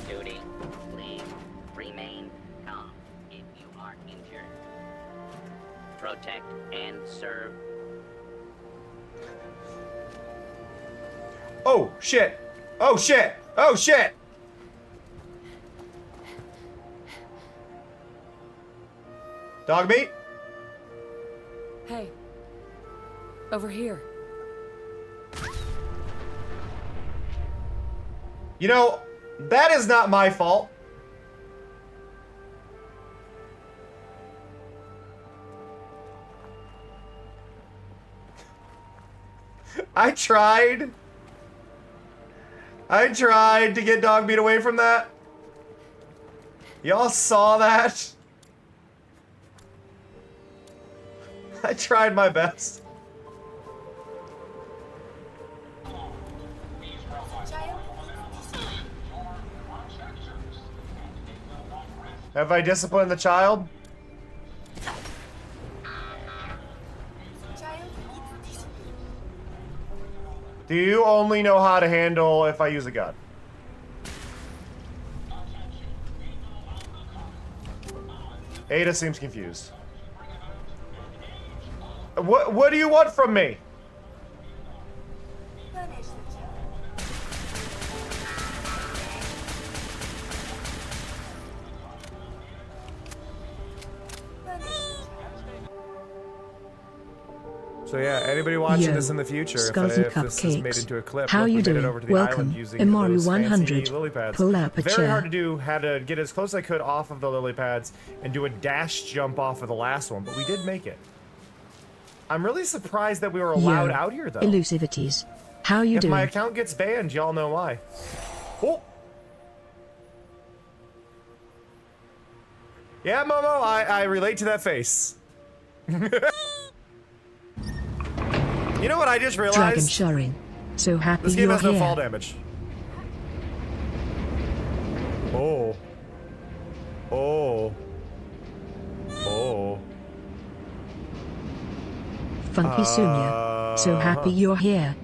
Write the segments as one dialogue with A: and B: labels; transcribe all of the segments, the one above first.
A: duty. Please remain calm if you are injured. Protect and serve.
B: Oh, shit. Oh, shit. Oh, shit. Dog meat?
C: Hey. Over here.
B: You know, that is not my fault. I tried to get dog meat away from that. Y'all saw that? I tried my best. Have I disciplined the child? Do you only know how to handle if I use a gun? Ada seems confused. What do you want from me? So yeah, anybody watching this in the future, if this is made into a clip,
D: how you
B: made
D: doing?
B: it over to the
D: Welcome,
B: island using
D: Imari
B: those
D: 100.
B: fancy lily pads.
D: Pull up a
B: Very
D: chair.
B: hard to do. Had to get as close as I could off of the lily pads and do a dash jump off of the last one, but we did make it. I'm really surprised that we were allowed out here, though.
D: Elusivities. How you
B: If
D: doing?
B: my account gets banned, y'all know why. Oh. Yeah, Momo, I relate to that face. You know what I just realized?
D: Dragon showering. So happy
B: This game
D: you're
B: has no
D: here.
B: fall damage. Oh. Oh. Oh.
D: Funky Sunya. So happy you're here.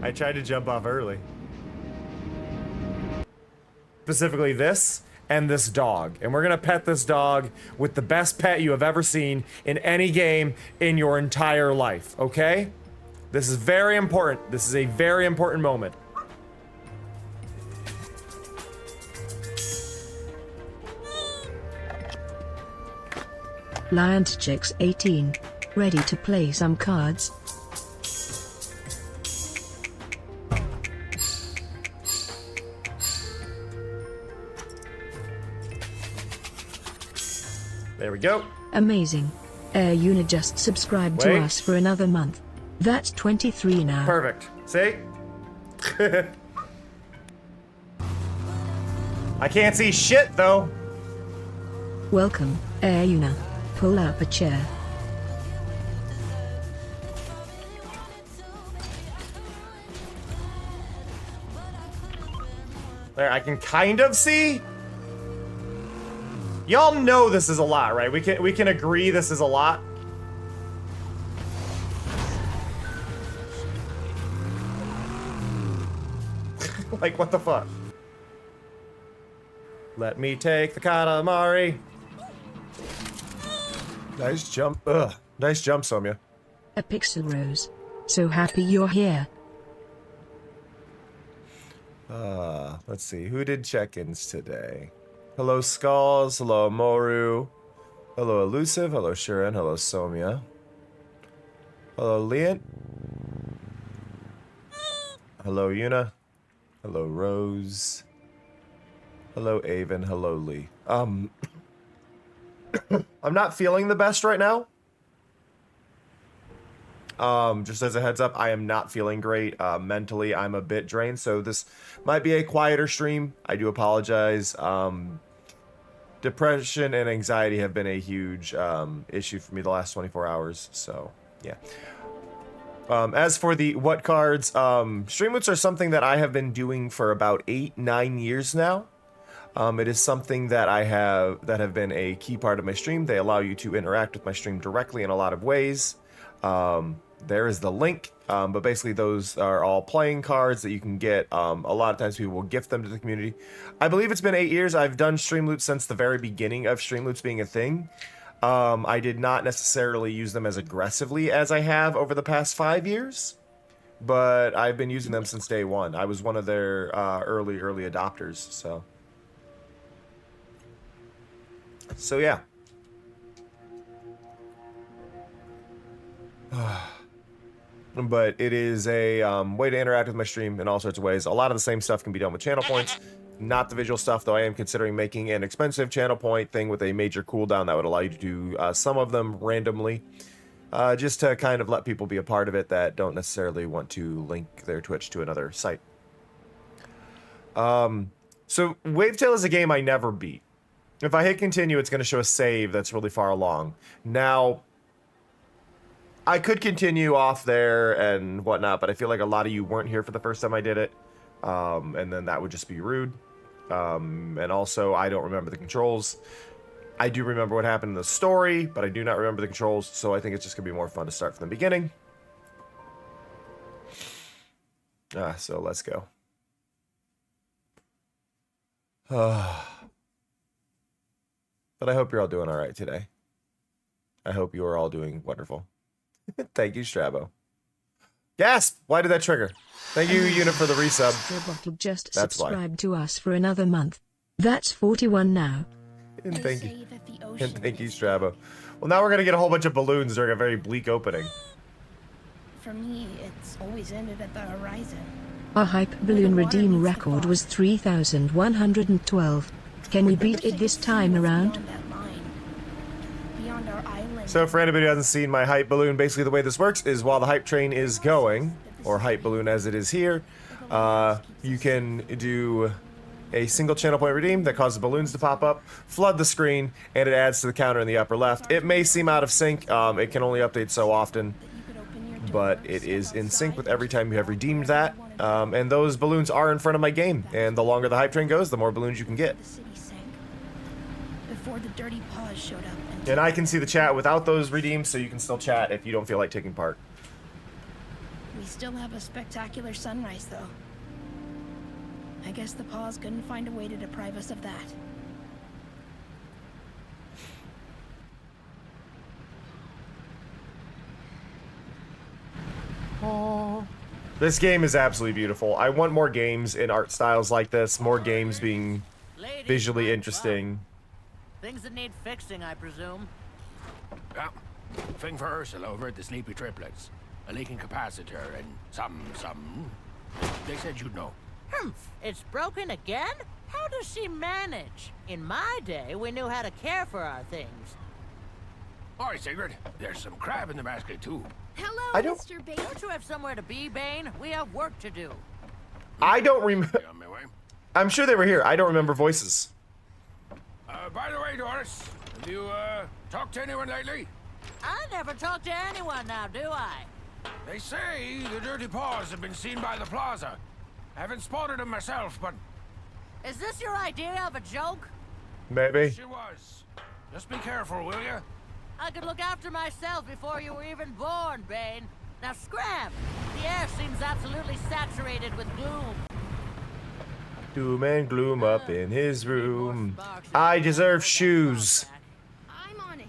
B: I tried to jump off early. Specifically this and this dog. And we're gonna pet this dog with the best pet you have ever seen in any game in your entire life, okay? This is very important. This is a very important moment.
D: Lions Chicks 18. Ready to play some cards?
B: There we go.
D: Amazing. Air Una just subscribed to us for another month. That's 23 now.
B: Perfect. See? I can't see shit, though.
D: Welcome, Air Una. Pull up a chair.
B: There, I can kind of see. Y'all know this is a lot, right? We can agree this is a lot. Like, what the fuck? Let me take the Katamari. Nice jump. Ugh. Nice jump, Somya.
D: A Pixel Rose. So happy you're here.
B: Let's see. Who did check-ins today? Hello, Skulls. Hello, Moru. Hello, Elusive. Hello, Shirin. Hello, Somya. Hello, Leon. Hello, Yuna. Hello, Rose. Hello, Avon. Hello, Lee. I'm not feeling the best right now. Just as a heads up, I am not feeling great. Mentally, I'm a bit drained, so this might be a quieter stream. I do apologize. Depression and anxiety have been a huge issue for me the last 24 hours, so yeah. As for the what cards, stream moots are something that I have been doing for about 8-9 years now. It is something that that have been a key part of my stream. They allow you to interact with my stream directly in a lot of ways. there is the link. But basically those are all playing cards that you can get. A lot of times people will gift them to the community. I believe it's been 8 years. I've done stream loots since the very beginning of stream loots being a thing. I did not necessarily use them as aggressively as I have over the past 5 years, but I've been using them since day one. I was one of their early adopters, so yeah. But it is a way to interact with my stream in all sorts of ways. A lot of the same stuff can be done with channel points. Not the visual stuff, though. I am considering making an expensive channel point thing with a major cooldown that would allow you to do some of them randomly. Just to kind of let people be a part of it that don't necessarily want to link their Twitch to another site. So Wavetale is a game I never beat. If I hit continue, it's going to show a save that's really far along. Now, I could continue off there and whatnot, but I feel like a lot of you weren't here for the first time I did it. And then that would just be rude. And also, I don't remember the controls. I do remember what happened in the story, but I do not remember the controls, so I think it's just going to be more fun to start from the beginning. So let's go. But I hope you're all doing all right today. I hope you are all doing wonderful. Thank you, Strabo. Gasp! Why did that trigger? Thank you, Unit, for the resub.
D: Bottle just
B: That's why.
D: subscribed to us for another month. That's 41 now.
B: And thank you. And thank you, Strabo. Well, now we're going to get a whole bunch of balloons during a very bleak opening.
E: For me, it's always ended at the horizon.
D: Our hype balloon redeem record was 3,112. Can we beat it this time around?
E: Beyond our island.
B: So for anybody who hasn't seen my hype balloon, basically the way this works is while the hype train is going, or hype balloon as it is here, you can do a single channel point redeem that causes balloons to pop up, flood the screen, and it adds to the counter in the upper left. It may seem out of sync, it can only update so often, but it is in sync with every time you have redeemed that. And those balloons are in front of my game, and the longer the hype train goes, the more balloons you can get.
E: Before the dirty paws showed up.
B: And I can see the chat without those redeems, so you can still chat if you don't feel like taking part.
E: We still have a spectacular sunrise, though. I guess the paws couldn't find a way to deprive us of that.
B: Oh. This game is absolutely beautiful. I want more games in art styles like this, more games being visually interesting.
F: Things that need fixing, I presume.
G: Yeah. Thing for Ursula over at the Sleepy Triplets. A leaking capacitor and some. They said you'd know.
F: It's broken again? How does she manage? In my day, we knew how to care for our things.
G: Alright, Sigrid. There's some crab in the basket, too.
F: Hello,
B: I don't-
F: Mr. Bane. Don't you have somewhere to be, Bane? We have work to do.
B: I don't remember.
G: On my way.
B: I'm sure they were here. I don't remember voices.
G: By the way, Doris, have you, talked to anyone lately?
F: I never talk to anyone now, do I?
G: They say the dirty paws have been seen by the plaza. I haven't spotted them myself, but
F: Is this your idea of a joke?
B: Maybe.
G: she was. Just be careful, will you?
F: I could look after myself before you were even born, Bane. Now scram! The air seems absolutely saturated with gloom.
B: Doom and gloom up in his room. I deserve shoes.
E: I'm on it.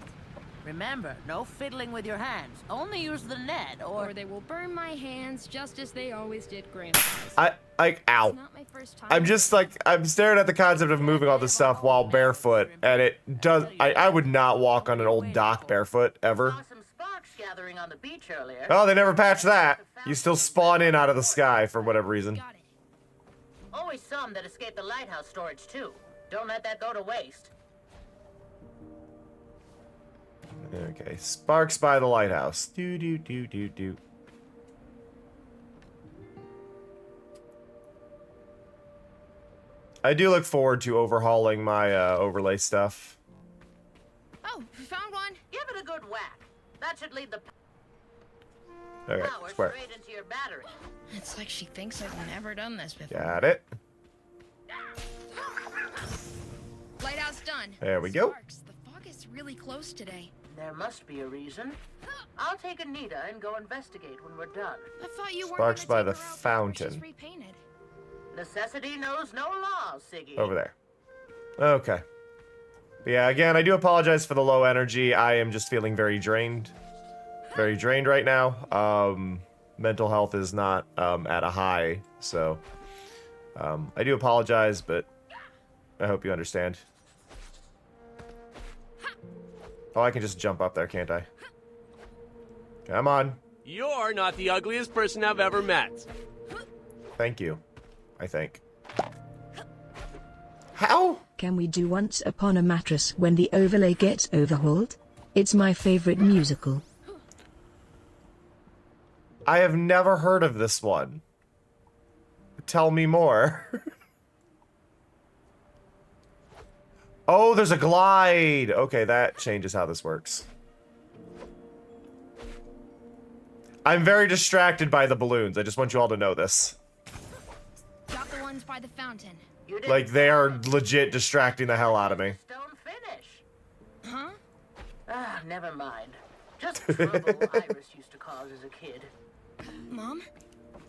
F: Remember, no fiddling with your hands. Only use the net,
H: Or
F: or...
H: they will burn my hands just as they always did Grandpa's.
B: Ow.
H: It's not my first time.
B: I'm just like, I'm staring at the concept of moving all this stuff while barefoot, and it does, I would not walk on an old dock barefoot, ever.
F: Saw some sparks gathering on the beach earlier.
B: Oh, they never patched that. You still spawn in out of the sky for whatever reason.
H: Got it.
F: Always some that escape the lighthouse storage, too. Don't let that go to waste.
B: Okay, sparks by the lighthouse. Do. I do look forward to overhauling my overlay stuff.
H: Oh, we found one.
F: Give it a good whack. That should lead the
B: Okay,
F: power
B: square.
F: straight into your battery.
E: It's like she thinks I've never done this before.
B: Got it.
H: Lighthouse done.
B: There we go.
H: Sparks, the fog is really close today.
F: There must be a reason.
I: I'll take Anita and go investigate when we're done.
E: I thought you weren't
B: Sparks
E: gonna
B: by
E: take
B: the
E: her out before
B: fountain.
E: she's repainted.
I: Necessity knows no law, Siggy.
B: Over there. Okay. But yeah, again, I do apologize for the low energy. I am just feeling very drained. Very drained right now. Mental health is not at a high, so I do apologize, but I hope you understand. Oh, I can just jump up there, can't I? Come on.
J: You're not the ugliest person I've ever met.
B: Thank you. I think. How?
D: Can we do Once Upon a Mattress when the overlay gets overhauled? It's my favorite musical.
B: I have never heard of this one. Tell me more. Oh, there's a glide. Okay, that changes how this works. I'm very distracted by the balloons. I just want you all to know this.
E: Got the ones by the fountain.
B: Like, they are legit distracting the hell out of me.
I: Stone finish.
E: Huh?
I: Ah, never mind. Just trouble Iris used to cause as a kid.
E: Mom?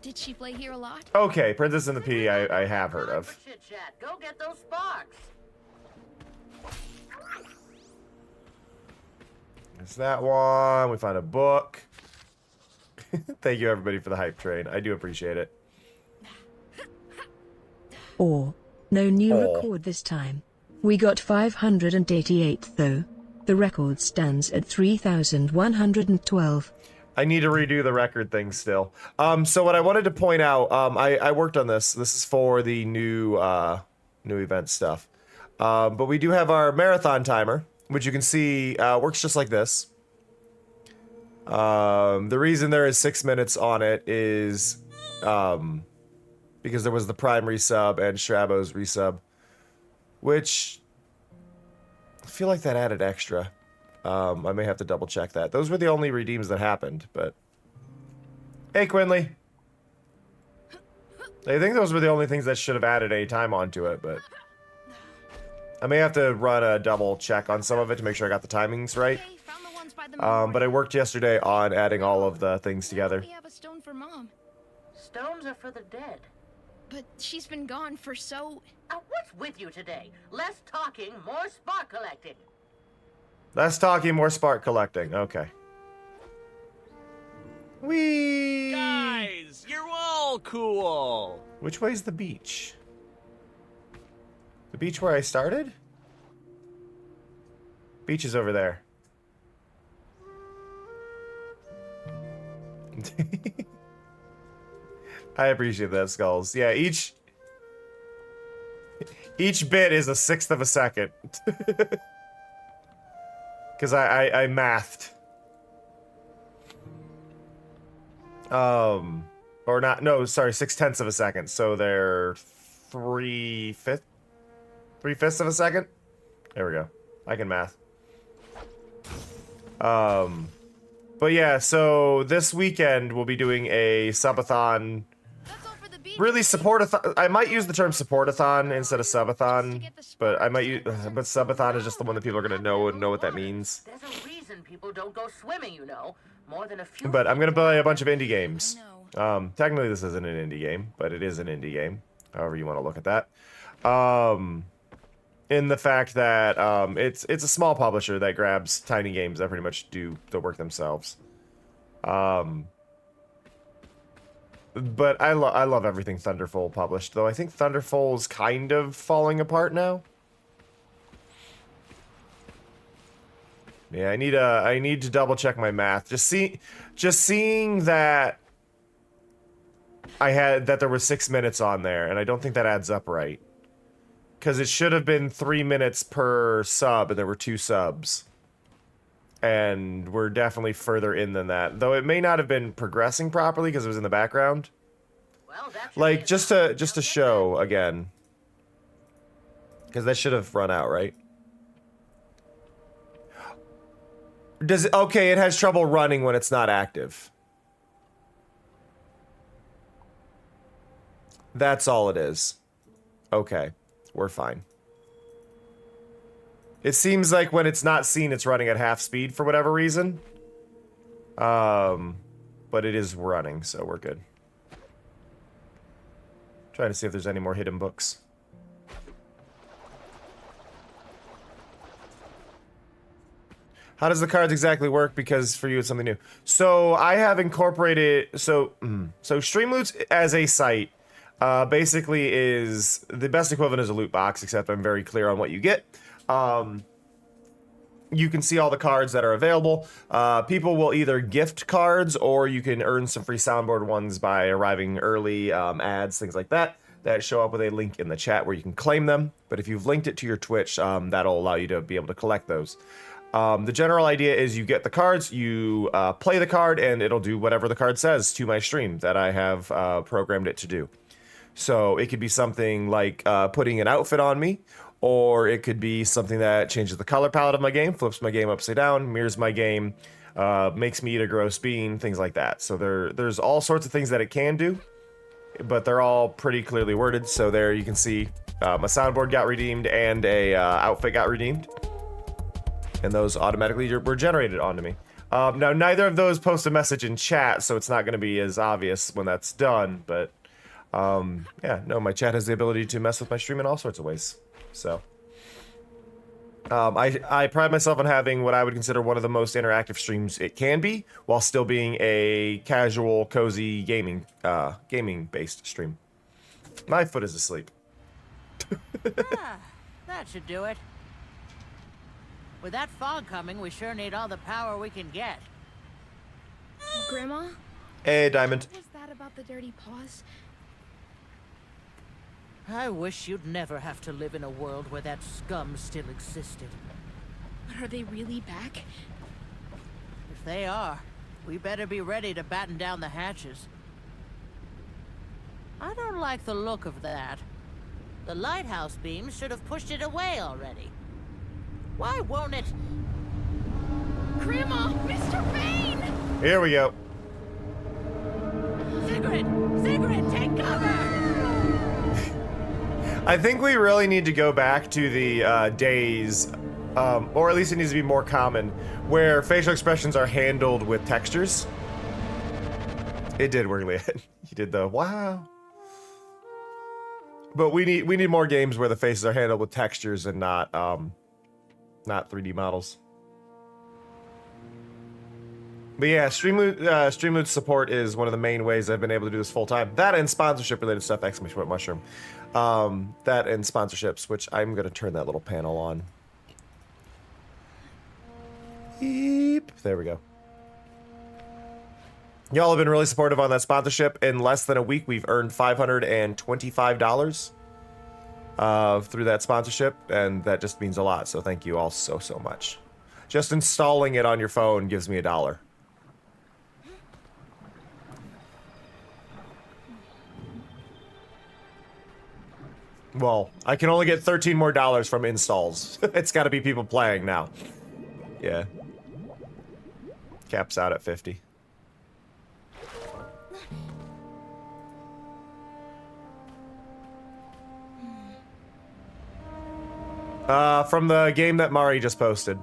E: Did she play here a lot?
B: Okay, Princess and the Pea I have heard
I: Time
B: of.
I: for chit chat. Go get those sparks.
B: There's that one. We found a book. Thank you, everybody, for the hype train. I do appreciate it.
D: Or, no new
B: Oh.
D: record this time. We got 588 though. The record stands at 3,112.
B: I need to redo the record thing still. So what I wanted to point out, I worked on this. This is for the new event stuff. But we do have our marathon timer, which you can see works just like this. The reason there is 6 minutes on it is because there was the Prime resub and Strabo's resub, which I feel like that added extra. I may have to double check that. Those were the only redeems that happened, but... Hey, Quinley! I think those were the only things that should have added any time onto it, but... I may have to run a double check on some of it to make sure I got the timings right.
E: Okay, found the ones by the
B: But I worked yesterday on adding all of the things together.
E: We have a stone for Mom.
I: Stones are for the dead.
E: But she's been gone for so...
I: What's with you today? Less talking, more spark collecting.
B: Less talking, more spark collecting. Okay. Whee!
J: Guys, you're all cool.
B: Which way's the beach? The beach where I started? Beach is over there. I appreciate that, Skulls. Yeah, each bit is a 1/6 of a second. Because I mathed. Or not, no, sorry, 6/10 of a second. So they're 3/5 of a second? There we go. I can math. But yeah, so this weekend we'll be doing a subathon. Really, support-a-thon. I might use the term support-a-thon instead of subathon, but I might use, but subathon is just the one that people are gonna know what that means.
I: There's a reason people don't go swimming, you know. More than a few.
B: But I'm gonna play a bunch of indie games. Technically this isn't an indie game, but it is an indie game. However you want to look at that. In the fact that it's a small publisher that grabs tiny games that pretty much do the work themselves. But I love everything Thunderful published, though I think Thunderful's kind of falling apart now. Yeah, I need to double check my math. Just seeing that there was 6 minutes on there, and I don't think that adds up right. Because it should have been 3 minutes per sub, and there were 2 subs. And we're definitely further in than that. Though it may not have been progressing properly because it was in the background.
I: Well,
B: like, just to show, again. Because that should have run out, right? Okay, it has trouble running when it's not active. That's all it is. Okay, we're fine. It seems like when it's not seen, it's running at half speed for whatever reason. But it is running, so we're good. Trying to see if there's any more hidden books. How does the cards exactly work? Because for you, it's something new. So I have incorporated. So Streamloots as a site basically is the best equivalent is a loot box, except I'm very clear on what you get. You can see all the cards that are available. People will either gift cards, or you can earn some free soundboard ones by arriving early, ads, things like that show up with a link in the chat where you can claim them. But if you've linked it to your Twitch, that'll allow you to be able to collect those. The general idea is you get the cards, you play the card, and it'll do whatever the card says to my stream that I have programmed it to do. So it could be something like putting an outfit on me, or it could be something that changes the color palette of my game, flips my game upside down, mirrors my game, makes me eat a gross bean, things like that. So there's all sorts of things that it can do, but they're all pretty clearly worded. So there you can see my soundboard got redeemed and a outfit got redeemed. And those automatically were generated onto me. Now, neither of those post a message in chat, so it's not going to be as obvious when that's done. But, yeah, no, my chat has the ability to mess with my stream in all sorts of ways. So, I pride myself on having what I would consider one of the most interactive streams it can be, while still being a casual, cozy gaming-based stream. My foot is asleep.
F: That should do it. With that fog coming, we sure need all the power we can get.
E: Grandma?
B: Hey, Diamond.
E: What was that about the dirty paws?
F: I wish you'd never have to live in a world where that scum still existed.
E: But are they really back?
F: If they are, we better be ready to batten down the hatches. I don't like the look of that. The lighthouse beams should have pushed it away already. Why won't it?
E: Grandma! Mr. Bane!
B: Here we go.
F: Sigrid, take cover!
B: I think we really need to go back to the days, or at least it needs to be more common, where facial expressions are handled with textures. It did work, Leah. You did the wow. But we need more games where the faces are handled with textures and not 3D models. But yeah, Streamloot support is one of the main ways I've been able to do this full time. That and sponsorship related stuff, exclamation point mushroom. That and sponsorships, which I'm gonna turn that little panel on. Beep. There we go. Y'all have been really supportive on that sponsorship. In less than a week, we've earned $525 through that sponsorship, and that just means a lot. So thank you all so much. Just installing it on your phone gives me $1. Well, I can only get $13 more from installs. It's got to be people playing now. Yeah. Caps out at 50. From the game that Mari just posted.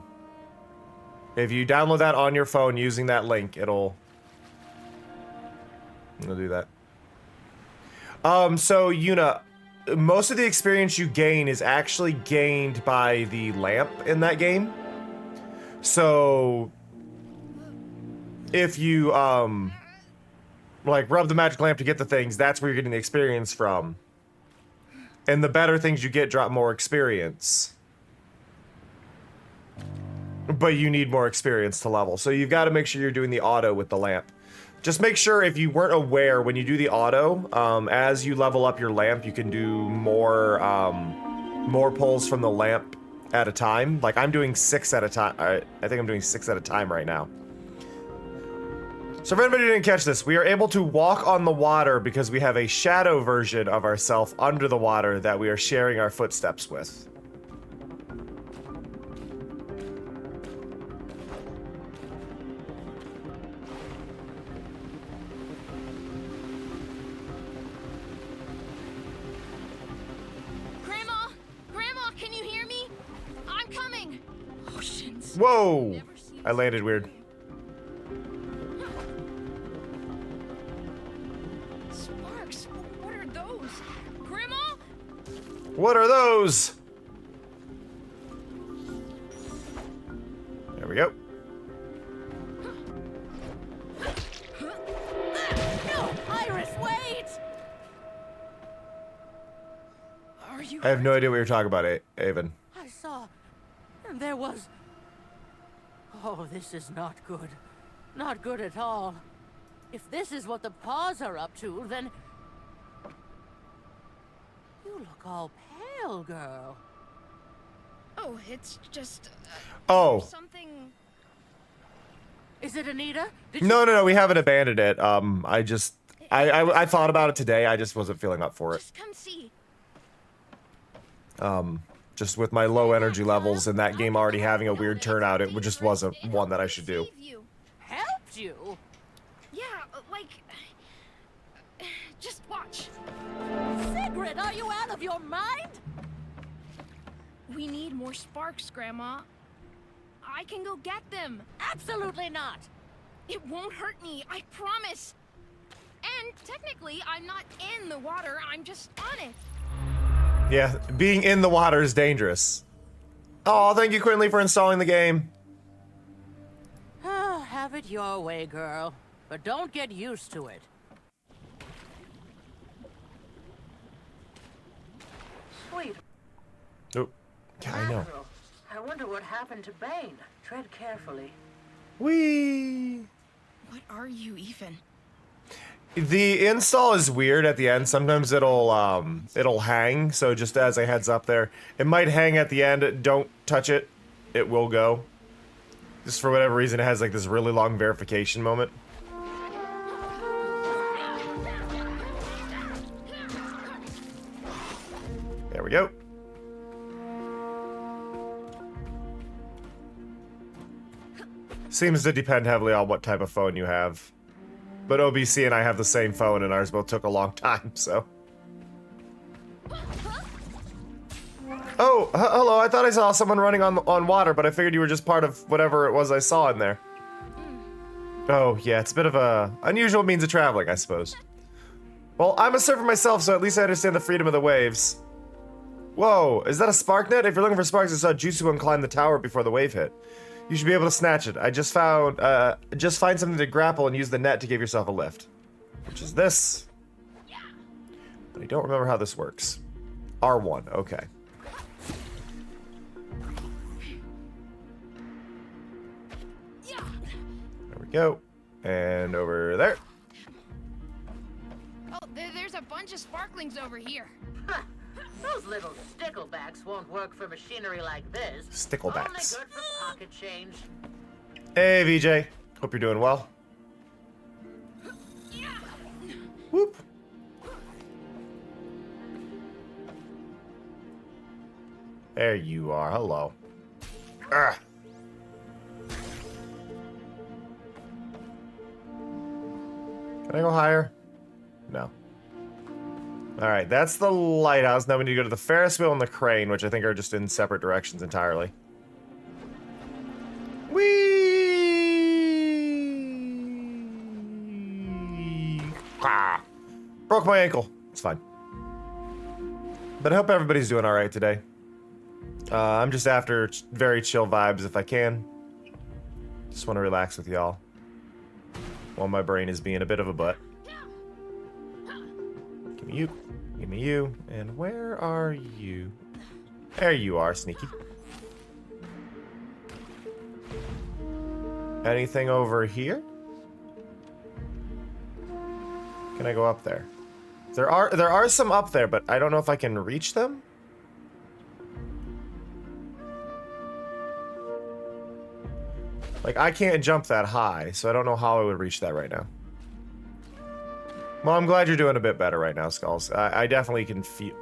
B: If you download that on your phone using that link, it'll do that. So Yuna, most of the experience you gain is actually gained by the lamp in that game. So if you like rub the magic lamp to get the things, that's where you're getting the experience from. And the better things you get drop more experience. But you need more experience to level. So you've got to make sure you're doing the auto with the lamp. Just make sure, if you weren't aware, when you do the auto, as you level up your lamp, you can do more pulls from the lamp at a time. Like I'm doing 6 at a time. I think I'm doing 6 at a time right now. So if anybody didn't catch this, we are able to walk on the water because we have a shadow version of ourselves under the water that we are sharing our footsteps with.
E: Grandma, can you hear me? I'm coming. Oceans.
B: Whoa! I landed weird. What are those? There we go.
F: No, Iris, wait!
E: Are you?
B: I have no idea what you're talking about, Avon.
F: I saw, and there was... Oh, this is not good. Not good at all. If this is what the paws are up to, then... You look all pale, girl.
E: Oh, it's just.
B: Oh.
E: Something.
F: Is it Anita?
B: No, we haven't abandoned it. I thought about it today. I just wasn't feeling up for it.
E: Just come see.
B: Just with my low energy levels and that game already having a weird turnout, it just wasn't one that I should do.
F: Helped you?
E: Yeah, like. Just watch.
F: Sigrid, are you out of your mind?
E: We need more sparks, Grandma. I can go get them.
F: Absolutely not.
E: It won't hurt me, I promise. And technically, I'm not in the water, I'm just on it.
B: Yeah, being in the water is dangerous. Oh, thank you, Quinley, for installing the game.
F: Have it your way, girl. But don't get used to it.
I: Sweet.
B: Oh, yeah, I know.
I: Mackerel. I wonder what happened to Bane. Tread carefully.
B: Whee!
E: What are you even?
B: The install is weird at the end. Sometimes it'll hang, so just as a heads up there. It might hang at the end. Don't touch it. It will go. Just for whatever reason, it has like this really long verification moment. There we go. Seems to depend heavily on what type of phone you have. But OBC and I have the same phone, and ours both took a long time, so. Oh, hello, I thought I saw someone running on water, but I figured you were just part of whatever it was I saw in there. Oh, yeah, it's a bit of a unusual means of traveling, I suppose. Well, I'm a surfer myself, so at least I understand the freedom of the waves. Whoa, is that a spark net? If you're looking for sparks, I saw Juicy climb the tower before the wave hit. You should be able to snatch it. I just found, just find something to grapple and use the net to give yourself a lift. Which is this. But I don't remember how this works. R1, okay. There we go. And over there.
E: Oh, there's a bunch of sparklings over here.
I: Ha! Those little sticklebacks won't work for machinery like this.
B: Sticklebacks.
I: Only good for pocket change.
B: Hey, VJ. Hope you're doing well. Whoop. There you are. Hello. Ugh. Can I go higher? No. Alright, that's the lighthouse. Now we need to go to the Ferris wheel and the crane, which I think are just in separate directions entirely. Whee! Ah! Broke my ankle. It's fine. But I hope everybody's doing alright today. I'm just after very chill vibes if I can. Just want to relax with y'all. While my brain is being a bit of a butt. Give me you. Give me you. And where are you? There you are, Sneaky. Anything over here? Can I go up there? There are some up there, but I don't know if I can reach them. Like, I can't jump that high, so I don't know how I would reach that right now. Well, I'm glad you're doing a bit better right now, Skulls. I definitely can feel...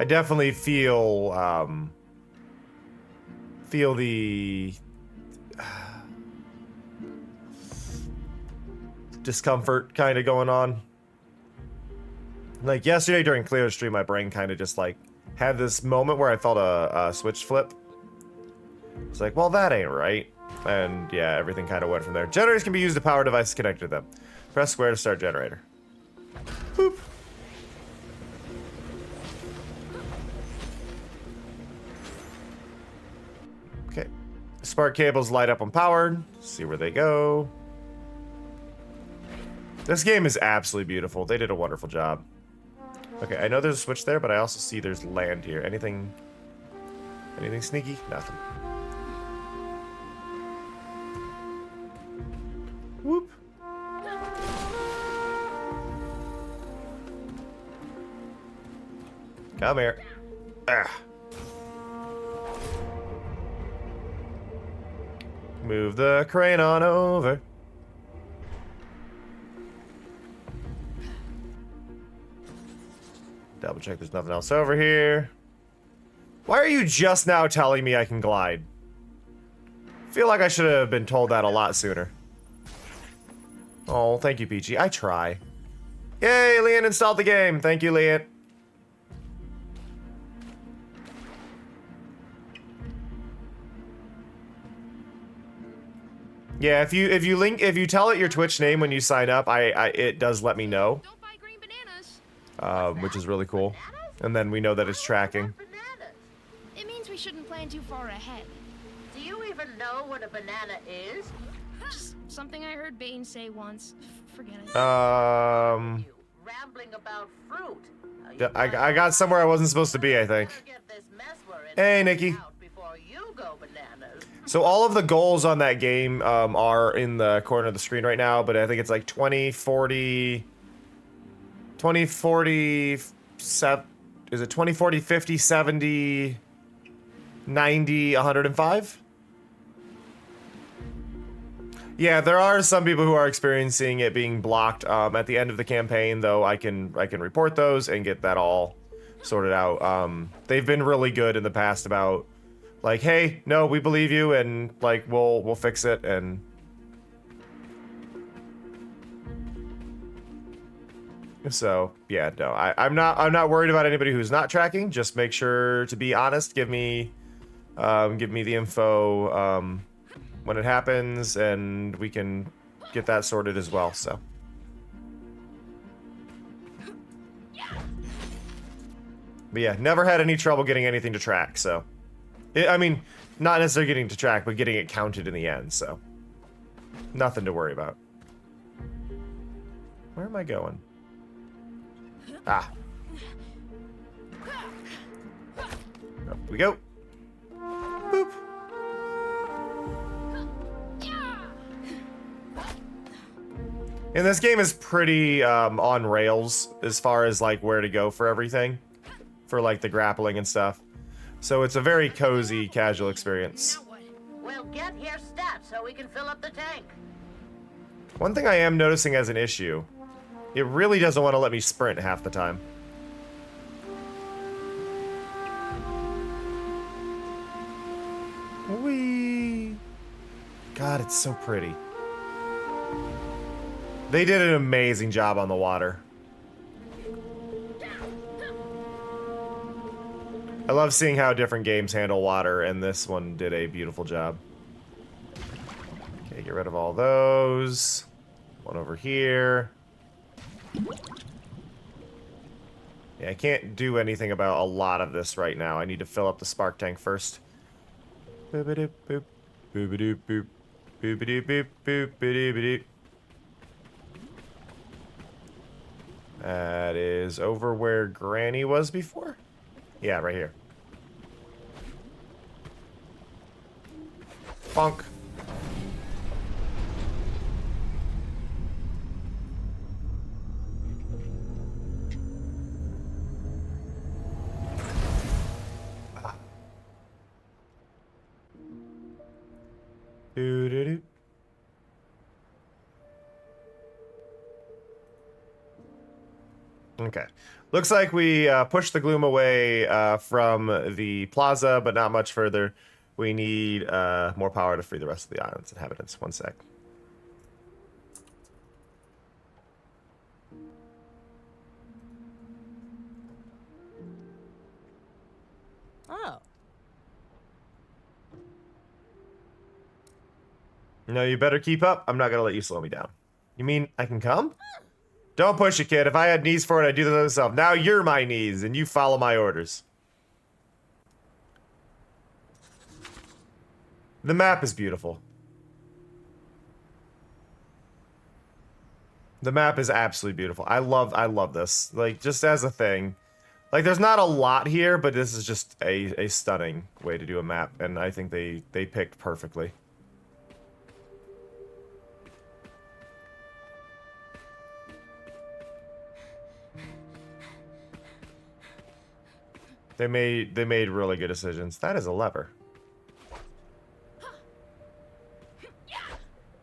B: I definitely feel, feel the... discomfort kind of going on. Like, yesterday during Cleo's stream, my brain kind of just, like, had this moment where I felt a switch flip. It's like, well, that ain't right. And yeah, everything kind of went from there. Generators can be used to power devices connected to them. Press square to start generator. Boop. Okay. Spark cables light up when powered. See where they go. This game is absolutely beautiful. They did a wonderful job. Okay, I know there's a switch there, but I also see there's land here. Anything sneaky? Nothing. Whoop. Come here. Ah. Move the crane on over. Double check there's nothing else over here. Why are you just now telling me I can glide? I feel like I should have been told that a lot sooner. Oh, thank you, Peachy. I try. Yay, Leon installed the game. Thank you, Leon. Yeah, if you tell it your Twitch name when you sign up, it does let me know.
H: Don't buy green bananas.
B: Which is really cool. And then we know that it's tracking.
E: It means we shouldn't plan too far ahead.
I: Do you even know what a banana is?
E: Just something I heard Bane say once. Forget it.
I: You rambling about fruit.
B: I got somewhere I wasn't supposed to be, I think. Hey, Nikki.
I: Before you go bananas.
B: So all of the goals on that game are in the corner of the screen right now, but I think it's like 20, 40, 20, 40, is it 20, 40, 50, 70, 90, 105? Yeah, there are some people who are experiencing it being blocked at the end of the campaign, though I can report those and get that all sorted out. They've been really good in the past about like, hey, no, we believe you, and like we'll fix it. And so yeah, no, I'm not worried about anybody who's not tracking. Just make sure to be honest. Give me the info when it happens, and we can get that sorted as well. So. But yeah, never had any trouble getting anything to track, so. I mean, not necessarily getting to track, but getting it counted in the end, so. Nothing to worry about. Where am I going? Ah. Up we go. Boop. And this game is pretty on rails as far as like where to go for everything. For like the grappling and stuff. So it's a very cozy, casual experience.
I: We'll get here stat so we can fill up the tank.
B: One thing I am noticing as an issue, it really doesn't want to let me sprint half the time. Whee! God, it's so pretty. They did an amazing job on the water. I love seeing how different games handle water, and this one did a beautiful job. Okay, get rid of all those. One over here. Yeah, I can't do anything about a lot of this right now. I need to fill up the spark tank first. Boop-a-doop, boop. Boop-a-doop, boop. Boop-a-doop, boop. Boop-a-doop, boop. That is over where Granny was before? Yeah, right here. Bonk. Doo-doo-doo. Okay. Looks like we pushed the gloom away from the plaza, but not much further. We need more power to free the rest of the island's inhabitants. One sec.
F: Oh.
B: No, you better keep up. I'm not going to let you slow me down. You mean I can come? Don't push it, kid. If I had knees for it, I'd do them myself. Now you're my knees, and you follow my orders. The map is beautiful. The map is absolutely beautiful. I love this. Like, just as a thing. Like, there's not a lot here, but this is just a stunning way to do a map, and I think they picked perfectly. They made really good decisions. That is a lever.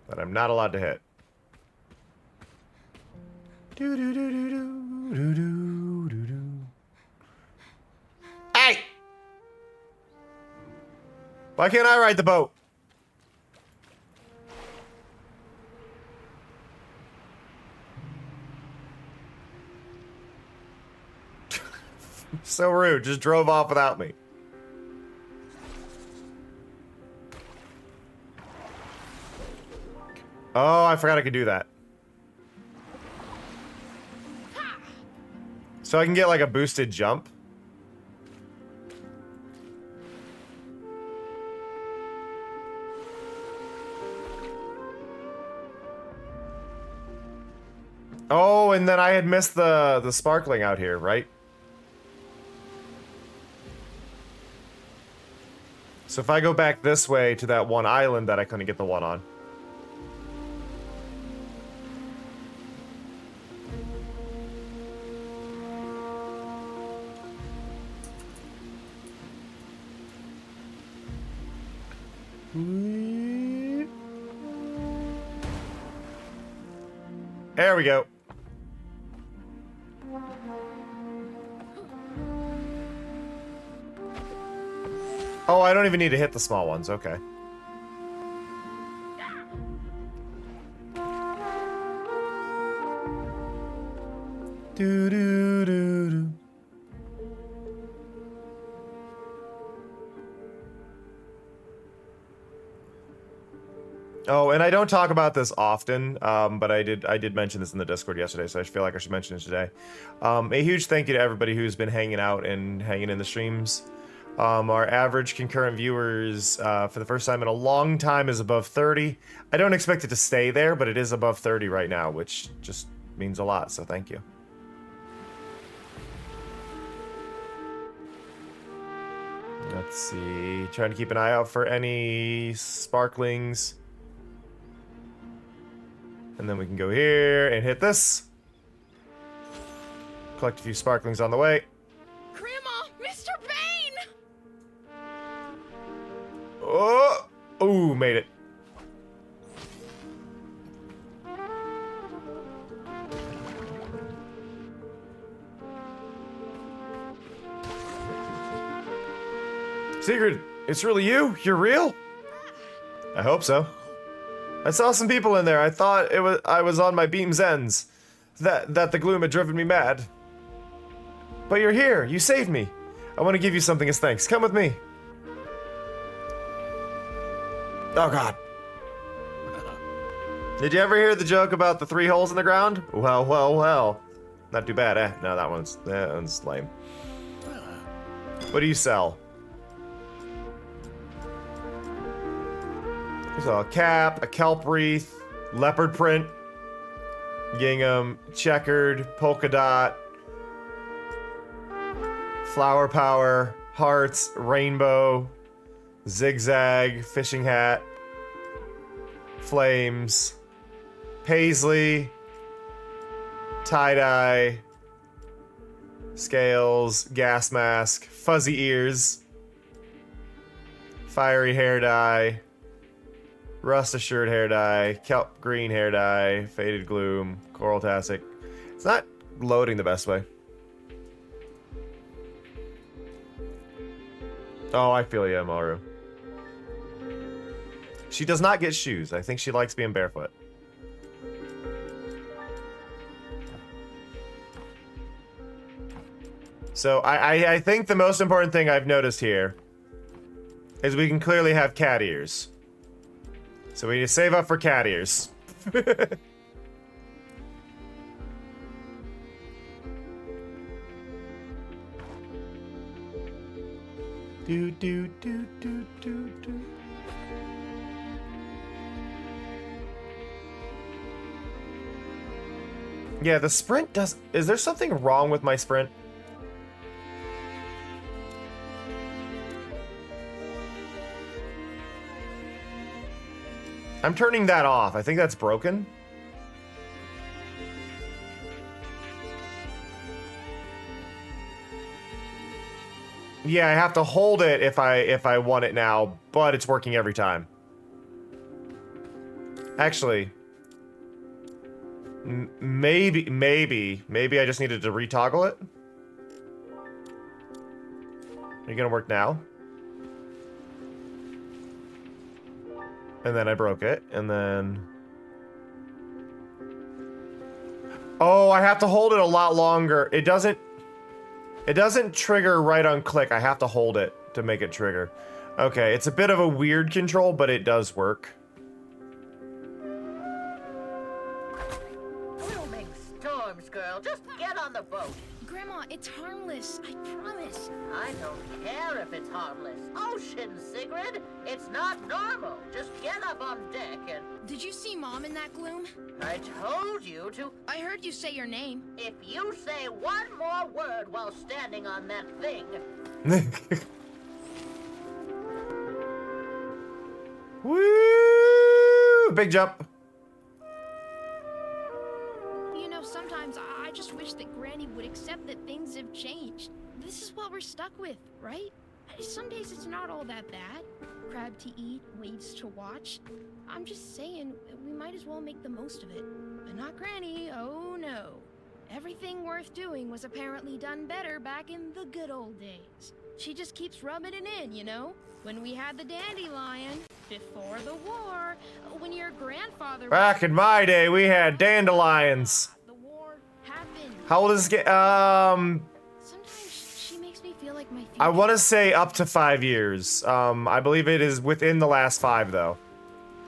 B: That I'm not allowed to hit. Do do do do do do do do do. Hey! Why can't I ride the boat? So rude. Just drove off without me. Oh, I forgot I could do that. So I can get like a boosted jump. Oh, and then I had missed the sparkling out here, right? So if I go back this way to that one island that I couldn't get the one on. There we go. Oh, I don't even need to hit the small ones. Okay. Do do do do. Oh, and I don't talk about this often, but I did mention this in the Discord yesterday, so I feel like I should mention it today. A huge thank you to everybody who's been hanging out and hanging in the streams. Our average concurrent viewers for the first time in a long time is above 30. I don't expect it to stay there, but it is above 30 right now, which just means a lot, so thank you. Let's see. Trying to keep an eye out for any sparklings. And then we can go here and hit this. Collect a few sparklings on the way.
E: Grandma! Mr. Bane!
B: Oh! Ooh, made it. Sigrid, it's really you? You're real? I hope so. I saw some people in there. I thought I was on my beam's ends. That the gloom had driven me mad. But you're here. You saved me. I want to give you something as thanks. Come with me. Oh god. Did you ever hear the joke about the 3 holes in the ground? Well, well, well. Not too bad, eh? No, that one's lame. What do you sell? So a cap, a kelp wreath, leopard print, gingham, checkered, polka dot, flower power, hearts, rainbow, zigzag, fishing hat, flames, paisley, tie-dye, scales, gas mask, fuzzy ears, fiery hair dye, rust assured hair dye, kelp green hair dye, faded gloom, coral tastic. It's not loading the best way. Oh, I feel you, Maru. She does not get shoes. I think she likes being barefoot. So I think the most important thing I've noticed here is we can clearly have cat ears. So we need to save up for cat ears. Do do do do do do. Yeah, the sprint does... Is there something wrong with my sprint? I'm turning that off. I think that's broken. Yeah, I have to hold it if I want it now, but it's working every time. Actually, maybe I just needed to retoggle it. Are you gonna work now? And then I broke it, and then... Oh, I have to hold it a lot longer. It doesn't trigger right on click. I have to hold it to make it trigger. Okay, it's a bit of a weird control, but it does work.
I: Blooming storms, girl. Just get on the boat.
E: Grandma, it's harmless. I promise.
I: I don't care if it's harmless. Ocean, Sigrid. It's not normal. Just get up on deck and...
E: Did you see Mom in that gloom?
I: I told you to...
E: I heard you say your name.
I: If you say one more word while standing on that thing...
B: Woo! Big jump.
E: You know, sometimes I just wish that Granny would accept that things have changed. This is what we're stuck with, right? Some days it's not all that bad. Crab to eat, waves to watch. I'm just saying, we might as well make the most of it. But not Granny, oh no. Everything worth doing was apparently done better back in the good old days. She just keeps rubbing it in, you know? When we had the dandelion, before the war, when your grandfather...
B: Back in my day, we had dandelions.
E: The war happened.
B: How old is this?
E: Sometimes she makes me feel like my future...
B: I want to say up to 5 years. I believe it is within the last 5, though.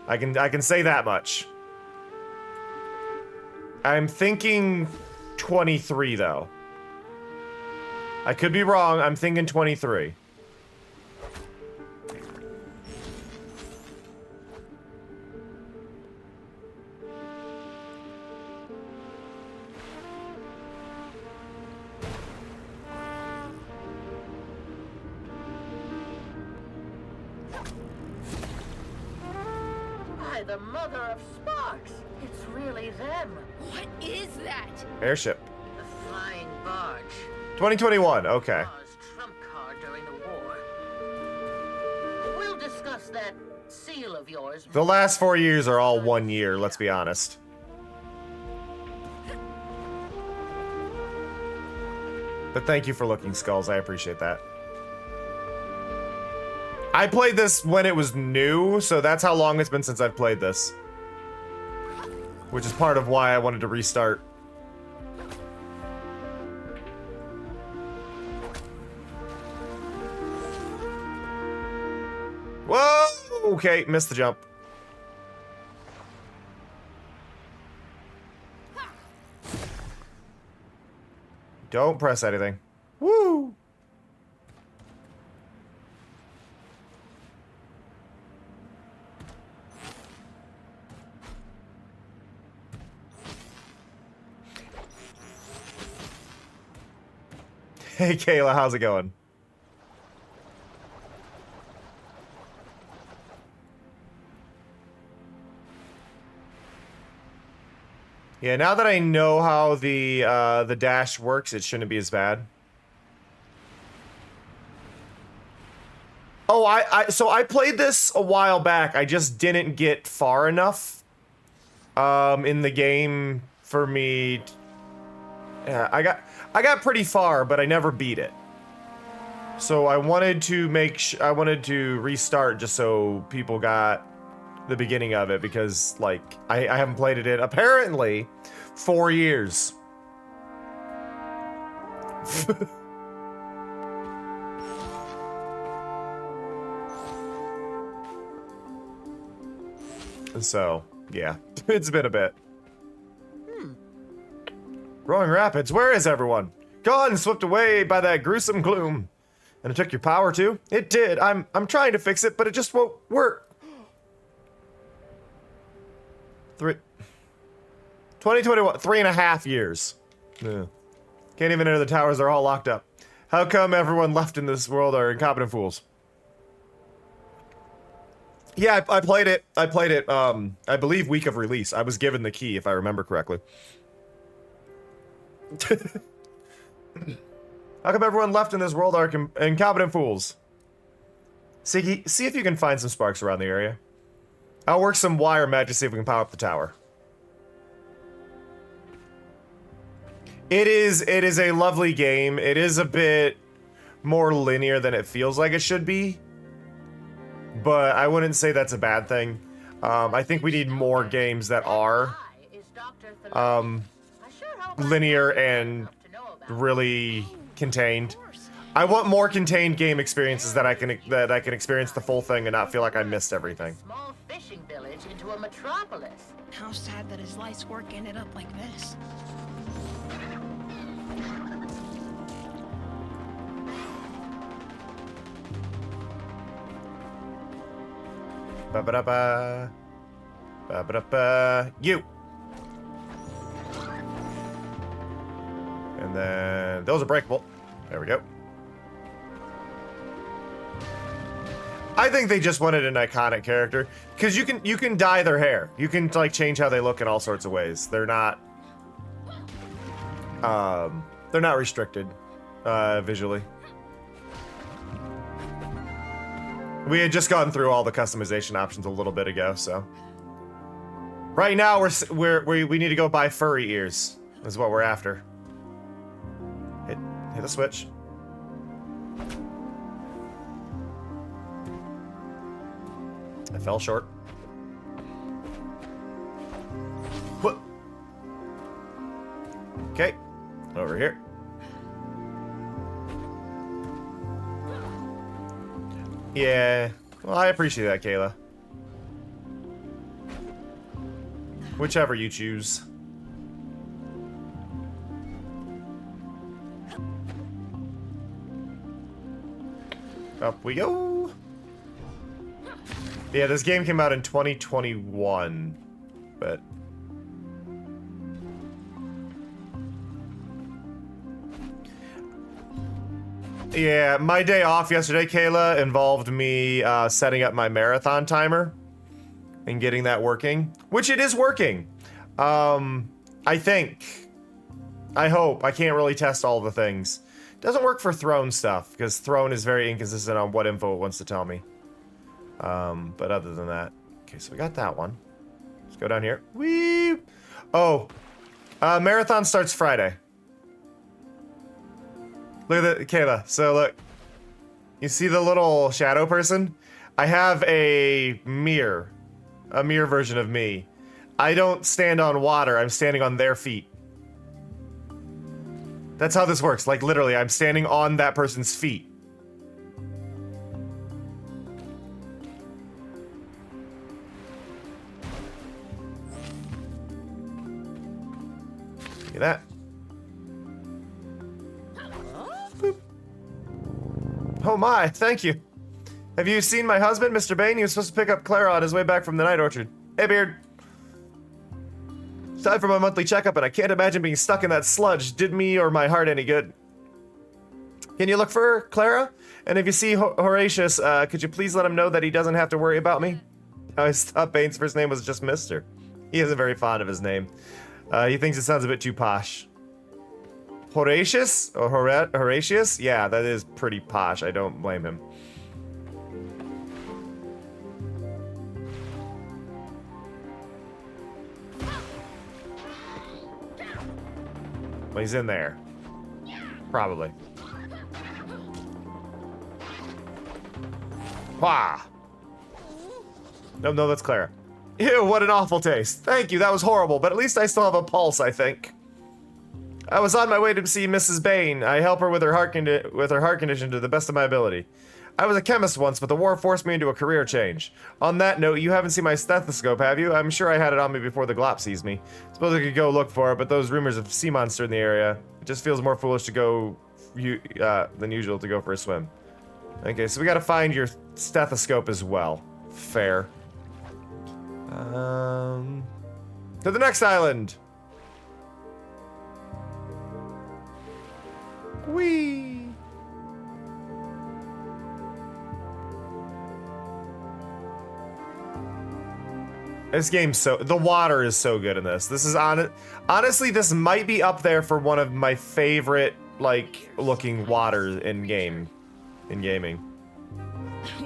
B: I can say that much. I'm thinking 23, though. I could be wrong. I'm thinking 23.
I: By the mother of Sparks! It's really them.
E: What is that?
B: Airship.
I: The flying barge.
B: 2021. Okay.
I: Pa's trump card during the war. We'll discuss that seal of yours.
B: The last 4 years are all 1 year, let's be honest. But thank you for looking, Skulls. I appreciate that. I played this when it was new, so that's how long it's been since I've played this. Which is part of why I wanted to restart. Whoa! Okay, missed the jump. Don't press anything. Woo! Hey Kayla, how's it going? Yeah, now that I know how the dash works, it shouldn't be as bad. Oh, so I played this a while back. I just didn't get far enough in the game for me. Yeah, I got pretty far, but I never beat it. So I wanted to I wanted to restart just so people got the beginning of it, because like I haven't played it in apparently 4 years. So yeah, it's been a bit. Roaring Rapids, where is everyone? Gone, swept away by that gruesome gloom. And it took your power too? It did. I'm trying to fix it, but it just won't work. 2021, 3.5 years. Yeah. Can't even enter the towers, they're all locked up. How come everyone left in this world are incompetent fools? Yeah, I played it. I believe week of release. I was given the key, if I remember correctly. How come everyone left in this world are incompetent fools? See if you can find some sparks around the area. I'll work some wire magic to see if we can power up the tower. It is a lovely game. It is a bit more linear than it feels like it should be. But I wouldn't say that's a bad thing. I think we need more games that are linear and really contained. I want more contained game experiences that I can experience the full thing and not feel like I missed everything.
I: Small fishing village into a metropolis.
E: How sad that his life's work ended up like this.
B: Ba-ba-da-ba. Ba-ba-da-ba. You! And then... those are breakable. There we go. I think they just wanted an iconic character. Because you can dye their hair. You can, like, change how they look in all sorts of ways. They're not... they're not restricted. Visually. We had just gone through all the customization options a little bit ago, so... Right now, we need to go buy furry ears. Is what we're after. Hit the switch. I fell short. What? Okay. Over here. Yeah. Well, I appreciate that, Kayla. Whichever you choose. Up we go. Yeah, this game came out in 2021, but... Yeah, my day off yesterday, Kayla, involved me setting up my marathon timer and getting that working, which it is working. I think. I hope. I can't really test all the things. Doesn't work for Throne stuff, because Throne is very inconsistent on what info it wants to tell me. But other than that... Okay, so we got that one. Let's go down here. Whee! Oh. Marathon starts Friday. Look at that, Kayla. So look. You see the little shadow person? I have a mirror. A mirror version of me. I don't stand on water, I'm standing on their feet. That's how this works. Like, literally, I'm standing on that person's feet. Look at that. Boop. Oh my, thank you. Have you seen my husband, Mr. Bain? He was supposed to pick up Clara on his way back from the night orchard. Hey, Beard. It's time for my monthly checkup, and I can't imagine being stuck in that sludge did me or my heart any good. Can you look for her, Clara? And if you see Horatius, could you please let him know that he doesn't have to worry about me? I always thought Bane's first name was just Mr. He isn't very fond of his name. He thinks it sounds a bit too posh. Horatius? Or Horatius? Yeah, that is pretty posh. I don't blame him. Well, he's in there. Probably. Wah! No, that's Clara. Ew, what an awful taste. Thank you, that was horrible, but at least I still have a pulse, I think. I was on my way to see Mrs. Bain. I help her with her heart condition to the best of my ability. I was a chemist once, but the war forced me into a career change. On that note, you haven't seen my stethoscope, have you? I'm sure I had it on me before the glop seized me. Suppose I could go look for it, but those rumors of sea monster in the area, it just feels more foolish to go than usual to go for a swim. Okay, so we gotta find your stethoscope as well. Fair. To the next island. Whee! This game's the water is so good in this. This is honestly, this might be up there for one of my favorite, like, looking water in gaming.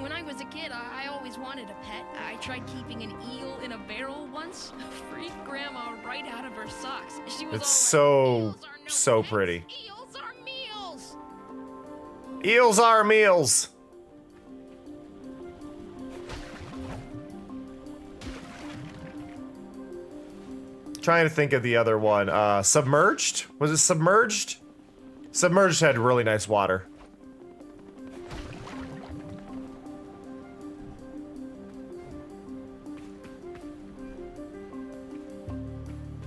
E: When I was a kid, I always wanted a pet. I tried keeping an eel in a barrel once. Freaked Grandma right out of her socks. She was
B: It's
E: all like,
B: so pretty.
E: Eels are meals.
B: Eels are meals. Trying to think of the other one. Submerged? Was it Submerged? Submerged had really nice water.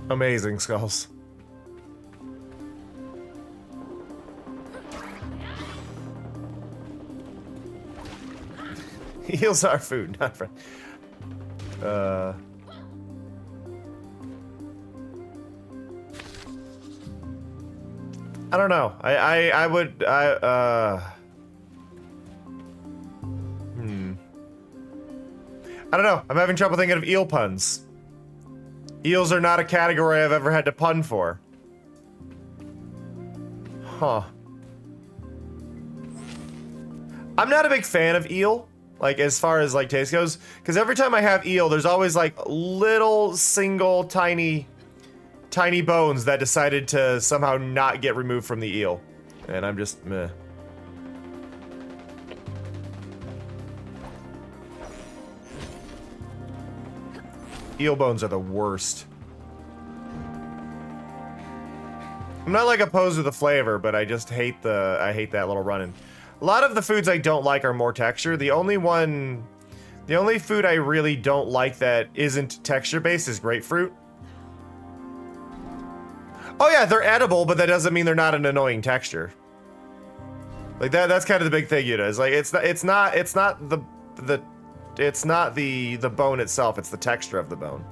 B: Amazing skulls. Eels are food, not friend. I don't know. I would I don't know. I'm having trouble thinking of eel puns. Eels are not a category I've ever had to pun for. Huh. I'm not a big fan of eel, like as far as like taste goes, because every time I have eel, there's always like little single tiny bones that decided to somehow not get removed from the eel. And I'm just meh. Eel bones are the worst. I'm not like opposed to the flavor, but I just hate that little run-in. A lot of the foods I don't like are more texture. The only food I really don't like that isn't texture-based is grapefruit. Oh yeah, they're edible, but that doesn't mean they're not an annoying texture. Like that's kind of the big thing, you know. It's like it's not the bone itself, it's the texture of the bone.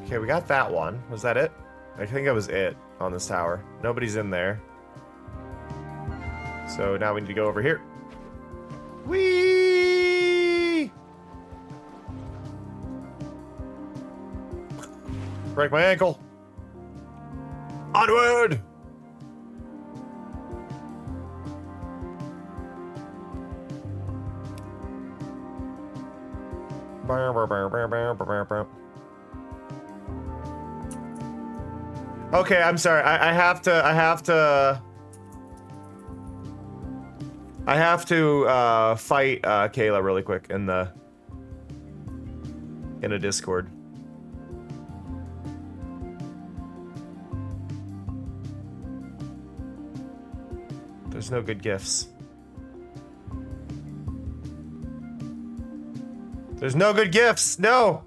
B: Okay, we got that one. Was that it? I think that was it on this tower. Nobody's in there. So now we need to go over here. Whee! Break my ankle. Onward! Okay, I'm sorry. I have to fight Kayla really quick in a Discord. There's no good gifts. There's no good gifts. No.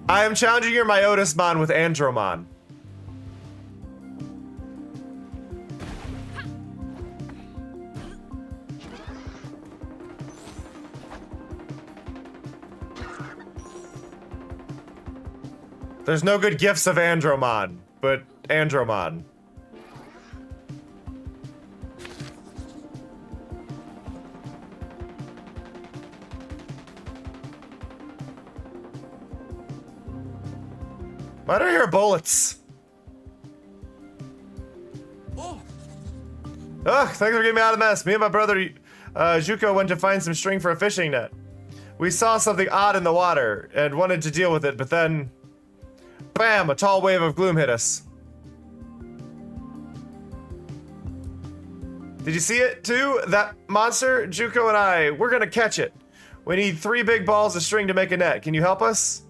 B: I am challenging your Myotismon with Andromon. There's no good gifts of Andromon, but Andromon. Why do I hear bullets? Ugh, thanks for getting me out of the mess. Me and my brother, Zuko, went to find some string for a fishing net. We saw something odd in the water and wanted to deal with it, but then... bam! A tall wave of gloom hit us. Did you see it, too? That monster? Zuko and I, we're gonna catch it. We need 3 big balls of string to make a net. Can you help us?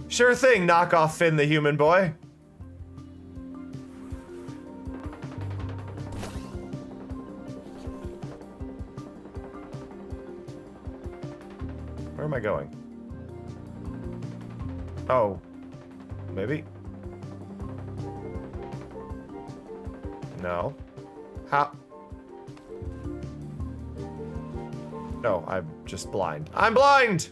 B: Sure thing, knockoff Finn the human boy. Where am I going? Oh. Maybe? No. How? No, I'm just blind. I'm blind!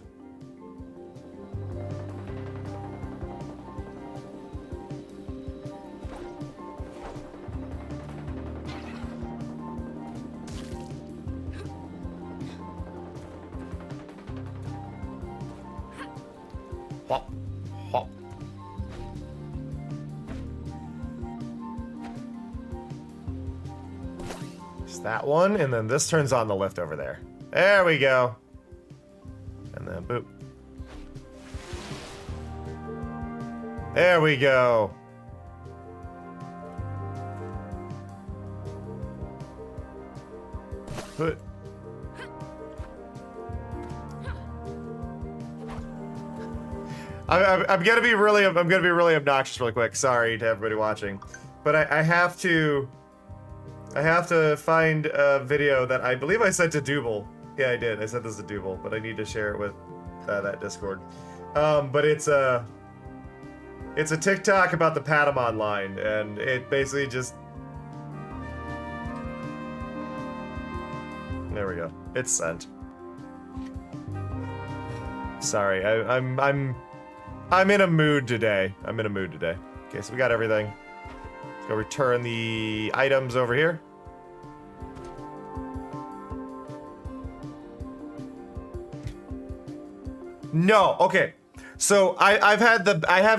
B: Hop. Hop. Just that one, and then this turns on the lift over there. There we go. And then boop. There we go. Put. I'm gonna be really obnoxious really quick. Sorry to everybody watching, but I have to find a video that I believe I sent to Double. Yeah, I did. I sent this to Double, but I need to share it with that Discord. But it's a TikTok about the Patamon line, and it basically just. There we go. It's sent. Sorry, I'm in a mood today. Okay, so we got everything. Let's go return the items over here. No, okay. So I have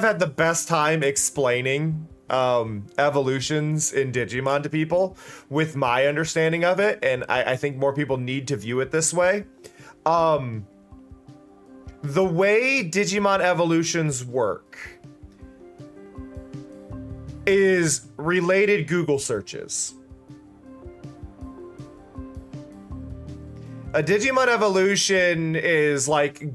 B: had the best time explaining evolutions in Digimon to people with my understanding of it, and I think more people need to view it this way. The way Digimon evolutions work is related Google searches. A Digimon evolution is like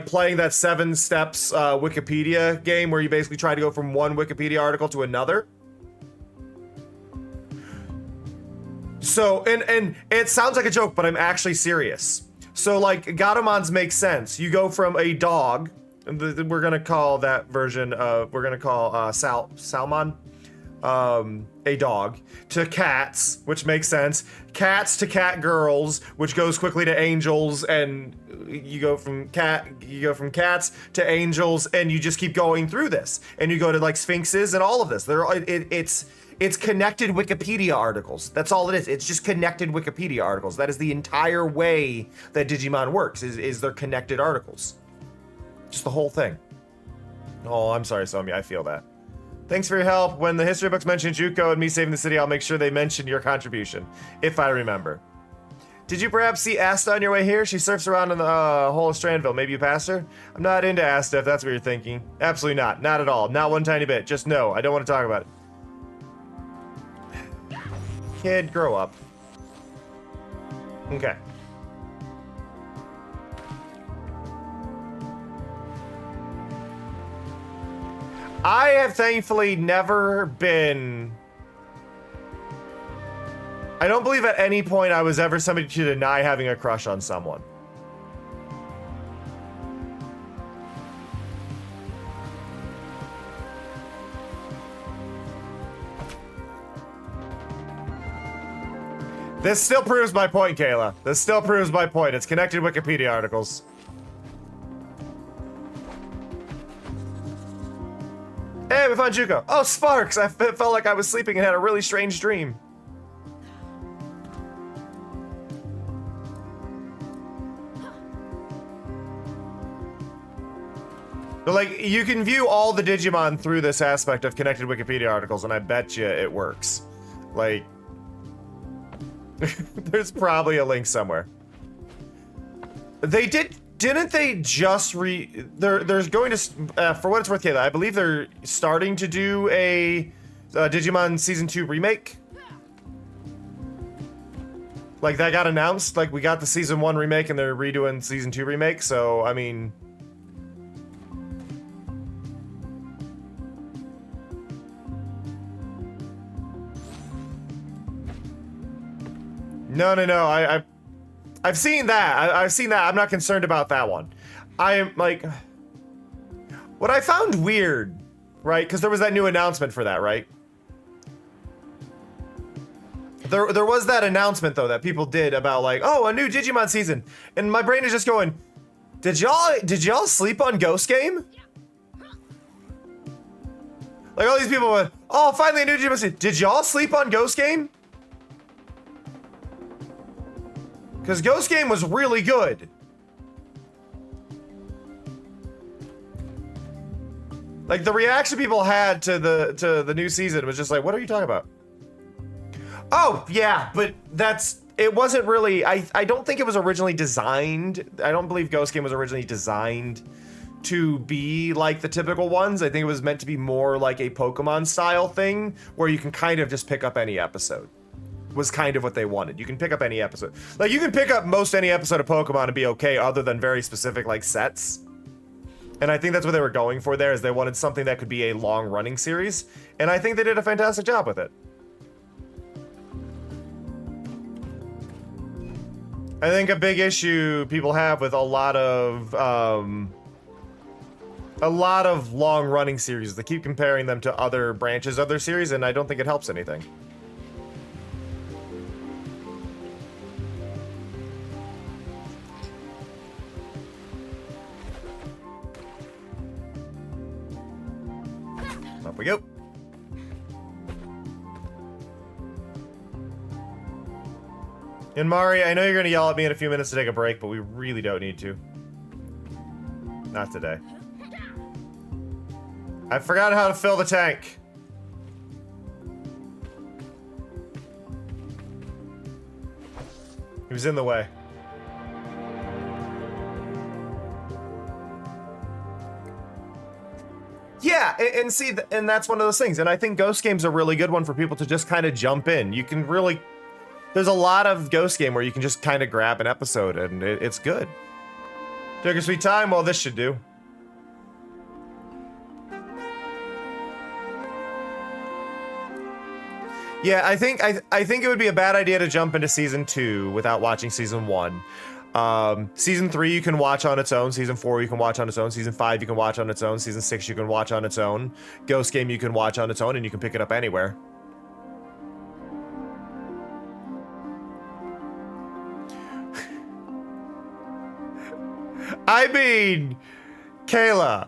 B: playing that 7 steps Wikipedia game where you basically try to go from one Wikipedia article to another. So, and it sounds like a joke, but I'm actually serious. So like Gatomons make sense. You go from a dog, and we're gonna call that version of, we're gonna call Salmon, a dog, to cats, which makes sense. Cats to cat girls, which goes quickly to angels, and you go from cats to angels, and you just keep going through this, and you go to like sphinxes and all of this. It's connected Wikipedia articles. That's all it is. It's just connected Wikipedia articles. That is the entire way that Digimon works, is they're connected articles. Just the whole thing. Oh, I'm sorry, Somi, I feel that. Thanks for your help. When the history books mention Juko and me saving the city, I'll make sure they mention your contribution, if I remember. Did you perhaps see Asta on your way here? She surfs around in the whole of Strandville. Maybe you passed her? I'm not into Asta, if that's what you're thinking. Absolutely not. Not at all. Not one tiny bit. Just no. I don't want to talk about it. Kid, grow up. Okay. I have thankfully never been... I don't believe at any point I was ever somebody to deny having a crush on someone. This still proves my point, Kayla. This still proves my point. It's connected Wikipedia articles. Hey, we found Juko. Oh, Sparks! I felt like I was sleeping and had a really strange dream. But like, you can view all the Digimon through this aspect of connected Wikipedia articles, and I bet you it works. Like... There's probably a link somewhere. Didn't they just there's going to, for what it's worth, Kayla, I believe they're starting to do a Digimon Season 2 remake. Like, that got announced, like, we got the Season 1 remake and they're redoing Season 2 remake, so, I mean... No, I've seen that. I've seen that. I'm not concerned about that one. I am like, What I found weird, right? Because there was that new announcement for that, right? There was that announcement though that people did about like, oh, a new Digimon season, and my brain is just going, did y'all sleep on Ghost Game? Like all these people went, oh, finally a new Digimon season. Did y'all sleep on Ghost Game? Because Ghost Game was really good. Like the reaction people had to the new season was just like, what are you talking about? Oh, yeah, but it wasn't really, I don't think it was originally designed. I don't believe Ghost Game was originally designed to be like the typical ones. I think it was meant to be more like a Pokemon style thing where you can kind of just pick up any episode. Was kind of what they wanted. You can pick up any episode. Like you can pick up most any episode of Pokemon and be okay other than very specific like sets. And I think that's what they were going for there is they wanted something that could be a long running series. And I think they did a fantastic job with it. I think a big issue people have with a lot of long-running series, they keep comparing them to other branches of their series, and I don't think it helps anything. Up we go. And Mari, I know you're gonna yell at me in a few minutes to take a break, but we really don't need to. Not today. I forgot how to fill the tank. He was in the way. Yeah, and see, and that's one of those things. And I think Ghost Game's a really good one for people to just kind of jump in. You can really... There's a lot of Ghost Game where you can just kind of grab an episode and it's good. Took a sweet time? Well, this should do. Yeah, I think it would be a bad idea to jump into season 2 without watching season 1. Season 3 you can watch on its own. Season 4 you can watch on its own. Season 5 you can watch on its own. Season 6 you can watch on its own. Ghost Game you can watch on its own, and you can pick it up anywhere. I mean, Kayla,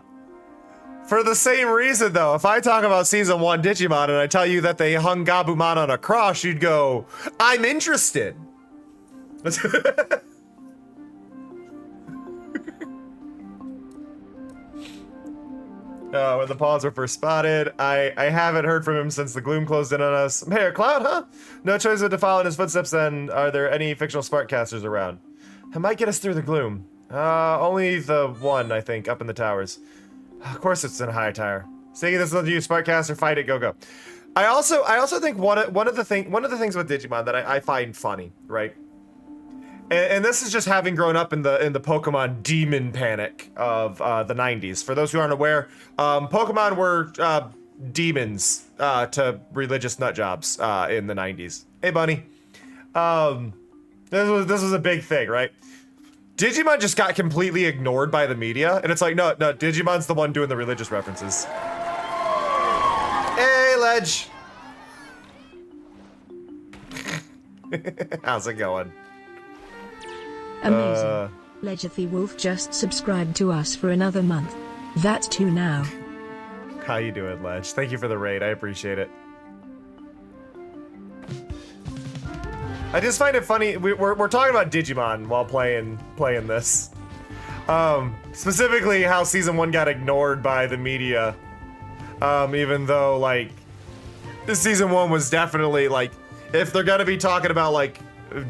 B: for the same reason though, if I talk about season 1 Digimon and I tell you that they hung Gabumon on a cross, you'd go, I'm interested. When the pawns were first spotted, I haven't heard from him since the gloom closed in on us. Hey, a cloud, huh? No choice but to follow in his footsteps then. Are there any fictional Sparkcasters around? I might get us through the gloom. Only the one, I think, up in the towers. Of course it's in a high tower. Saying this will you, Sparkcaster, fight it, go. I also think one of the things with Digimon that I find funny, right? And this is just having grown up in the Pokemon demon panic of the 90s. For those who aren't aware, Pokemon were demons to religious nut jobs in the 90s. Hey, bunny. This was a big thing, right? Digimon just got completely ignored by the media, and it's like, no, Digimon's the one doing the religious references. Hey, Ledge! How's it going?
D: Amazing. Legathy Wolf just subscribed to us for another month. That's 2 now.
B: How you doing, Ledge? Thank you for the raid, I appreciate it. I just find it funny, we're talking about Digimon while playing this. Specifically how season 1 got ignored by the media. Even though, like, season 1 was definitely, like, if they're gonna be talking about, like,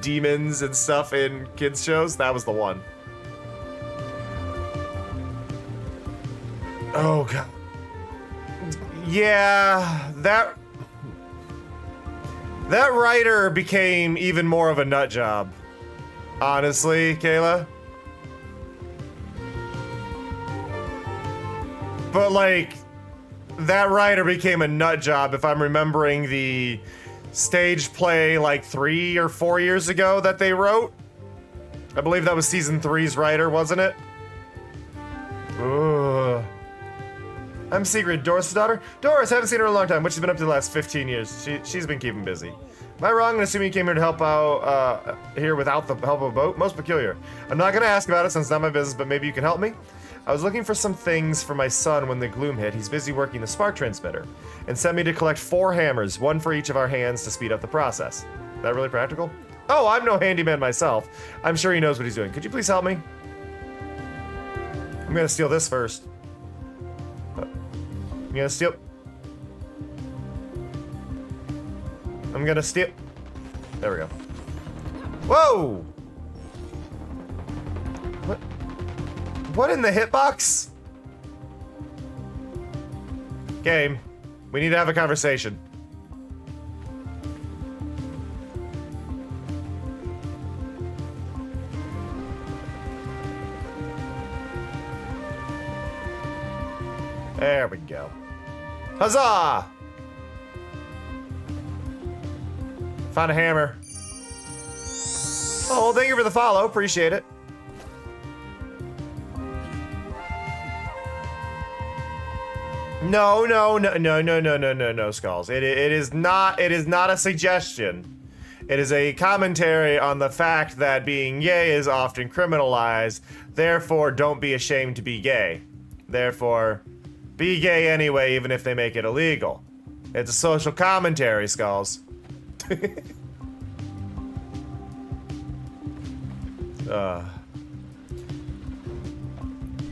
B: demons and stuff in kids shows, that was the one. Oh, God. Yeah, that writer became even more of a nut job. Honestly, Kayla. But, like, that writer became a nut job if I'm remembering the stage play like 3 or 4 years ago that they wrote. I believe that was season 3's writer, wasn't it? Ugh. I'm Sigrid, Doris' daughter. Doris, haven't seen her in a long time. What she's been up to the last 15 years. She's been keeping busy. Am I wrong in assuming you came here to help out here without the help of a boat? Most peculiar. I'm not gonna ask about it since it's not my business, but maybe you can help me? I was looking for some things for my son when the gloom hit. He's busy working the spark transmitter and sent me to collect 4 hammers, 1 for each of our hands to speed up the process. Is that really practical? Oh, I'm no handyman myself. I'm sure he knows what he's doing. Could you please help me? I'm gonna steal this first. I'm gonna steal. I'm gonna steal. There we go. Whoa! What? What in the hitbox? Game. We need to have a conversation. There we go. Huzzah! Found a hammer. Oh, thank you for the follow. Appreciate it. No, Skulls. It is not a suggestion. It is a commentary on the fact that being gay is often criminalized. Therefore, don't be ashamed to be gay. Therefore, be gay anyway, even if they make it illegal. It's a social commentary, Skulls.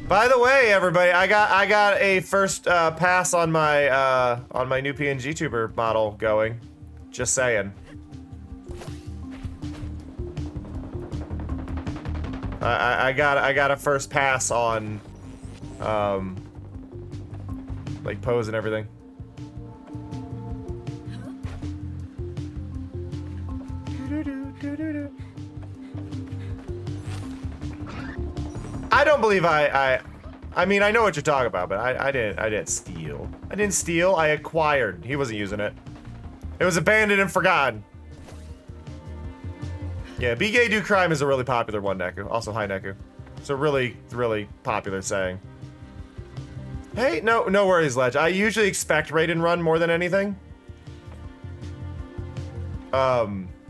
B: By the way, everybody, I got a first pass on my new PNG tuber model going. Just saying. I got a first pass on like pose and everything. I don't believe I mean, I know what you're talking about, but I didn't steal. I didn't steal, I acquired. He wasn't using it. It was abandoned and forgotten. Yeah, be gay, do crime is a really popular one, Neku. Also, hi, Neku. It's a really, really popular saying. Hey, no worries, Ledge. I usually expect raid and run more than anything.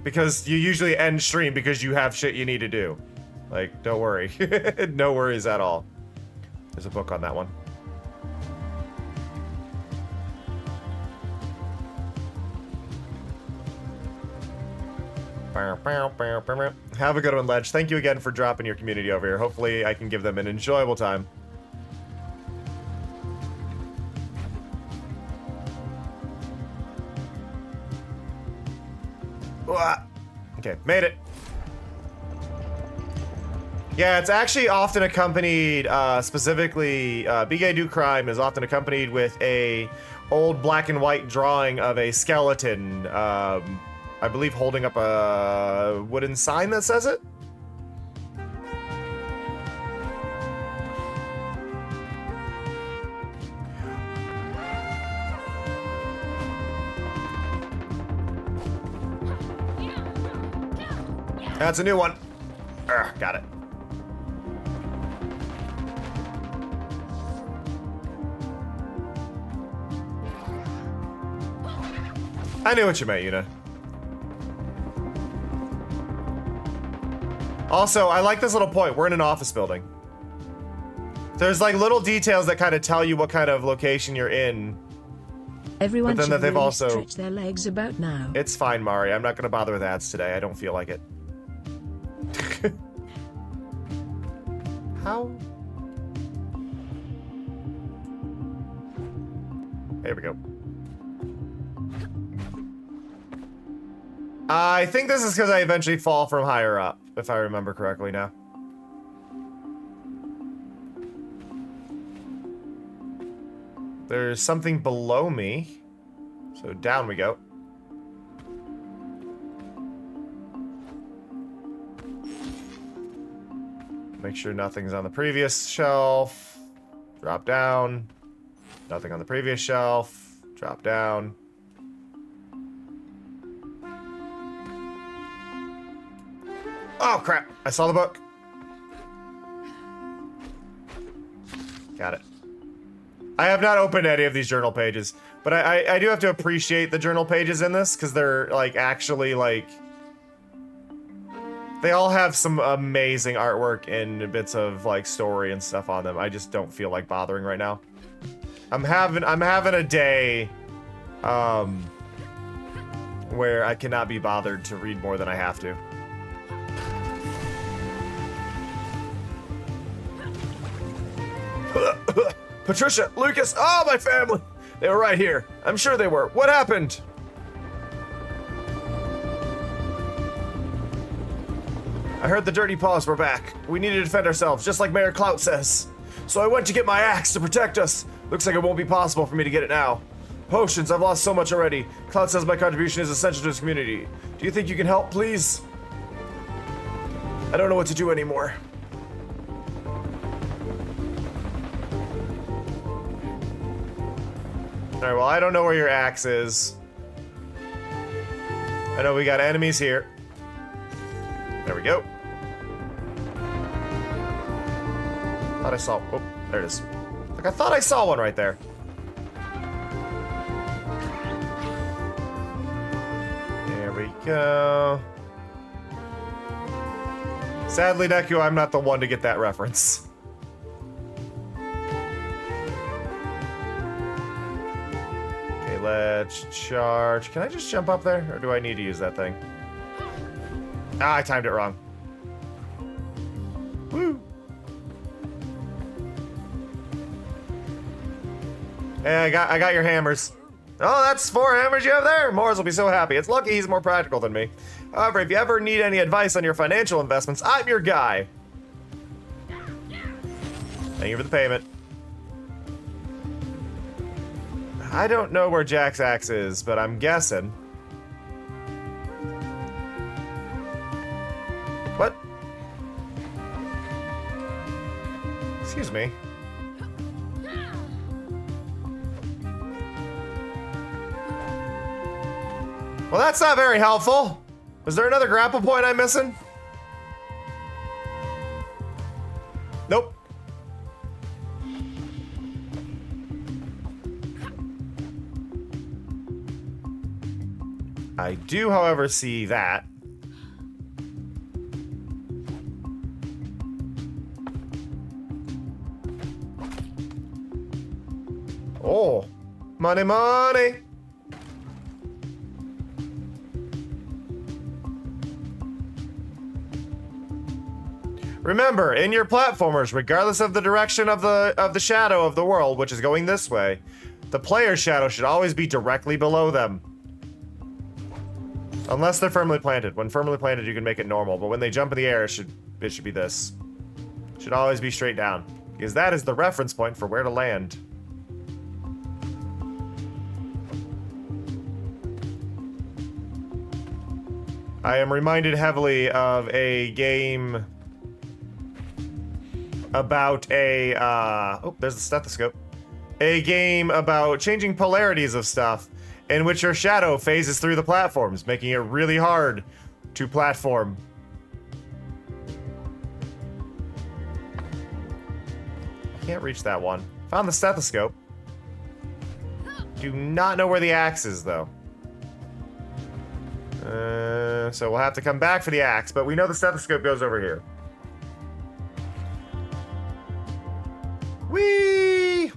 B: Because you usually end stream because you have shit you need to do. Like, don't worry. No worries at all. There's a book on that one. Have a good one, Ledge. Thank you again for dropping your community over here. Hopefully I can give them an enjoyable time. Okay, made it. Yeah, it's actually often accompanied, specifically, Be Gay Do Crime is often accompanied with a old black and white drawing of a skeleton, I believe holding up a wooden sign that says it. That's a new one. Got it. I knew what you meant, Yuna. Also, I like this little point. We're in an office building. There's like little details that kind of tell you what kind of location you're in.
D: Everyone
B: but then
D: should
B: that they've
D: really
B: also
D: stretch their legs about now.
B: It's fine, Mari. I'm not going to bother with ads today. I don't feel like it. How? There we go. I think this is because I eventually fall from higher up, if I remember correctly now. There's something below me. So down we go. Make sure nothing's on the previous shelf. Drop down. Nothing on the previous shelf. Drop down. Oh, crap. I saw the book. I have not opened any of these journal pages, but I do have to appreciate the journal pages in this because they're like actually like they all have some amazing artwork and bits of like story and stuff on them. I just don't feel like bothering right now. I'm having a day where I cannot be bothered to read more than I have to. Patricia, Lucas, oh, my family! They were right here. I'm sure they were. What happened? I heard the dirty paws were back. We need to defend ourselves, just like Mayor Clout says. So I went to get my axe to protect us. Looks like it won't be possible for me to get it now. Potions, I've lost so much already. Clout says my contribution is essential to his community. Do you think you can help, please? I don't know what to do anymore. Alright, well, I don't know where your axe is. I know we got enemies here. There we go. Thought I saw... Oh, there it is. Like, I thought I saw one right there. There we go. Sadly, Neku, I'm not the one to get that reference. Let's charge. Can I just jump up there? Or do I need to use that thing? Ah, I timed it wrong. Woo! Hey, I got your hammers. Oh, that's 4 hammers you have there. Morris will be so happy. It's lucky he's more practical than me. However, if you ever need any advice on your financial investments, I'm your guy. Thank you for the payment. I don't know where Jack's axe is, but I'm guessing. What? Excuse me. Well, that's not very helpful. Was there another grapple point I'm missing? Nope. I do, however, see that. Oh, money, money. Remember, in your platformers, regardless of the direction of the shadow of the world, which is going this way, the player's shadow should always be directly below them. Unless they're firmly planted. When firmly planted, you can make it normal, but when they jump in the air, it should be this. It should always be straight down, because that is the reference point for where to land. I am reminded heavily of a game about a, oh, there's the stethoscope. A game about changing polarities of stuff, in which your shadow phases through the platforms, making it really hard to platform. I can't reach that one. Found the stethoscope. Do not know where the axe is, though. So we'll have to come back for the axe, but we know the stethoscope goes over here. Whee!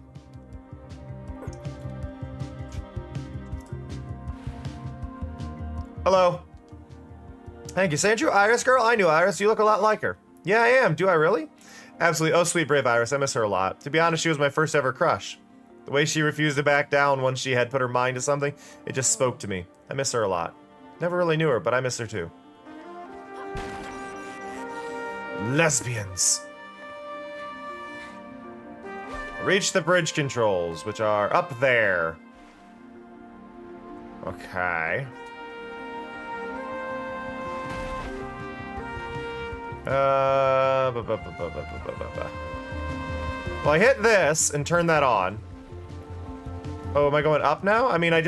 B: Hello. Thank you. Sandra, Iris girl? I knew Iris. You look a lot like her. Yeah, I am. Do I really? Absolutely. Oh, sweet, brave Iris. I miss her a lot. To be honest, she was my first ever crush. The way she refused to back down once she had put her mind to something, it just spoke to me. I miss her a lot. Never really knew her, but I miss her too. Lesbians. Reach the bridge controls, which are up there. Okay. Well, I hit this and turn that on. Oh, am I going up now? I mean, I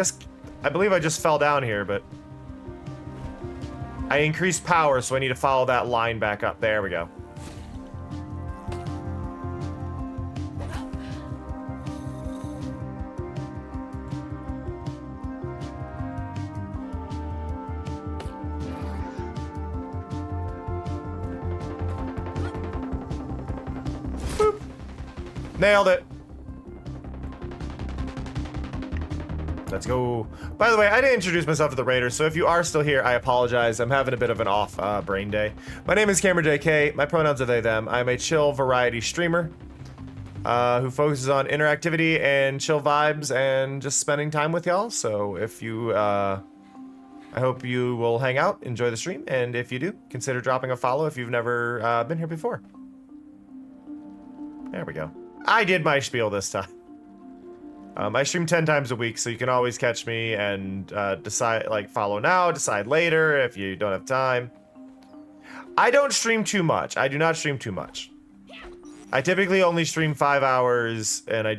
B: believe I just fell down here, but I increased power, so I need to follow that line back up. There we go. Nailed it. Let's go. By the way, I didn't introduce myself to the Raiders, so if you are still here, I apologize. I'm having a bit of an off brain day. My name is Cameron JK. My pronouns are they, them. I'm a chill variety streamer who focuses on interactivity and chill vibes and just spending time with y'all. So if you, I hope you will hang out, enjoy the stream, and if you do, consider dropping a follow if you've never been here before. There we go. I did my spiel this time. I stream 10 times a week, so you can always catch me and decide, like, follow now, decide later if you don't have time. I don't stream too much. I do not stream too much. I typically only stream 5 hours, and I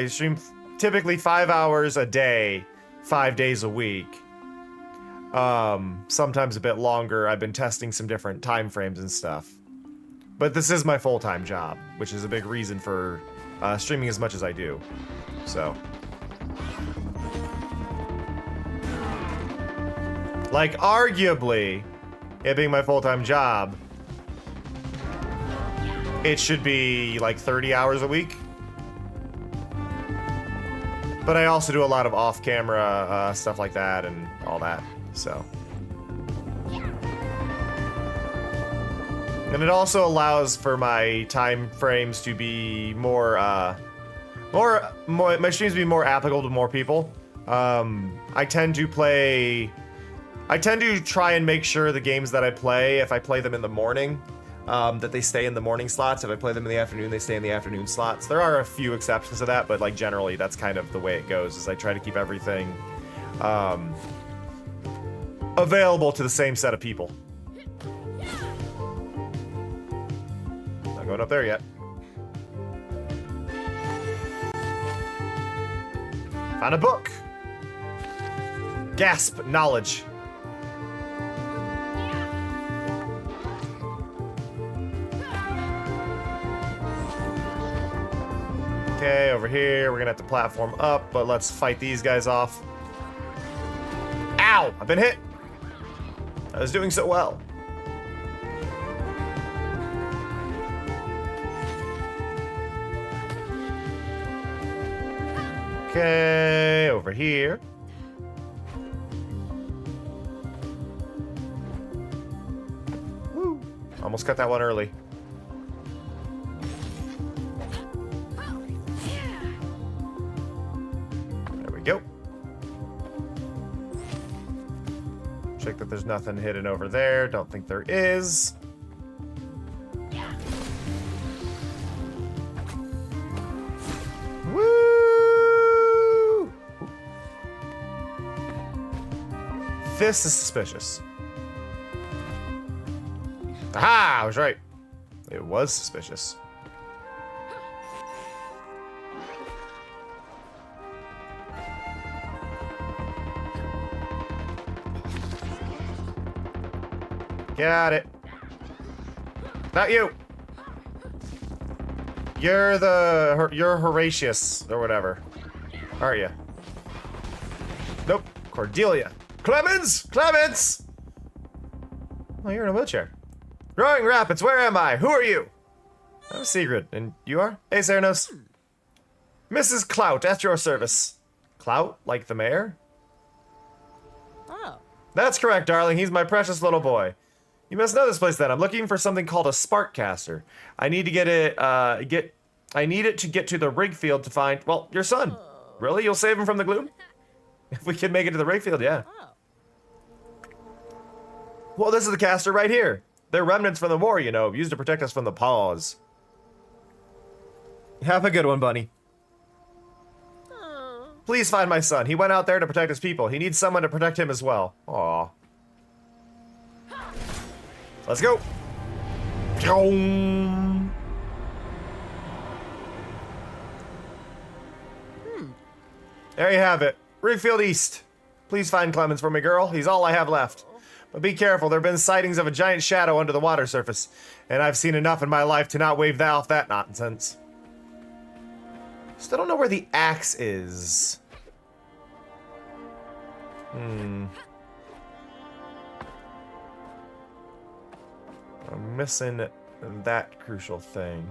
B: stream typically 5 hours a day, 5 days a week. Sometimes a bit longer. I've been testing some different time frames and stuff. But this is my full-time job, which is a big reason for streaming as much as I do. So, like, arguably, it being my full-time job, it should be like 30 hours a week. But I also do a lot of off-camera stuff like that and all that, so. And it also allows for my time frames to be more, my streams to be more applicable to more people. I tend to try and make sure the games that I play, if I play them in the morning, that they stay in the morning slots. If I play them in the afternoon, they stay in the afternoon slots. There are a few exceptions to that, but like generally that's kind of the way it goes, is I try to keep everything available to the same set of people. Not going up there yet. Found a book. Gasp, knowledge. Okay, over here, we're gonna have to platform up, but let's fight these guys off. Ow! I've been hit! I was doing so well. Okay, over here. Woo! Almost cut that one early. There we go. Check that there's nothing hidden over there. Don't think there is. Woo! This is suspicious. Aha! I was right. It was suspicious. Got it. Not you. You're Horatius or whatever, aren't you? Nope. Cordelia. Clemens! Clemens! Oh, you're in a wheelchair. Growing Rapids, where am I? Who are you? I'm Sigrid, and you are? Hey, Ceranos. Mrs. Clout, at your service. Clout, like the mayor?
F: Oh.
B: That's correct, darling. He's my precious little boy. You must know this place then. I'm looking for something called a Sparkcaster. I need to get it, I need it to get to the rig field to find, well, your son. Really? You'll save him from the gloom? If we can make it to the rig field, yeah.
F: Oh.
B: Well, this is the caster right here. They're remnants from the war, you know, used to protect us from the paws. Have a good one, Bunny.
F: Oh.
B: Please find my son. He went out there to protect his people. He needs someone to protect him as well. Aw. Let's go. There you have it. Rigfield East. Please find Clemens for me, girl. He's all I have left. But be careful. There have been sightings of a giant shadow under the water surface, and I've seen enough in my life to not wave off that nonsense. Still don't know where the axe is. I'm missing that crucial thing.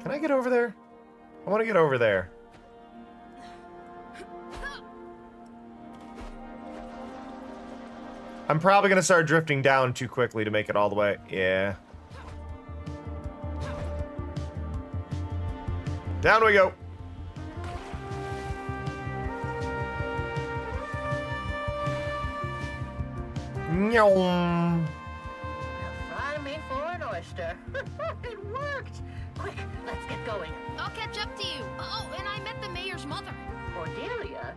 B: Can I get over there? I want to get over there. I'm probably going to start drifting down too quickly to make it all the way. Yeah. Down we go. Nyong.
I: Fry me for an oyster. It worked. Quick, let's get going.
E: I'll catch up to you. Oh, and I met the mayor's mother.
I: Cordelia?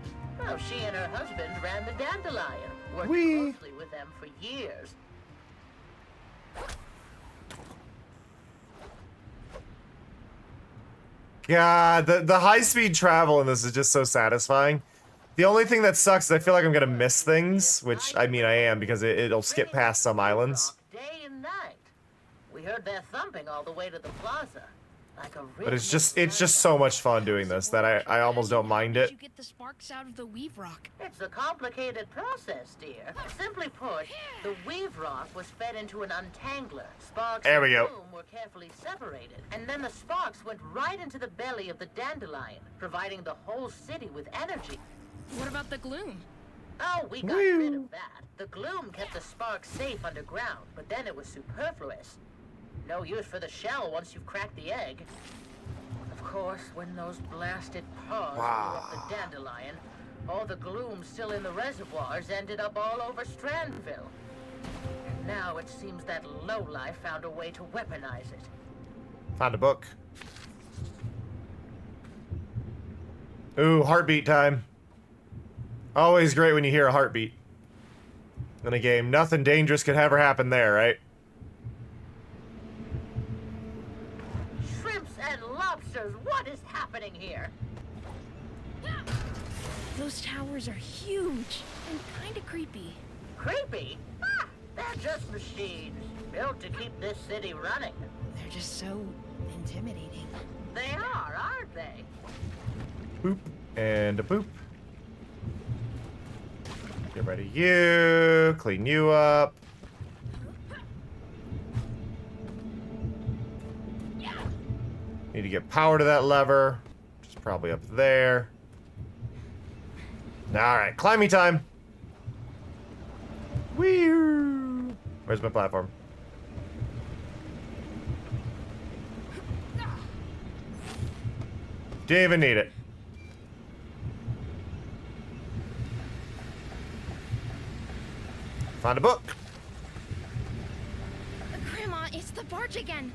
I: Oh, she and her husband ran the Dandelion. Worked
B: Whee!
I: closely with them for years.
B: God, the high-speed travel in this is just so satisfying. The only thing that sucks is I feel like I'm gonna miss things, which, I mean, I am, because it'll skip past some islands.
I: Day and night. We heard their thumping all the way to the plaza. Like a
B: But it's just so much fun doing this that I almost don't mind
E: Did
B: it.
E: you get the sparks out of the weave rock?
I: It's a complicated process, dear. Simply put, the weave rock was fed into an untangler. Sparks
B: There we
I: and
B: go.
I: bloom were carefully separated, and then the sparks went right into the belly of the dandelion, providing the whole city with energy.
E: What about the gloom?
I: Oh, we got rid of that. The gloom kept the sparks safe underground, but then it was superfluous. No use for the shell once you've cracked the egg. Of course, when those blasted paws blew up the dandelion, all the gloom still in the reservoirs ended up all over Strandville. And now it seems that lowlife found a way to weaponize it.
B: Found a book. Ooh, heartbeat time. Always great when you hear a heartbeat in a game. Nothing dangerous could ever happen there, right?
I: Shrimps and lobsters, what is happening here?
E: Those towers are huge and kind of creepy.
I: Creepy? Ah, they're just machines, built to keep this city running.
E: They're just so intimidating.
I: They are, aren't they?
B: Boop and a boop. Get ready, you. Clean you up. Need to get power to that lever, which is probably up there. All right, climbing time. Whee! Where's my platform? Didn't even need it. Found a book.
E: Grandma, it's the barge again.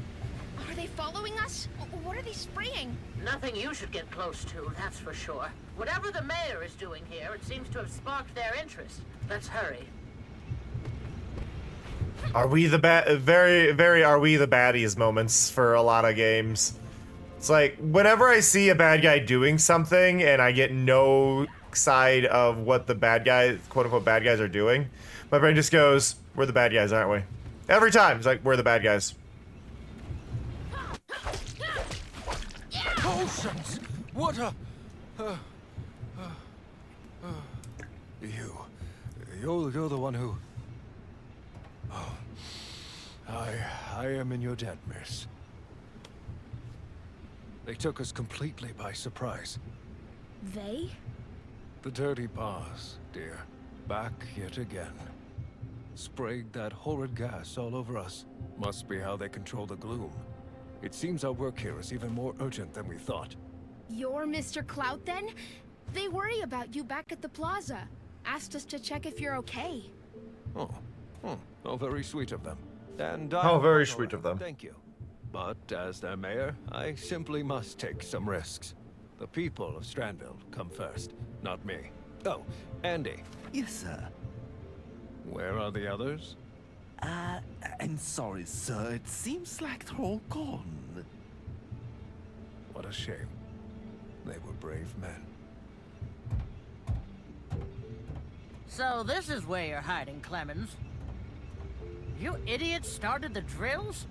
E: Are they following us? What are they spraying?
I: Nothing you should get close to, that's for sure. Whatever the mayor is doing here, it seems to have sparked their interest. Let's hurry.
B: Are we the very are we the baddies moments for a lot of games. It's like, whenever I see a bad guy doing something and I get no side of what the bad guys, quote-unquote bad guys, are doing, my brain just goes, we're the bad guys, aren't we? Every time, it's like, we're the bad guys.
G: Potions! What a... You're the one who... Oh, I am in your debt, miss. They took us completely by surprise.
E: They?
G: The dirty paws, dear. Back yet again. Sprayed that horrid gas all over us. Must be how they control the gloom. It seems our work here is even more urgent than we thought.
E: You're Mr. Clout, then? They worry about you back at the plaza. Asked us to check if you're okay.
G: Oh, very sweet of them. And
B: Oh, very sweet of them.
G: Thank you. But as their mayor, I simply must take some risks. The people of Strandville come first, not me. Oh, Andy.
K: Yes, sir.
G: Where are the others?
K: I'm sorry, sir. It seems like they're all gone.
G: What a shame. They were brave men.
F: So this is where you're hiding, Clemens. You idiots started the drills?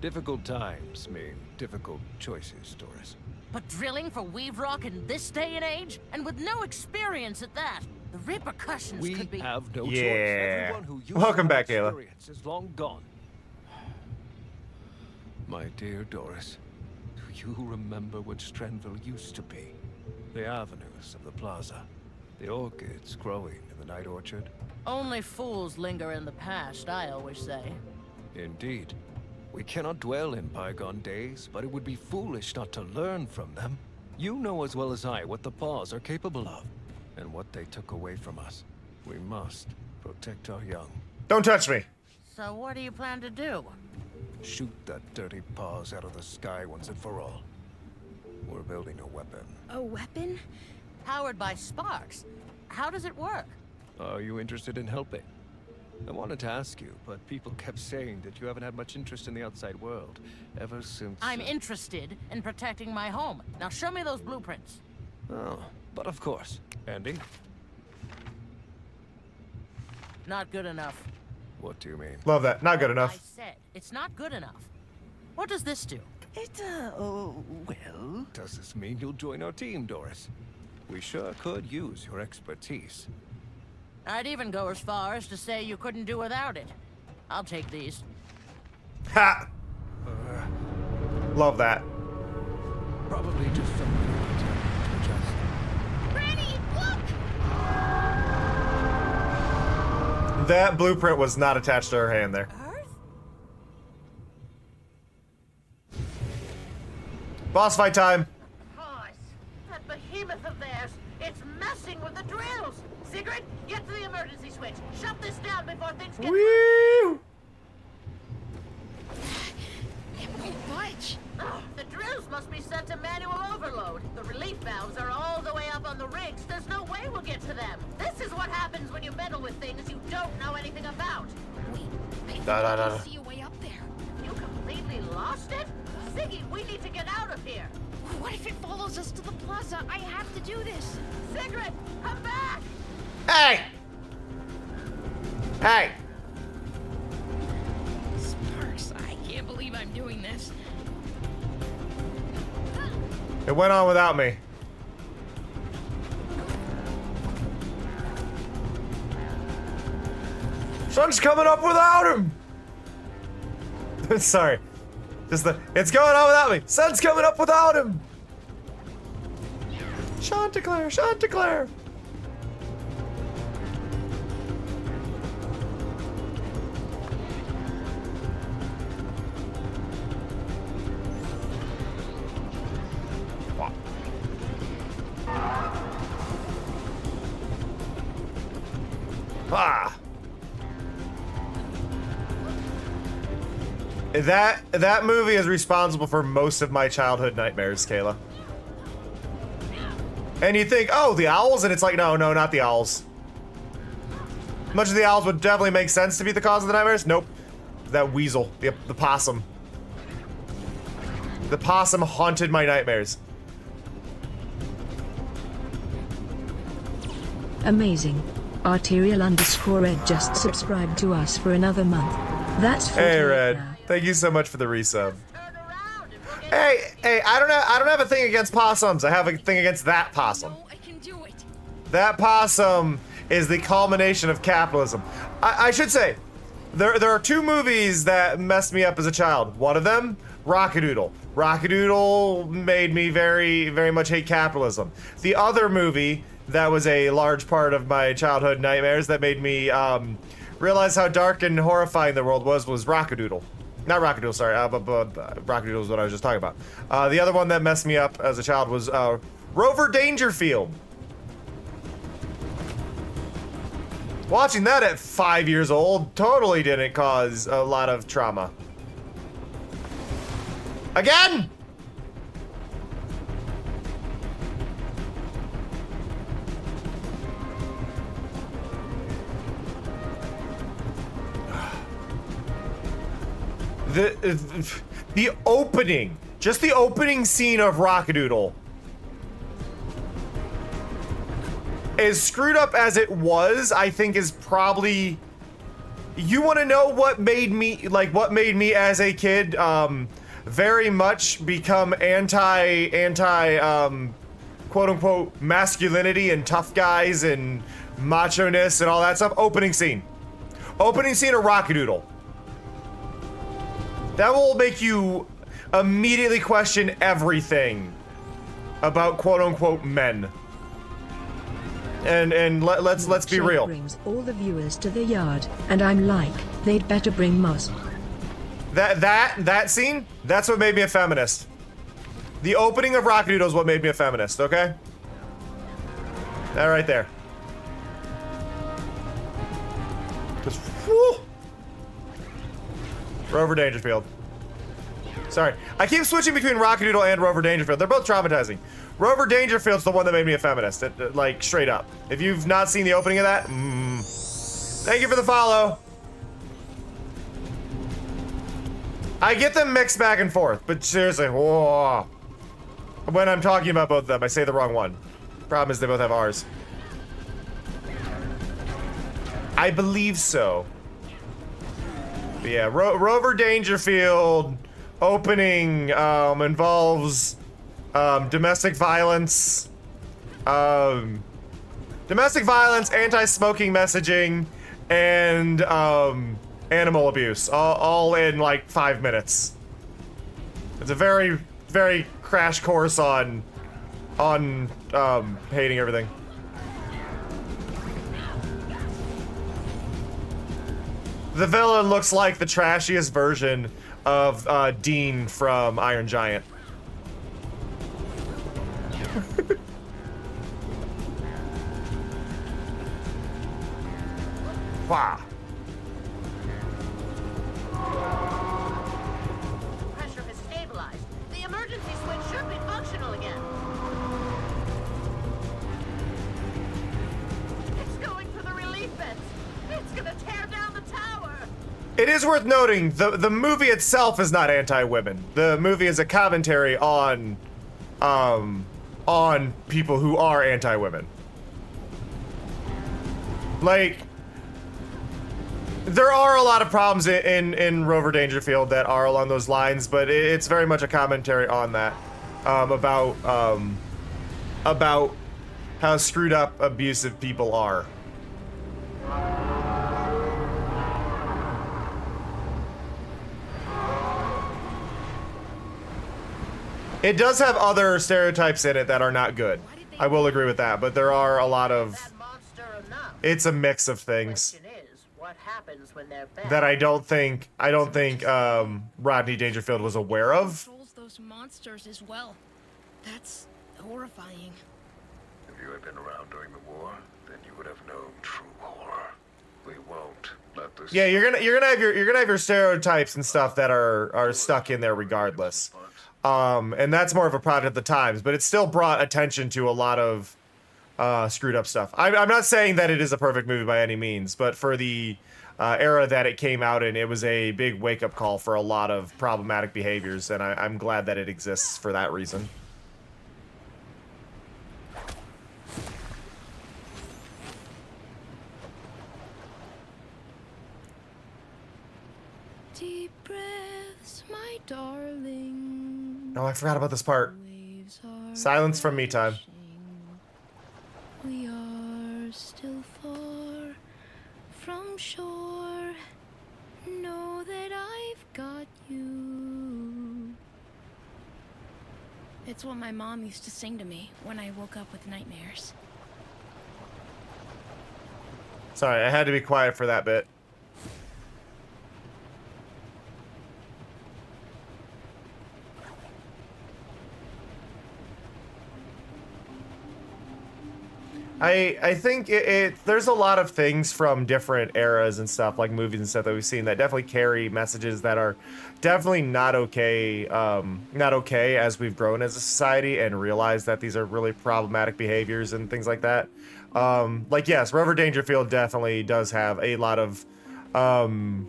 G: Difficult times mean difficult choices, Doris.
F: But drilling for Weave Rock in this day and age? And with no experience at that? The repercussions
G: We
F: could be...
G: have no
B: Yeah.
G: choice. Everyone who used
B: Welcome
G: to
B: back,
G: have
B: Ayla.
G: experience is long gone. My dear Doris, you remember what Stranville used to be? The avenues of the plaza. The orchids growing in the night orchard.
F: Only fools linger in the past, I always say.
G: Indeed. We cannot dwell in bygone days, but it would be foolish not to learn from them. You know as well as I what the Paws are capable of, and what they took away from us. We must protect our young.
B: Don't touch me.
F: So what do you plan to do?
G: Shoot that dirty Paws out of the sky once and for all. We're building a weapon.
E: A weapon?
F: Powered by sparks. How does it work?
G: Are you interested in helping? I wanted to ask you, but people kept saying that you haven't had much interest in the outside world ever since...
F: I'm interested in protecting my home. Now show me those blueprints.
G: Oh, but of course. Andy?
F: Not good enough.
G: What do you mean?
B: Love that. Not good
F: I
B: enough.
F: said, it's not good enough. What does this do?
K: Well...
G: Does this mean you'll join our team, Doris? We sure could use your expertise.
F: I'd even go as far as to say you couldn't do without it. I'll take these.
B: Ha! Love that.
G: Probably just something to adjust.
E: Granny, look!
B: That blueprint was not attached to her hand there. Boss fight time.
I: Of course. That behemoth of theirs. It's messing with the drills. Sigrid, get to the emergency switch. Shut this down before things get...
B: Woo!
E: It won't budge.
I: Oh, the drills must be set to manual overload. The relief valves are all the way up on the rigs. There's no way we'll get to them. This is what happens when you meddle with things you don't know anything about.
E: Wait, I think
B: Da, da,
E: I
B: da,
E: can
B: da.
E: see a way up there.
I: You completely lost it? Siggy, we need to get out of here.
E: What if it follows us to the plaza? I have to do this.
I: Sigrid, come back!
B: Hey! Hey!
E: Sparks, I can't believe I'm doing this.
B: It went on without me. Sun's coming up without him! Sorry. It's going on without me. Sun's coming up without him! Chanticleer, Chanticleer! Ah! That movie is responsible for most of my childhood nightmares, Kayla. And you think, oh, the owls? And it's like, no, not the owls. Much of the owls would definitely make sense to be the cause of the nightmares. Nope. That weasel, the possum. The possum haunted my nightmares.
D: Amazing. Arterial_Red just subscribed to us for another month. That's 48
B: Hey, Red.
D: now.
B: Thank you so much for the resub. Hey, I don't have a thing against possums. I have a thing against that possum.
E: No, I can do it.
B: That possum is the culmination of capitalism. I should say, there are two movies that messed me up as a child. One of them, Rockadoodle. Rockadoodle made me very, very much hate capitalism. The other movie that was a large part of my childhood nightmares that made me realize how dark and horrifying the world was Rockadoodle. Not Rockadoodle, sorry. Rockadoodle is what I was just talking about. The other one that messed me up as a child was Rover Dangerfield. Watching that at 5 years old totally didn't cause a lot of trauma. Again! The opening, just the opening scene of Rockadoodle, as screwed up as it was, I think is probably. You want to know what made me as a kid very much become anti quote unquote masculinity and tough guys and macho-ness and all that stuff. Opening scene of Rockadoodle. That will make you immediately question everything about quote-unquote men. And let's be real.
D: Brings all the viewers to the yard, and I'm like, they'd better bring Moss.
B: That scene, that's what made me a feminist. The opening of Rockadoodle is what made me a feminist, okay? That right there. Just, whew. Rover Dangerfield. Sorry. I keep switching between Rockadoodle and Rover Dangerfield. They're both traumatizing. Rover Dangerfield's the one that made me a feminist. Like, straight up. If you've not seen the opening of that, thank you for the follow. I get them mixed back and forth, but seriously, whoa. When I'm talking about both of them, I say the wrong one. Problem is they both have R's. I believe so. But yeah, Rover Dangerfield opening involves domestic violence, anti-smoking messaging, and animal abuse, all in like 5 minutes. It's a very, very crash course on hating everything. The villain looks like the trashiest version of Dean from Iron Giant. Wow.
I: Pressure has stabilized. The emergency switch should be functional again. It's going for the relief vents. It's gonna tear down the tower.
B: It is worth noting, the movie itself is not anti-women. The movie is a commentary on people who are anti-women. Like, there are a lot of problems in Rover Dangerfield that are along those lines, but it's very much a commentary on that, about how screwed up, abusive people are. It does have other stereotypes in it that are not good. I will agree with that, but there are a lot of... It's a mix of things
I: What happens when they're bad?
B: that I don't think Rodney Dangerfield was aware of.
E: Controls those monsters as well. That's horrifying.
G: If you had been around during the war, then you would have known true horror. We won't let this.
B: Yeah, you're gonna have your stereotypes and stuff that are stuck in there regardless. And that's more of a product of the times, but it still brought attention to a lot of screwed up stuff. I'm not saying that it is a perfect movie by any means, but for the era that it came out in, it was a big wake-up call for a lot of problematic behaviors, and I'm glad that it exists for that reason.
E: Deep breaths, my darling.
B: Oh, I forgot about this part. Silence from me time.
E: We are still far from shore. Know that I've got you. It's what my mom used to sing to me when I woke up with nightmares.
B: Sorry, I had to be quiet for that bit. I think there's a lot of things from different eras and stuff, like movies and stuff that we've seen, that definitely carry messages that are definitely not okay as we've grown as a society and realized that these are really problematic behaviors and things like that. Like, yes, Rover Dangerfield definitely does have a lot of kind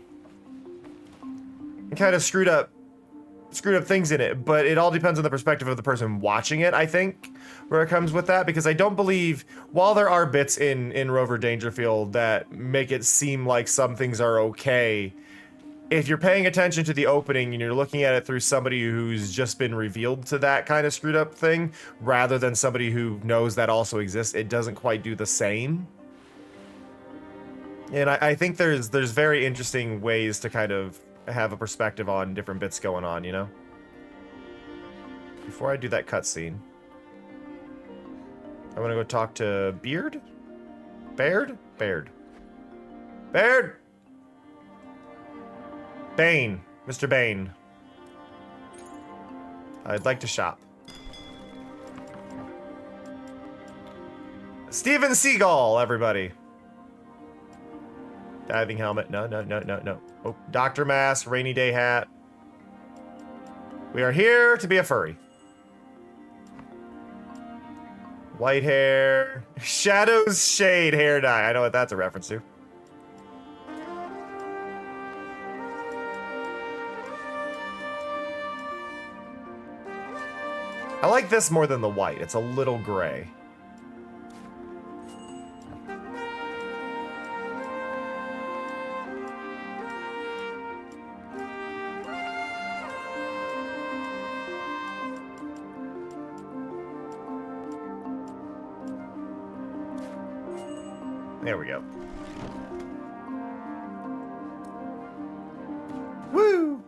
B: of screwed up things in it, but it all depends on the perspective of the person watching it, I think, where it comes with that, because I don't believe, while there are bits in Rover Dangerfield that make it seem like some things are okay, if you're paying attention to the opening and you're looking at it through somebody who's just been revealed to that kind of screwed up thing, rather than somebody who knows that also exists, it doesn't quite do the same. And I think there's very interesting ways to kind of have a perspective on different bits going on, you know? before I do that cutscene, I want to go talk to Beard? Baird? Baird. Baird! Bane. Mr. Bane. I'd like to shop. Steven Seagal, everybody. Diving helmet. No, no, no, no, no. Oh, Doctor Mask, rainy day hat. We are here to be a furry. White hair. Shadows shade hair dye. I know what that's a reference to. I like this more than the white. It's a little gray. There we go. Woo!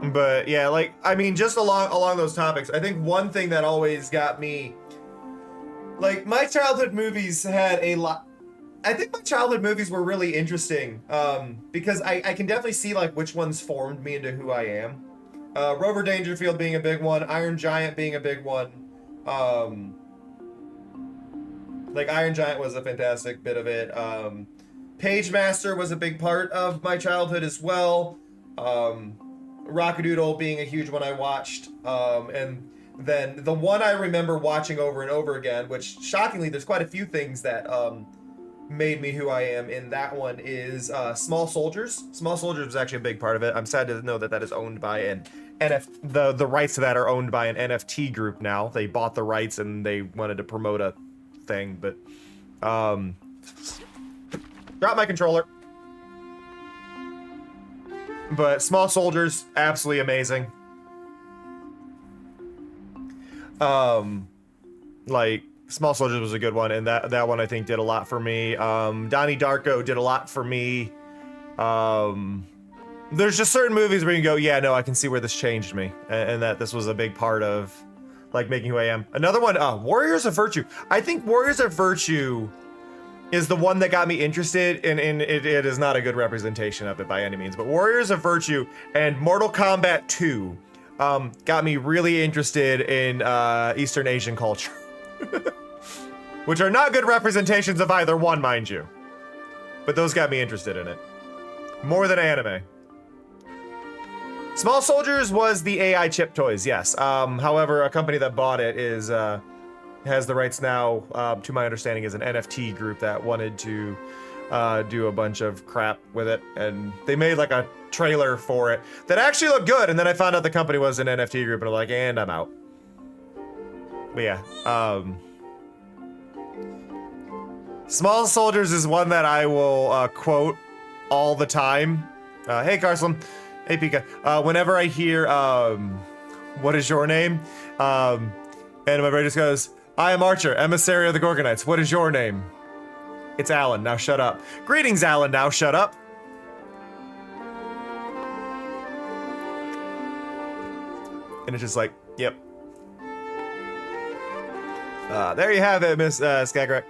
B: But yeah, like, I mean, just along those topics, I think one thing that always got me, like, my childhood movies had a lot. I think my childhood movies were really interesting, because I can definitely see like which ones formed me into who I am. Rover Dangerfield being a big one, Iron Giant being a big one. Like Iron Giant was a fantastic bit of it. Page Master was a big part of my childhood as well. Rockadoodle being a huge one I watched. And then the one I remember watching over and over again, which shockingly, there's quite a few things that made me who I am in that one, is Small Soldiers. Small Soldiers was actually a big part of it. I'm sad to know that that is owned by an the rights to that are owned by an NFT group now. They bought the rights and they wanted to promote a thing, but drop my controller. But Small Soldiers, absolutely amazing. Like Small Soldiers was a good one, and that one I think did a lot for me. Donnie Darko did a lot for me. There's just certain movies where you can go, yeah, no, I can see where this changed me, and that this was a big part of like making who I am. Another one, Warriors of Virtue. I think Warriors of Virtue is the one that got me interested in it is not a good representation of it by any means, but Warriors of Virtue and Mortal Kombat 2 got me really interested in Eastern Asian culture. Which are not good representations of either one, mind you. But those got me interested in it. More than anime. Small Soldiers was the AI chip toys, yes. However, a company that bought it is has the rights now, to my understanding, is an NFT group that wanted to do a bunch of crap with it. And they made like a trailer for it that actually looked good. And then I found out the company was an NFT group and I'm like, and I'm out. But yeah, Small Soldiers is one that I will quote all the time. Hey, Carson. Hey, Pika. Whenever I hear, what is your name? And my brain just goes, I am Archer, emissary of the Gorgonites. What is your name? It's Alan. Now shut up. Greetings, Alan. Now shut up. And it's just like, yep. There you have it, Miss Skagrek.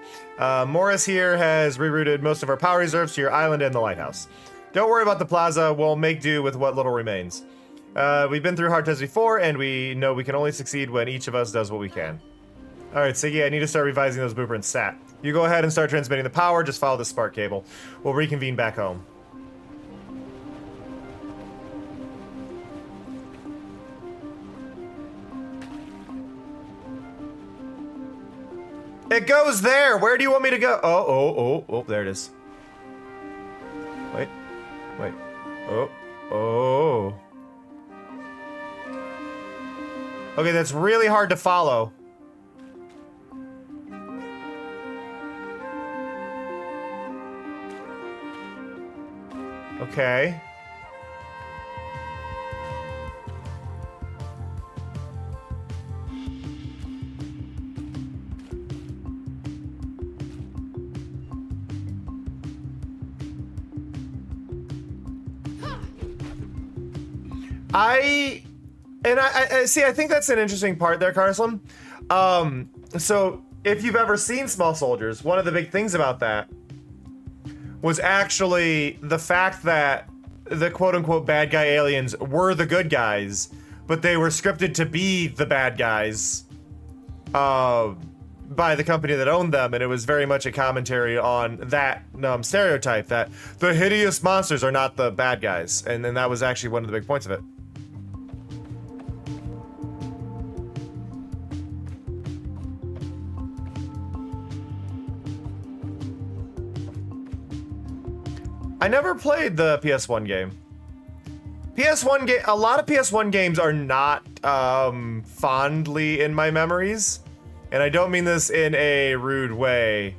B: Morris here has rerouted most of our power reserves to your island and the lighthouse. Don't worry about the plaza, we'll make do with what little remains. We've been through hard tests before, and we know we can only succeed when each of us does what we can. Alright, Siggy, I need to start revising those blueprints stat. You go ahead and start transmitting the power, just follow the spark cable. We'll reconvene back home. It goes there! Where do you want me to go? Oh, there it is. Wait. Oh. Okay, that's really hard to follow. Okay. I see. I think that's an interesting part there, Carslam. So if you've ever seen Small Soldiers, one of the big things about that was actually the fact that the quote-unquote bad guy aliens were the good guys, but they were scripted to be the bad guys by the company that owned them, and it was very much a commentary on that stereotype that the hideous monsters are not the bad guys, and then that was actually one of the big points of it. I never played the PS1 game. A lot of PS1 games are not fondly in my memories, and I don't mean this in a rude way.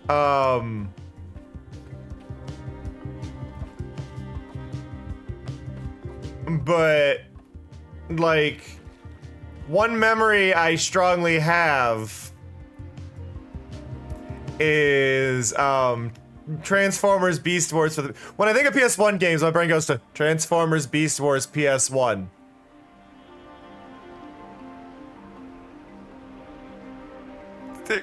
B: But like, one memory I strongly have is Transformers Beast Wars for the... When I think of PS1 games, my brain goes to Transformers Beast Wars PS1. And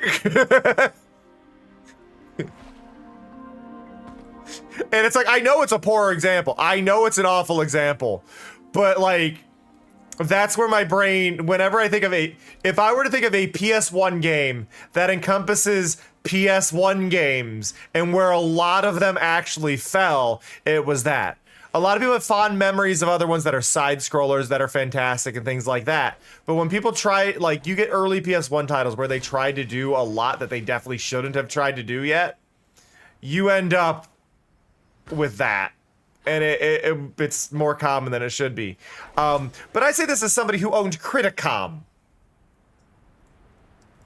B: it's like, I know it's a poor example. I know it's an awful example. But like, that's where my brain, whenever I think of if I were to think of a PS1 game that encompasses PS1 games and where a lot of them actually fell, it was that. A lot of people have fond memories of other ones that are side scrollers that are fantastic and things like that. But when people try, like, you get early PS1 titles where they tried to do a lot that they definitely shouldn't have tried to do yet, you end up with that. And it's more common than it should be. But I say this as somebody who owned Criticom.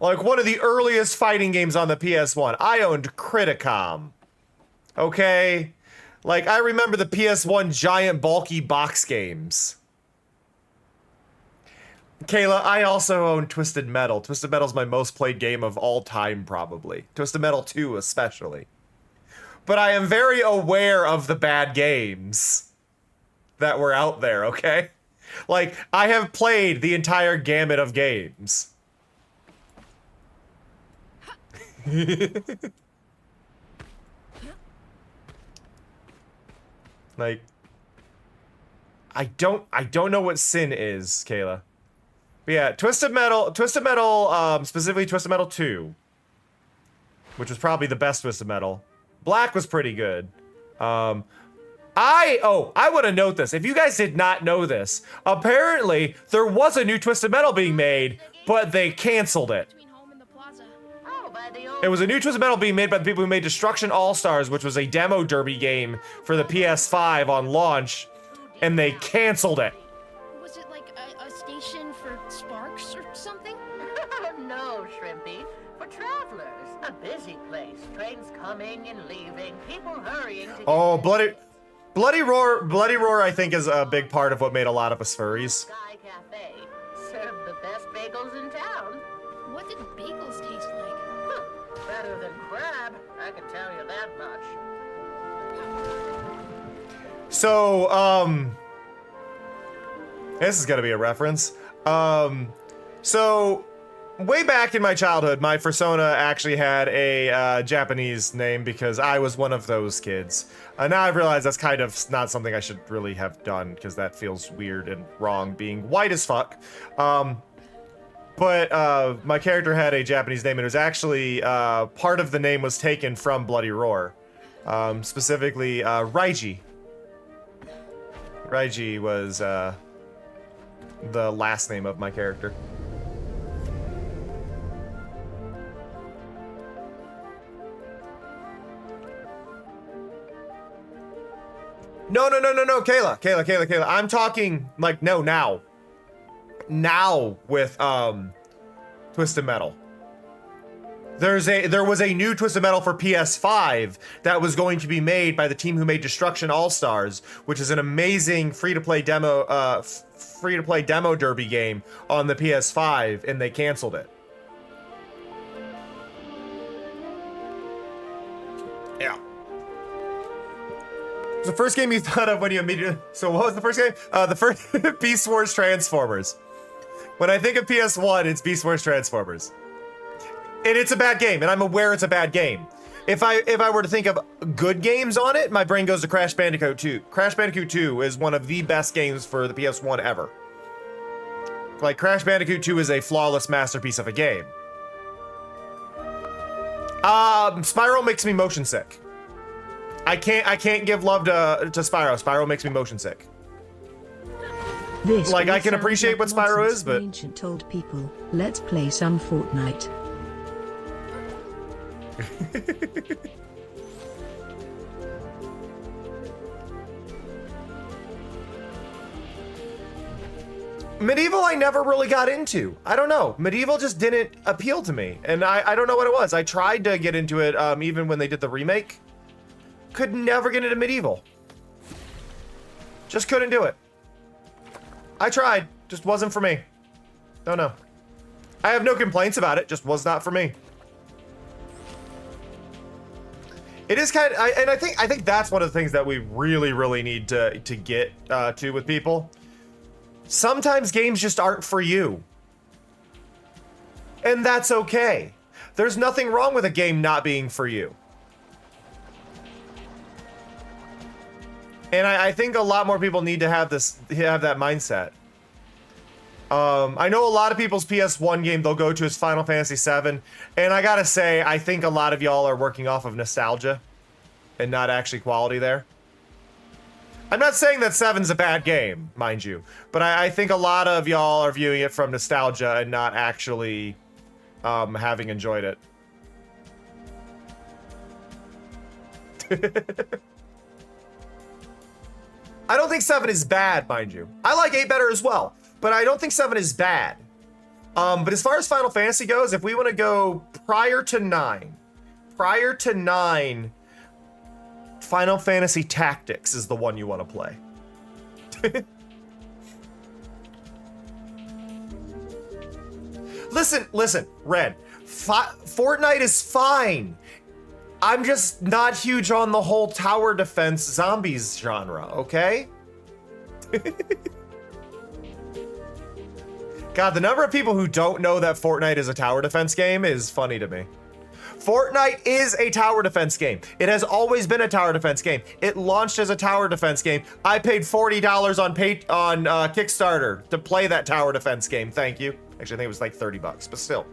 B: Like, one of the earliest fighting games on the PS1. I owned Criticom. Okay? Like, I remember the PS1 giant bulky box games. Kayla, I also own Twisted Metal. Twisted Metal's my most played game of all time, probably. Twisted Metal 2 especially. But I am very aware of the bad games that were out there, okay? Like, I have played the entire gamut of games. Like, I don't know what sin is, Kayla. But yeah, Twisted Metal, specifically Twisted Metal 2, which was probably the best Twisted Metal. Black was pretty good. I want to note this. If you guys did not know this, apparently there was a new Twisted Metal being made, but they canceled it. It was a new Twisted Metal being made by the people who made Destruction All-Stars, which was a demo derby game for the PS5 on launch, and they canceled it.
E: Was it like a station for sparks or something?
I: No, Shrimpy. For travelers. A busy place. Trains coming and leaving. People hurrying to
B: Oh, Bloody Roar, I think, is a big part of what made a lot of us furries.
I: Sky Cafe. Serve the best bagels in town.
E: What did bagels taste like?
I: Better than crab, I can tell you that much.
B: So, this is gonna be a reference. So, way back in my childhood, my persona actually had a Japanese name because I was one of those kids. Now I've realized that's kind of not something I should really have done because that feels weird and wrong, being white as fuck. But my character had a Japanese name, and it was actually part of the name was taken from Bloody Roar, specifically Raiji. Raiji was the last name of my character. No, Kayla. I'm talking like now with Twisted Metal. There was a new Twisted Metal for PS5 that was going to be made by the team who made Destruction All-Stars, which is an amazing free-to-play demo derby game on the PS5, and they canceled it. Yeah. The first game you thought of when you immediately... So what was the first game? The first... Beast Wars Transformers. When I think of PS1, it's Beast Wars Transformers. And it's a bad game, and I'm aware it's a bad game. If I were to think of good games on it, my brain goes to Crash Bandicoot 2. Crash Bandicoot 2 is one of the best games for the PS1 ever. Like, Crash Bandicoot 2 is a flawless masterpiece of a game. Spyro makes me motion sick. I can't give love to Spyro. Spyro makes me motion sick.
D: This
B: like, I can
D: sounds
B: appreciate
D: like
B: what Spyro
D: nonsense
B: is, but...
D: Ancient told people, let's play some Fortnite.
B: Medieval I never really got into. I don't know. Medieval just didn't appeal to me. And I don't know what it was. I tried to get into it even when they did the remake. Could never get into Medieval. Just couldn't do it. I tried. Just wasn't for me. Don't know. I have no complaints about it. Just was not for me. It is kind of, and I think that's one of the things that we really need to get to with people. Sometimes games just aren't for you. And that's okay. There's nothing wrong with a game not being for you. And I think a lot more people need to have that mindset. I know a lot of people's PS1 game they'll go to is Final Fantasy VII, and I gotta say, I think a lot of y'all are working off of nostalgia and not actually quality there. I'm not saying that 7's a bad game, mind you, but I think a lot of y'all are viewing it from nostalgia and not actually having enjoyed it. I don't think 7 is bad, mind you. I like 8 better as well, but I don't think 7 is bad. But as far as Final Fantasy goes, if we want to go prior to 9, Final Fantasy Tactics is the one you want to play. Listen, Red. Fortnite is fine. I'm just not huge on the whole tower defense zombies genre, okay? God, the number of people who don't know that Fortnite is a tower defense game is funny to me. Fortnite is a tower defense game. It has always been a tower defense game. It launched as a tower defense game. I paid $40 on Kickstarter to play that tower defense game. Thank you. Actually, I think it was like 30 bucks, but still.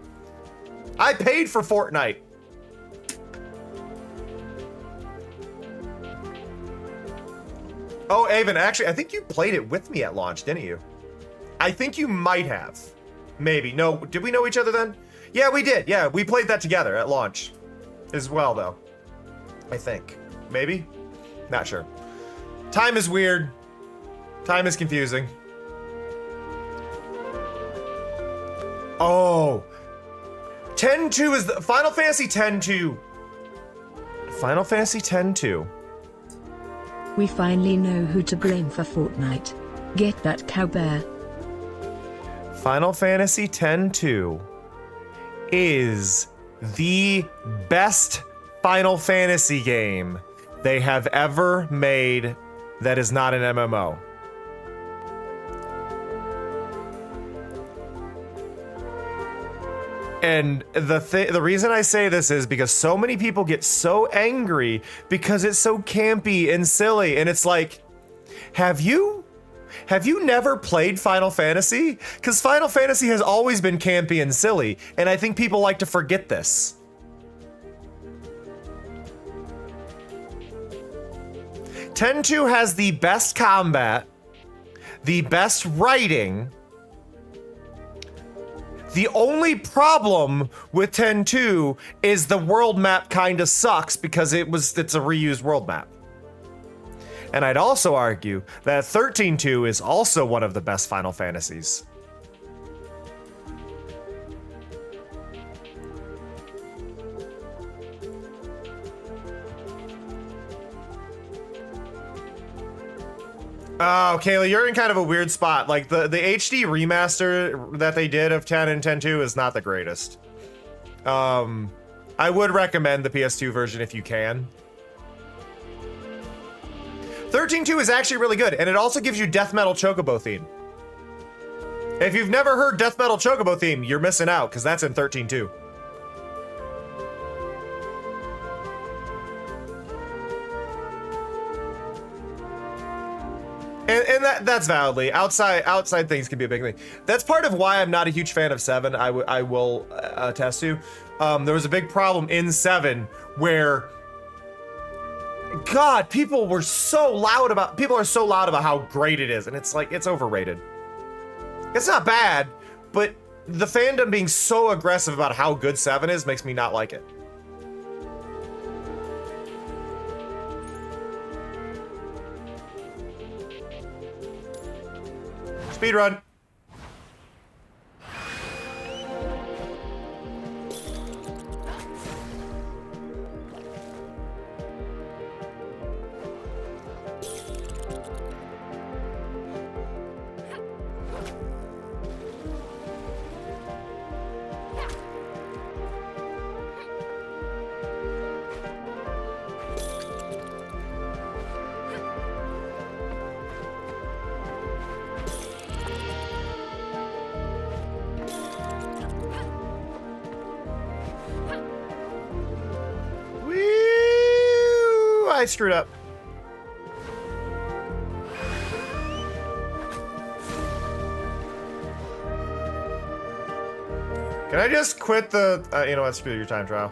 B: I paid for Fortnite. Oh, Avon, actually, I think you played it with me at launch, didn't you? I think you might have. Maybe. No, did we know each other then? Yeah, we did. Yeah, we played that together at launch as well, though. I think. Maybe? Not sure. Time is weird. Time is confusing. Oh. 10-2 is the Final Fantasy 10-2. Final Fantasy 10-2.
D: We finally know who to blame for Fortnite. Get that cowbear.
B: Final Fantasy 10-2 is the best Final Fantasy game they have ever made that is not an MMO. And the reason I say this is because so many people get so angry because it's so campy and silly, and it's like, have you never played Final Fantasy? Because Final Fantasy has always been campy and silly, and I think people like to forget this. Ten-2 has the best combat, the best writing. The only problem with 10-2 is the world map kind of sucks because it's a reused world map. And I'd also argue that 13-2 is also one of the best Final Fantasies. Oh, Kayla, you're in kind of a weird spot. Like, the HD remaster that they did of 10 and 10-2 is not the greatest. I would recommend the PS2 version if you can. 13.2 is actually really good, and it also gives you death metal chocobo theme. If you've never heard death metal chocobo theme, you're missing out, because that's in 13.2. And that's validly outside things can be a big thing. That's part of why I'm not a huge fan of 7. I will attest to. There was a big problem in 7 where, God, people are so loud about how great it is, and it's like it's overrated. It's not bad, but the fandom being so aggressive about how good 7 is makes me not like it. Speedrun. I screwed up. Can I just quit the, you know what, screw your time trial.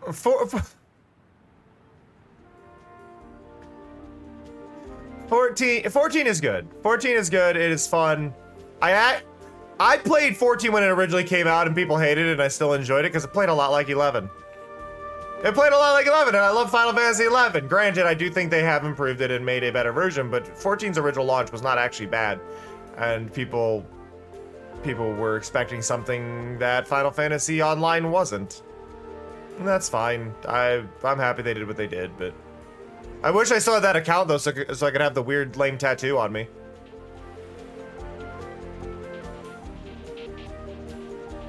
B: For 14 is good. 14 is good. It is fun. I played 14 when it originally came out and people hated it, and I still enjoyed it because it played a lot like 11. It played a lot like 11, and I love Final Fantasy 11. Granted, I do think they have improved it and made a better version, but 14's original launch was not actually bad, and people were expecting something that Final Fantasy Online wasn't. And that's fine. I'm happy they did what they did, but I wish I still had that account though, so I could have the weird lame tattoo on me.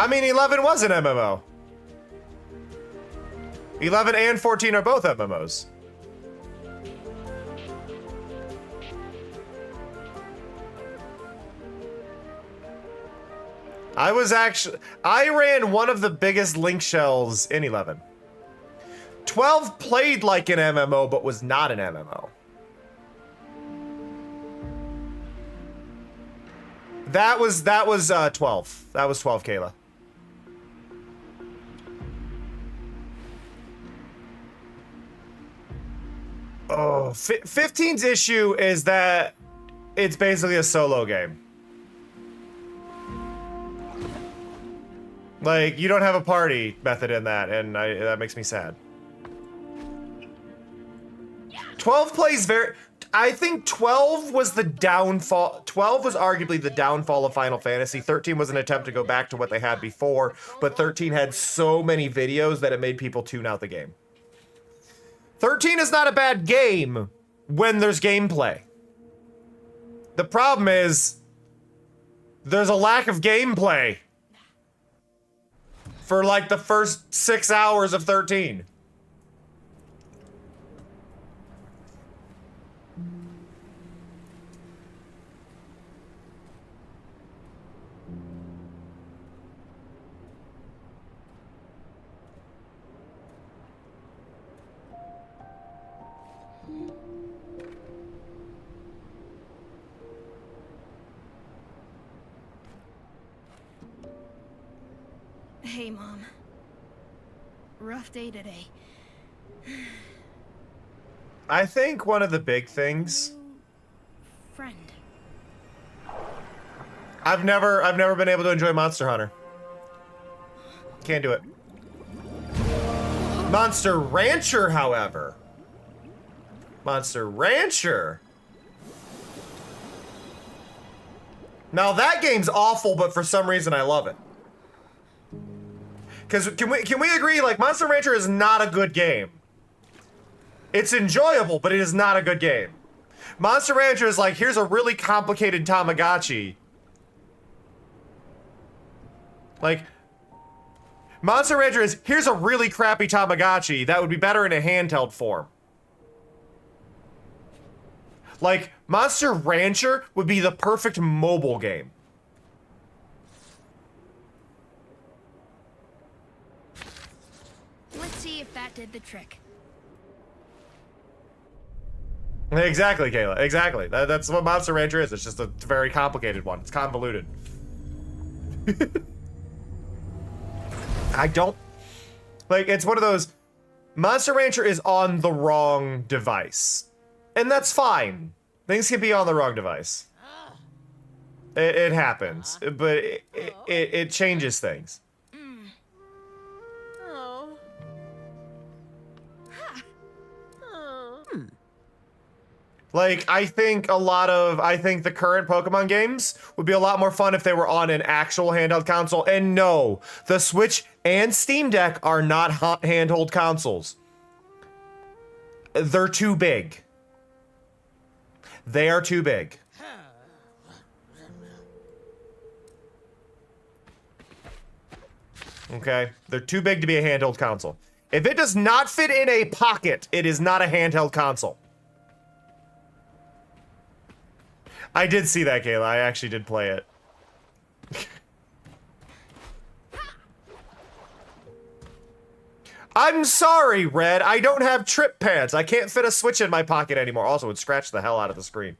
B: I mean, 11 was an MMO. 11 and 14 are both MMOs. I ran one of the biggest link shells in 11. 12 played like an MMO, but was not an MMO. That was 12. That was 12, Kayla. Oh, 15's issue is that it's basically a solo game. Like, you don't have a party method in that, and that makes me sad. 12 plays very... I think 12 was the downfall. 12 was arguably the downfall of Final Fantasy. 13 was an attempt to go back to what they had before, but 13 had so many videos that it made people tune out the game. 13 is not a bad game when there's gameplay. The problem is there's a lack of gameplay for like the first 6 hours of 13.
E: Hey, Mom. Rough day today.
B: I think one of the big things...
E: Friend.
B: I've never been able to enjoy Monster Hunter. Can't do it. Monster Rancher, however. Monster Rancher. Now that game's awful, but for some reason I love it. Because can we agree, like, Monster Rancher is not a good game. It's enjoyable, but it is not a good game. Monster Rancher is like, here's a really complicated Tamagotchi. Like, Monster Rancher is, here's a really crappy Tamagotchi that would be better in a handheld form. Like, Monster Rancher would be the perfect mobile game.
E: Let's see if that did the trick.
B: Exactly, Kayla. Exactly. That's what Monster Rancher is. It's just a very complicated one. It's convoluted. I don't... Like, it's one of those... Monster Rancher is on the wrong device. And that's fine. Things can be on the wrong device. It happens. But it changes things. Like, I think the current Pokemon games would be a lot more fun if they were on an actual handheld console. And no, the Switch and Steam Deck are not handheld consoles. They're too big. They are too big. Okay? They're too big to be a handheld console. If it does not fit in a pocket, it is not a handheld console. I did see that, Kayla. I actually did play it. I'm sorry, Red. I don't have trip pants. I can't fit a Switch in my pocket anymore. Also, it would scratch the hell out of the screen.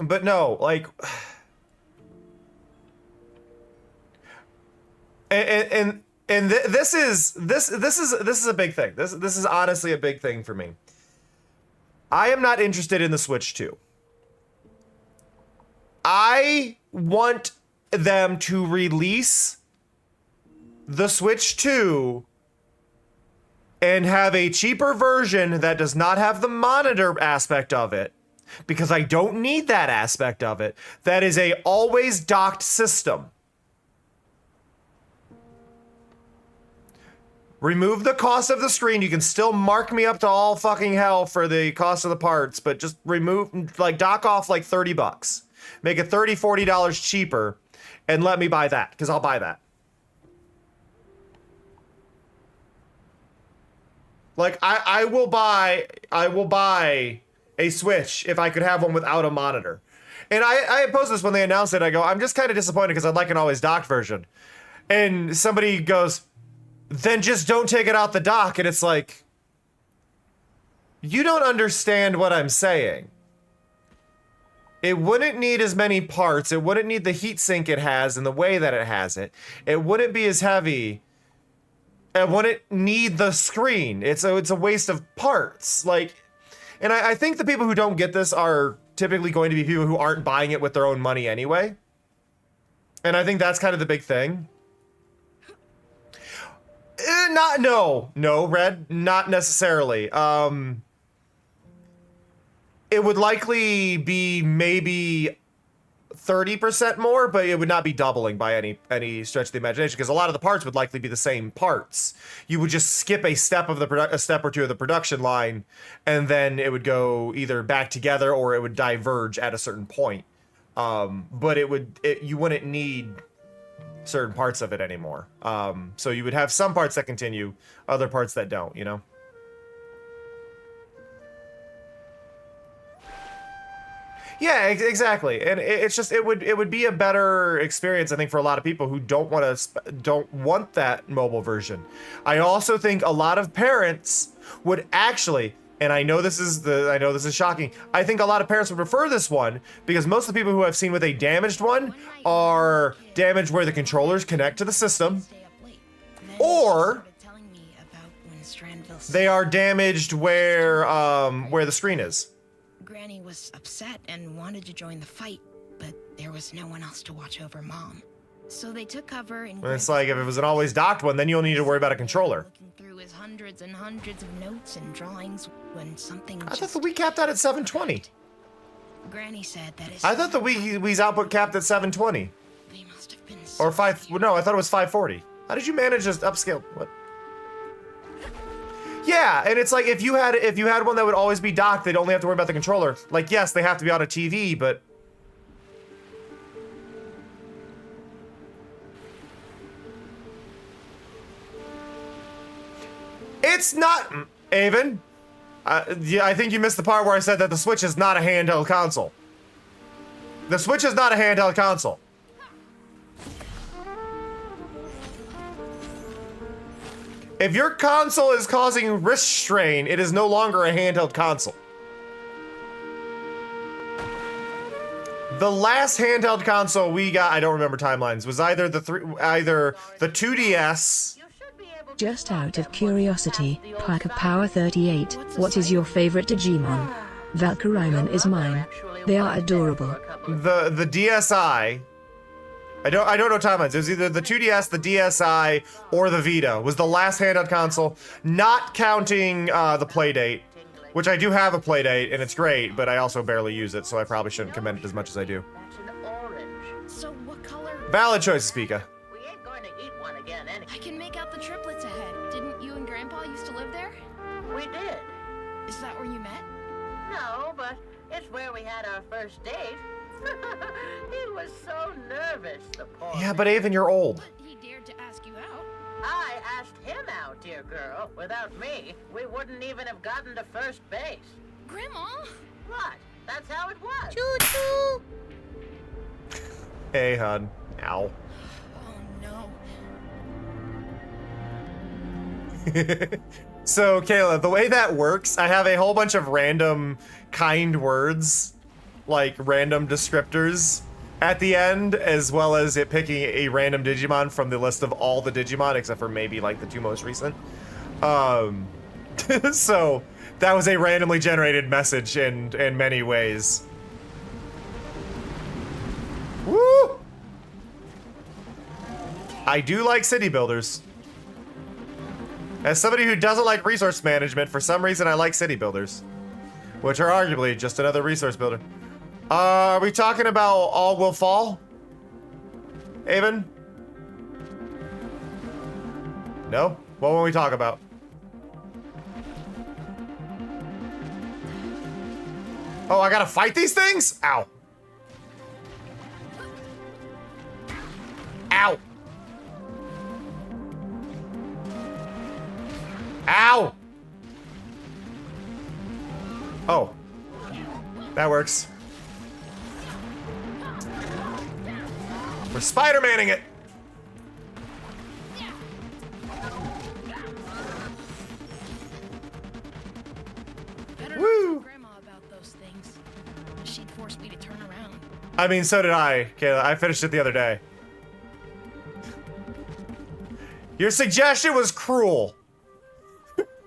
B: But no, like... This is a big thing. This is honestly a big thing for me. I am not interested in the Switch 2. I want them to release the Switch 2 and have a cheaper version that does not have the monitor aspect of it, because I don't need that aspect of it. That is a always docked system. Remove the cost of the screen. You can still mark me up to all fucking hell for the cost of the parts, but just remove, like, dock off like 30 bucks. Make it $30, $40 cheaper and let me buy that, because I'll buy that. Like, I will buy a Switch if I could have one without a monitor. And I posted this when they announced it. I go, I'm just kind of disappointed because I'd like an always docked version. And somebody goes, then just don't take it out the dock. And it's like, you don't understand what I'm saying. It wouldn't need as many parts. It wouldn't need the heatsink it has in the way that it has it. It wouldn't be as heavy. It wouldn't need the screen. It's a waste of parts. Like, and I think the people who don't get this are typically going to be people who aren't buying it with their own money anyway. And I think that's kind of the big thing. No, Red, not necessarily. It would likely be maybe 30% more, but it would not be doubling by any stretch of the imagination, because a lot of the parts would likely be the same parts. You would just skip a step of a step or two of the production line, and then it would go either back together or it would diverge at a certain point. But you wouldn't need certain parts of it anymore. So you would have some parts that continue, other parts that don't, you know? Yeah, exactly. And it's just, it would be a better experience, I think, for a lot of people who don't want that mobile version. I also think a lot of parents would actually, and I know this is shocking, I think a lot of parents would prefer this one because most of the people who I've seen with a damaged one are damaged where the controllers connect to the system, or they are damaged where the screen is.
E: Granny was upset and wanted to join the fight, but there was no one else to watch over Mom. So they took cover and
B: it's like, if it was an always docked one, then you'll need to worry about a controller.
E: Looking through his hundreds and hundreds of notes and drawings when something
B: I thought the Wii capped out at 720.
E: Granny said that
B: I thought the Wii's output capped at 720.
E: They must have been
B: or 5, no, I thought it was 540. How did you manage to upscale? What? Yeah, and it's like if you had one that would always be docked, they'd only have to worry about the controller. Like, yes, they have to be on a TV, but it's not, Avon. Yeah, I think you missed the part where I said that the Switch is not a handheld console. The Switch is not a handheld console. If your console is causing wrist strain, it is no longer a handheld console. The last handheld console we got, I don't remember timelines, was either the 2DS.
D: Just out of curiosity, Parker Power 38, what is your favorite Digimon? Valkyriemon is mine. They are adorable.
B: The DSi. I don't know timelines. It was either the 2DS, the DSi, or the Vita. Was the last handheld console, not counting the Playdate, which I do have a Playdate and it's great, but I also barely use it, so I probably shouldn't commend it as much as I do.
E: So what color?
B: Valid choice, Pika.
I: We ain't going to eat one again anyway.
E: I can make out the triplets ahead. Didn't you and Grandpa used to live there?
I: We did.
E: Is that where you met?
I: No, but it's where we had our first date. He was so nervous, the poor
B: Yeah,
I: man.
B: but Avon, you're old.
E: But he dared to ask you out.
I: I asked him out, dear girl. Without me, we wouldn't even have gotten to first base.
E: Grandma?
I: What? That's how it was.
E: Choo-choo!
B: Hey, hon. Ow.
E: Oh, no.
B: So, Kayla, the way that works, I have a whole bunch of random kind words, like random descriptors at the end, as well as it picking a random Digimon from the list of all the Digimon, except for maybe like the 2 most recent. So that was a randomly generated message in many ways. Woo! I do like city builders. As somebody who doesn't like resource management, for some reason I like city builders, which are arguably just another resource builder. Are we talking about All Will Fall? Avon? No? What will we talk about? Oh, I gotta fight these things? Ow. Ow. Ow! Oh. That works. We're Spider-Manning it!
E: Better
B: Woo!
E: not tell Grandma about those things. She'd force me to turn around.
B: I mean, so did I, Kayla. I finished it the other day. Your suggestion was cruel.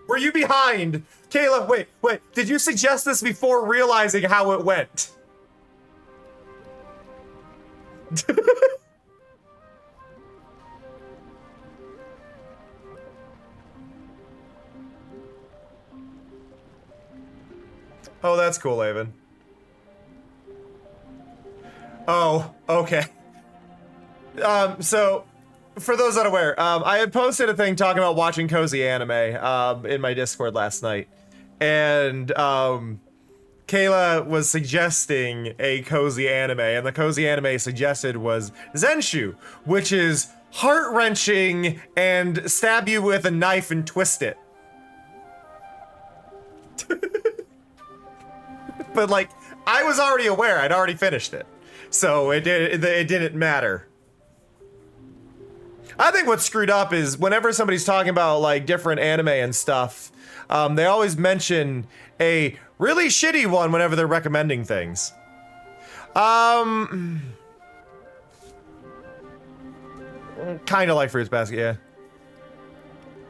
B: Were you behind? Kayla, wait. Did you suggest this before realizing how it went? Oh, that's cool, Avon. Oh, okay. So, for those unaware, I had posted a thing talking about watching cozy anime in my Discord last night. And Kayla was suggesting a cozy anime, and the cozy anime suggested was Zenshu, which is heart-wrenching and stab you with a knife and twist it. But like, I was already aware, I'd already finished it. So it didn't matter. I think what's screwed up is whenever somebody's talking about like different anime and stuff, they always mention a really shitty one whenever they're recommending things. Kind of like Fruits Basket, yeah.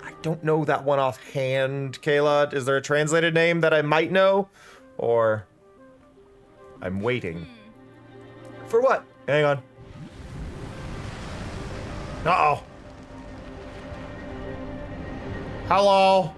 B: I don't know that one offhand, Kayla. Is there a translated name that I might know? Or I'm waiting. For what? Hang on. Uh-oh. Hello?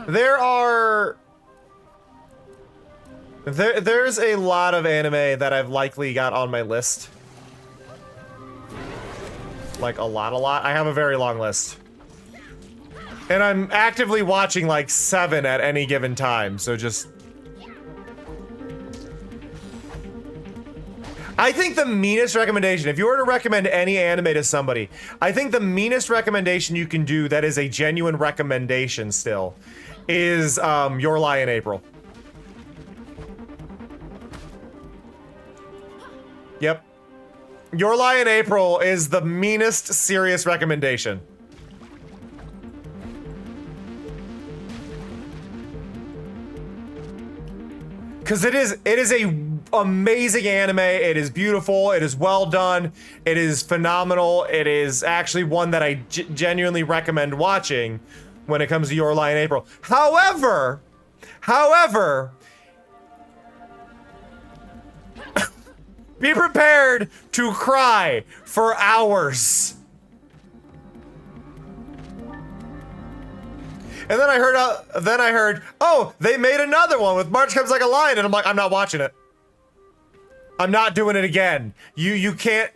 B: There's a lot of anime that I've likely got on my list. Like a lot. I have a very long list. And I'm actively watching like 7 at any given time, so just... I think the meanest recommendation, if you were to recommend any anime to somebody, I think the meanest recommendation you can do that is a genuine recommendation still is Your Lie in April. Yep. Your Lie in April is the meanest serious recommendation. Because it is a amazing anime. It is beautiful. It is well done. It is phenomenal. It is actually one that I genuinely recommend watching when it comes to Your Lie in April. However, be prepared to cry for hours. And then I heard, oh, they made another one with March Comes Like a Lion, and I'm like, I'm not watching it. I'm not doing it again. You can't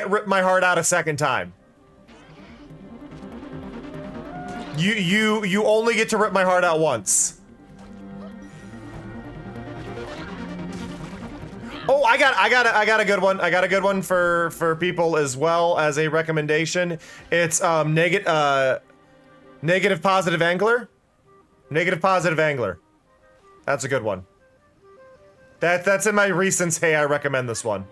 B: rip my heart out a second time. You only get to rip my heart out once. Oh, I got a good one. I got a good one for people as well as a recommendation. It's Negative Positive Angler. Negative Positive Angler. That's a good one. That's in my recent hey, I recommend this one.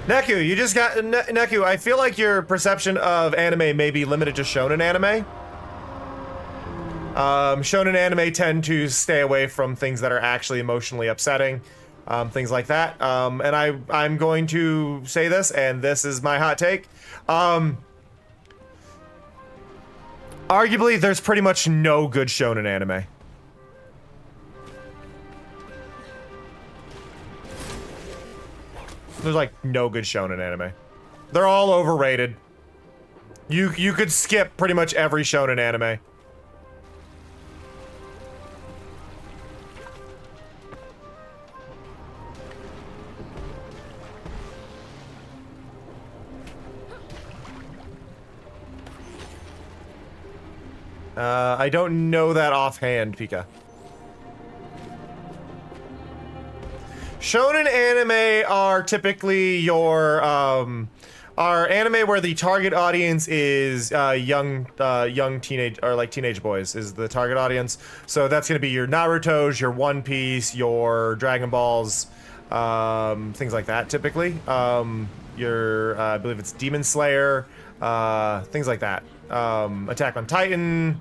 B: Neku, you just got Neku, I feel like your perception of anime may be limited to shonen anime. Shonen anime tend to stay away from things that are actually emotionally upsetting. Things like that. And I'm going to say this, and this is my hot take. Arguably, there's pretty much no good shonen anime. There's like no good shonen anime. They're all overrated. You could skip pretty much every shonen anime. I don't know that offhand, Pika. Shonen anime are typically your are anime where the target audience is young teenage or like teenage boys is the target audience. So that's gonna be your Naruto's, your One Piece, your Dragon Balls, things like that. Typically, your I believe it's Demon Slayer, things like that. Attack on Titan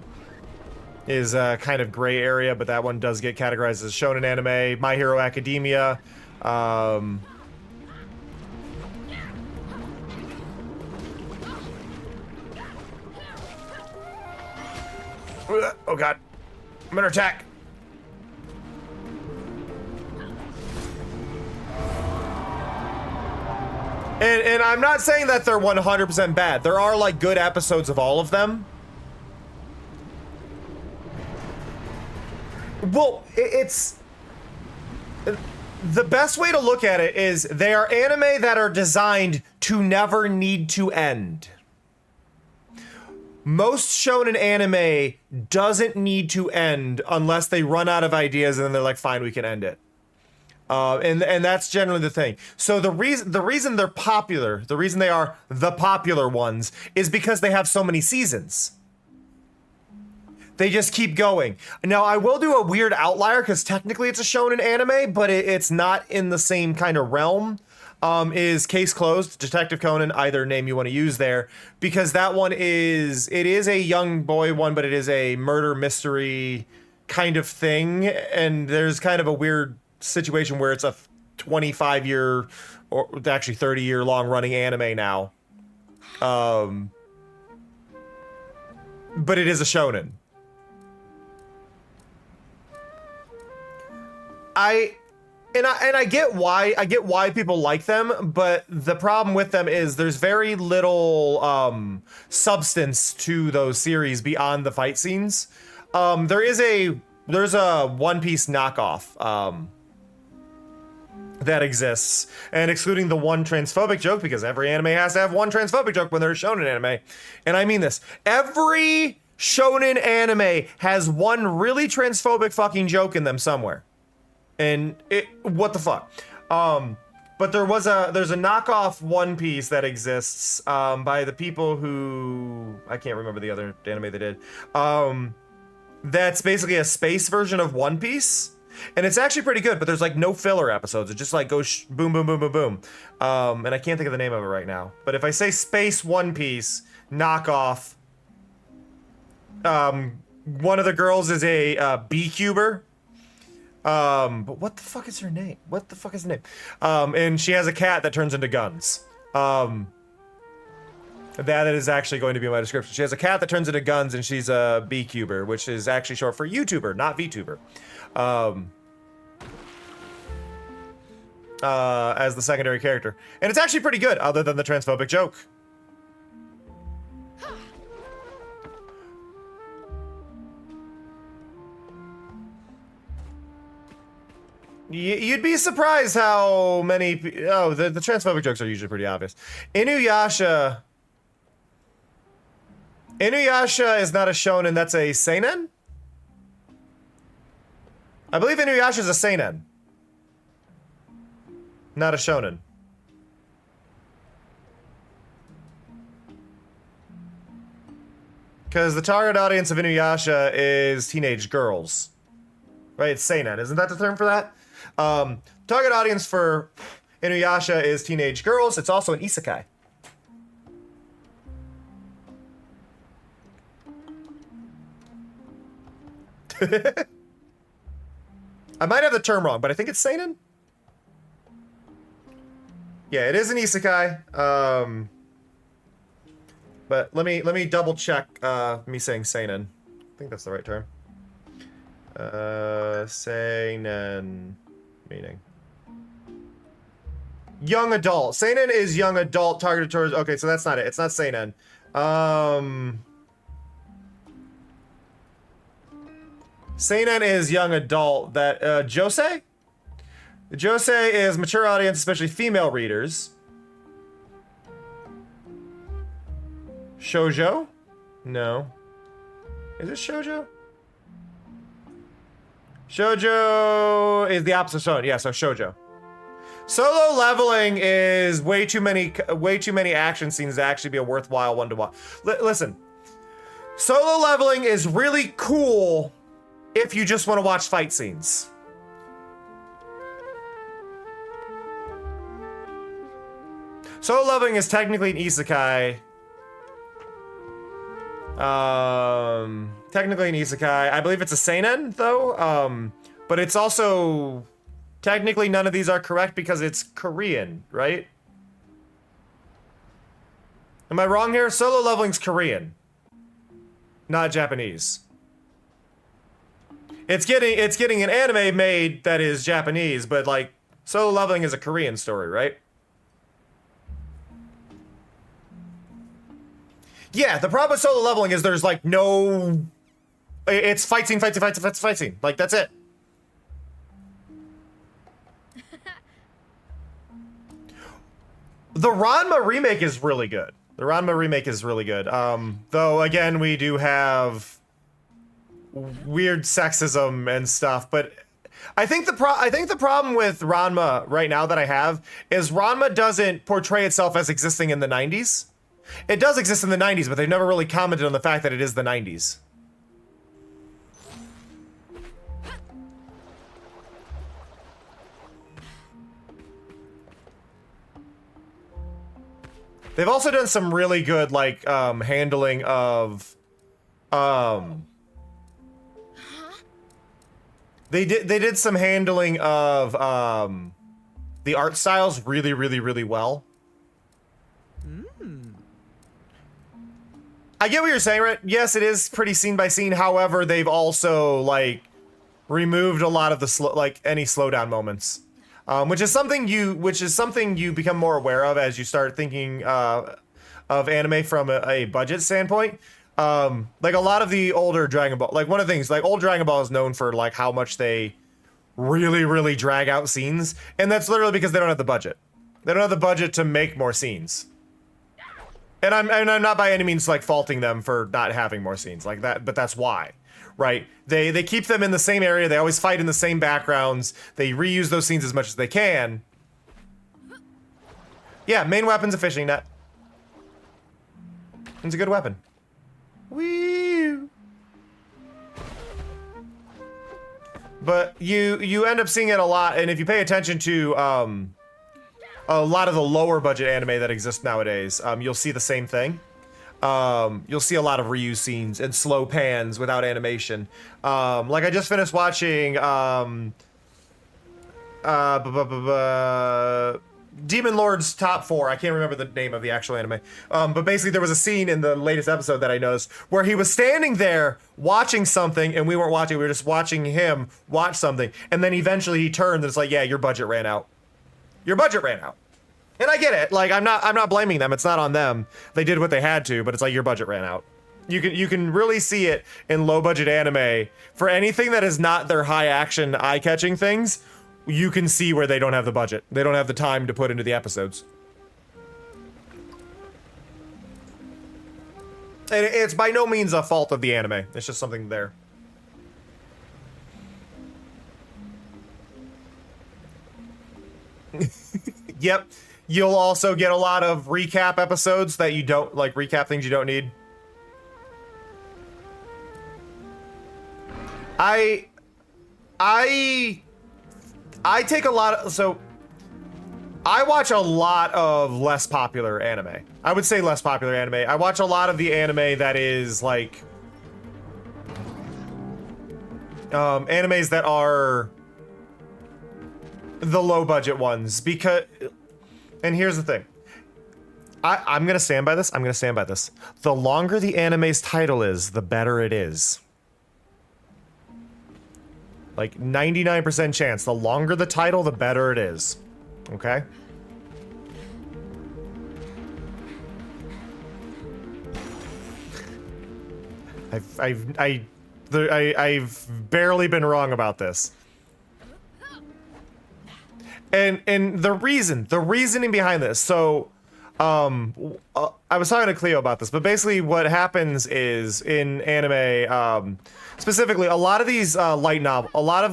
B: is a kind of gray area, but that one does get categorized as shonen anime. My Hero Academia. Oh god. I'm under attack. And I'm not saying that they're 100% bad. There are like good episodes of all of them. Well, it's the best way to look at it is they are anime that are designed to never need to end. Most shonen anime doesn't need to end unless they run out of ideas and then they're like, fine, we can end it. And that's generally the thing. So the reason they're popular, the reason they are the popular ones is because they have so many seasons. They just keep going. Now, I will do a weird outlier because technically it's a shonen anime, but it's not in the same kind of realm. Is Case Closed, Detective Conan, either name you want to use there, because that one is a young boy one, but it is a murder mystery kind of thing, and there's kind of a weird situation where it's a 25-year or actually 30-year long running anime now. But it is a shonen. And I get why people like them, but the problem with them is there's very little substance to those series beyond the fight scenes. There's a One Piece knockoff that exists, and excluding the one transphobic joke, because every anime has to have one transphobic joke when they're shonen anime, and I mean this, every shonen anime has one really transphobic fucking joke in them somewhere. And what the fuck? But there's a knockoff One Piece that exists by the people who, I can't remember the other anime they did. That's basically a space version of One Piece, and it's actually pretty good. But there's like no filler episodes. It just like goes boom, boom, boom, boom, boom. And I can't think of the name of it right now. But if I say space One Piece knockoff, one of the girls is a B-cuber. But what the fuck is her name? What the fuck is her name? And she has a cat that turns into guns. That is actually going to be my description. She has a cat that turns into guns, and she's a B-cuber, which is actually short for YouTuber, not VTuber. As the secondary character. And it's actually pretty good, other than the transphobic joke. You'd be surprised how many... Oh, the transphobic jokes are usually pretty obvious. Inuyasha is not a shonen, that's a seinen? I believe Inuyasha is a seinen. Not a shonen. Because the target audience of Inuyasha is teenage girls. Right, it's seinen, isn't that the term for that? Target audience for Inuyasha is teenage girls. It's also an isekai. I might have the term wrong, but I think it's seinen. Yeah, it is an isekai. But let me double check me saying seinen. I think that's the right term. Seinen meaning young adult. Seinen is young adult targeted towards. Okay, so that's not it. It's not seinen. Seinen is young adult. That josei. Josei is mature audience, especially female readers. Shoujo? No. Is it shoujo? Shoujo is the opposite of shonen. Yeah, so shoujo. Solo leveling is way too many action scenes to actually be a worthwhile one to watch. Listen, solo leveling is really cool if you just want to watch fight scenes. Solo leveling is technically an isekai. Technically an isekai. I believe it's a seinen, though. But it's also... Technically, none of these are correct because it's Korean, right? Am I wrong here? Solo leveling's Korean. Not Japanese. It's getting an anime made that is Japanese, but, like, solo leveling is a Korean story, right? Yeah, the problem with solo leveling is there's, like, no... It's fight scene, fight scene, fight scene, fight scene, fight scene. Like, that's it. The Ranma remake is really good. The Ranma remake is really good. Though, again, we do have weird sexism and stuff, but... I think the problem with Ranma right now that I have is Ranma doesn't portray itself as existing in the 90s. It does exist in the 90s, but they've never really commented on the fact that it is the 90s. They've also done some really good, like, handling of, They did some handling of, the art styles really, really, really well. I get what you're saying, right? Yes, it is pretty scene by scene. However, they've also, like, removed a lot of the any slowdown moments. which is something you become more aware of as you start thinking of anime from a budget standpoint. Like a lot of the older Dragon Ball, like one of the things, like old Dragon Ball is known for like how much they really drag out scenes, and that's literally because they don't have the budget. They don't have the budget to make more scenes. And I'm not by any means like faulting them for not having more scenes like that, but that's why, right? They keep them in the same area. They always fight in the same backgrounds. They reuse those scenes as much as they can. Yeah, main weapon's a fishing net. It's a good weapon. Woo! But you end up seeing it a lot, and if you pay attention to a lot of the lower budget anime that exists nowadays, you'll see the same thing. You'll see a lot of reuse scenes and slow pans without animation. Like I just finished watching Demon Lord's Top 4. I can't remember the name of the actual anime. But basically there was a scene in the latest episode that I noticed where he was standing there watching something, and we weren't watching, we were just watching him watch something. And then eventually he turned and it's like, yeah, your budget ran out. Your budget ran out. And I get it. Like I'm not blaming them. It's not on them. They did what they had to, but it's like your budget ran out. You can really see it in low budget anime for anything that is not their high action eye-catching things. You can see where they don't have the budget. They don't have the time to put into the episodes. And it's by no means a fault of the anime. It's just something there. Yep. You'll also get a lot of recap episodes that you don't, like recap things you don't need. I take a lot of, so I watch a lot of less popular anime. I would say less popular anime. I watch a lot of the anime that is like animes that are the low budget ones, because, and here's the thing. I'm gonna stand by this. I'm gonna stand by this. The longer the anime's title is, the better it is. Like 99% chance. The longer the title, the better it is. Okay? I've barely been wrong about this. And the reasoning behind this. So, I was talking to Cleo about this, but basically what happens is in anime, specifically a lot of these light novel, a lot of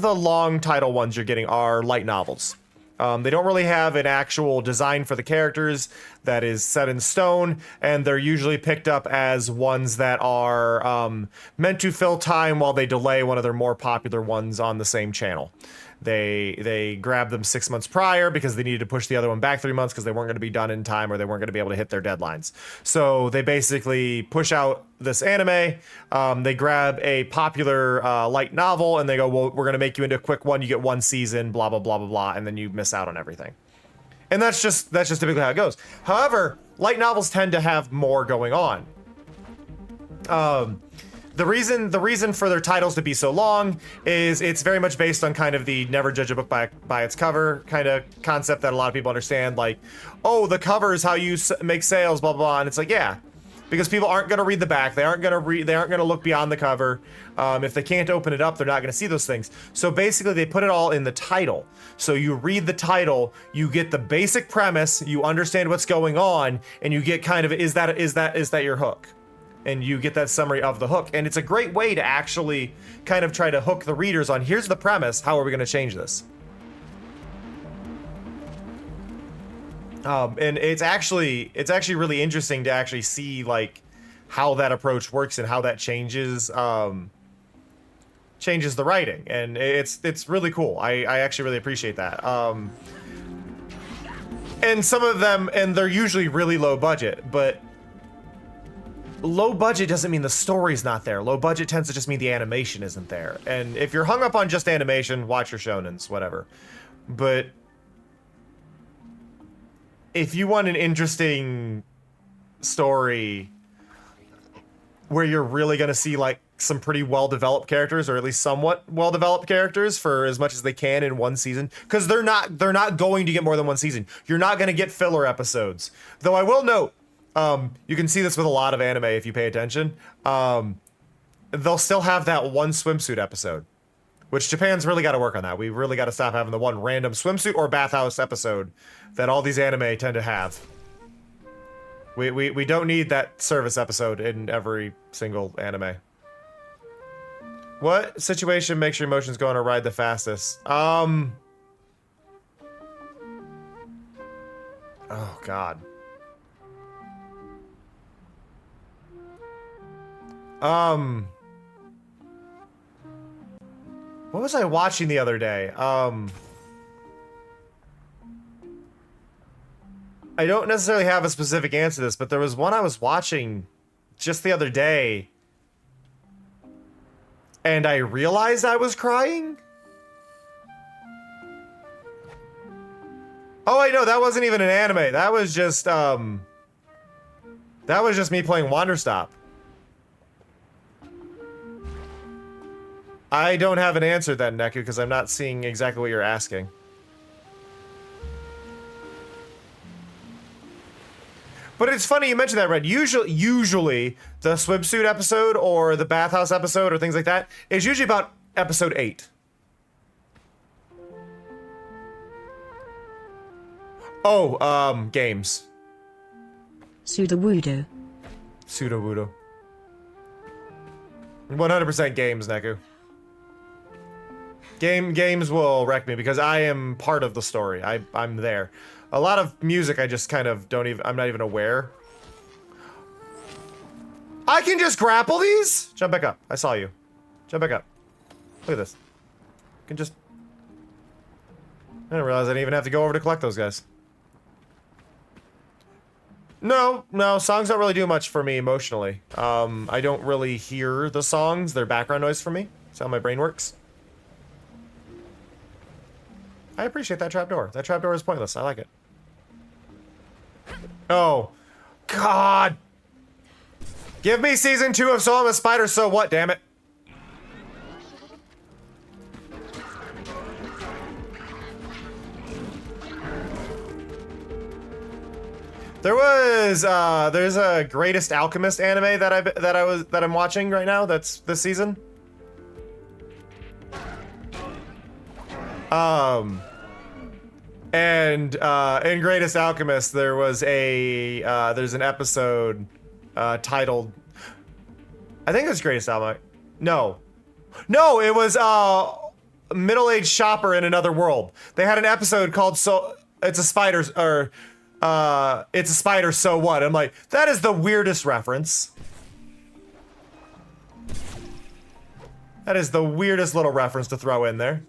B: the long title ones you're getting are light novels. They don't really have an actual design for the characters that is set in stone, and they're usually picked up as ones that are meant to fill time while they delay one of their more popular ones on the same channel. They grabbed them 6 months prior because they needed to push the other one back 3 months because they weren't going to be done in time, or they weren't going to be able to hit their deadlines. So they basically push out this anime. They grab a popular light novel and they go, well, we're going to make you into a quick one. You get one season, blah, blah, blah, blah, blah. And then you miss out on everything. And that's just typically how it goes. However, light novels tend to have more going on. The reason for their titles to be so long is it's very much based on kind of the never judge a book by its cover kind of concept that a lot of people understand. Like, oh, the cover is how you make sales, blah, blah, blah. And it's like, yeah, because people aren't going to read the back. They aren't going to look beyond the cover. If they can't open it up, they're not going to see those things. So basically they put it all in the title. So you read the title, you get the basic premise, you understand what's going on, and you get kind of, is that your hook? And you get that summary of the hook. And it's a great way to actually kind of try to hook the readers on, here's the premise, how are we going to change this? And it's actually really interesting to actually see like how that approach works and how that changes the writing. And it's really cool. I actually really appreciate that. And some of them, and they're usually really low budget, but low budget doesn't mean the story's not there. Low budget tends to just mean the animation isn't there. And if you're hung up on just animation, watch your shonens, whatever. But if you want an interesting story where you're really gonna see like some pretty well-developed characters, or at least somewhat well-developed characters, for as much as they can in one season, because they're not going to get more than one season. You're not going to get filler episodes. Though I will note, you can see this with a lot of anime if you pay attention. They'll still have that one swimsuit episode, which Japan's really got to work on that. We really got to stop having the one random swimsuit or bathhouse episode that all these anime tend to have. We don't need that service episode in every single anime. What situation makes your emotions go on a ride the fastest? Oh God. What was I watching the other day? I don't necessarily have a specific answer to this, but there was one I was watching just the other day, and I realized I was crying. Oh wait, no, that wasn't even an anime. That was just me playing Wanderstop. I don't have an answer then, Neku, because I'm not seeing exactly what you're asking. But it's funny you mentioned that, Red. Usually the swimsuit episode or the bathhouse episode or things like that is usually about episode 8. Oh, games.
D: Sudowoodo.
B: Sudowoodo. 100% games, Neku. Games will wreck me because I am part of the story. I'm there. A lot of music I just kind of don't even, I'm not even aware. I can just grapple these? Jump back up. I saw you. Jump back up. Look at this. I can just... I didn't realize I didn't even have to go over to collect those guys. No, songs don't really do much for me emotionally. I don't really hear the songs. They're background noise for me. That's how my brain works. I appreciate that trapdoor. That trapdoor is pointless. I like it. Oh. God. Give me season 2 of So I'm a Spider, so what, damn it. There's a Greatest Alchemist anime that I'm watching right now. That's this season. And in Greatest Alchemist, there was there's an episode titled, I think it was Greatest Alchemist. No, it was Middle-Aged Shopper in Another World. They had an episode called It's a Spider, so what? I'm like, that is the weirdest reference. That is the weirdest little reference to throw in there.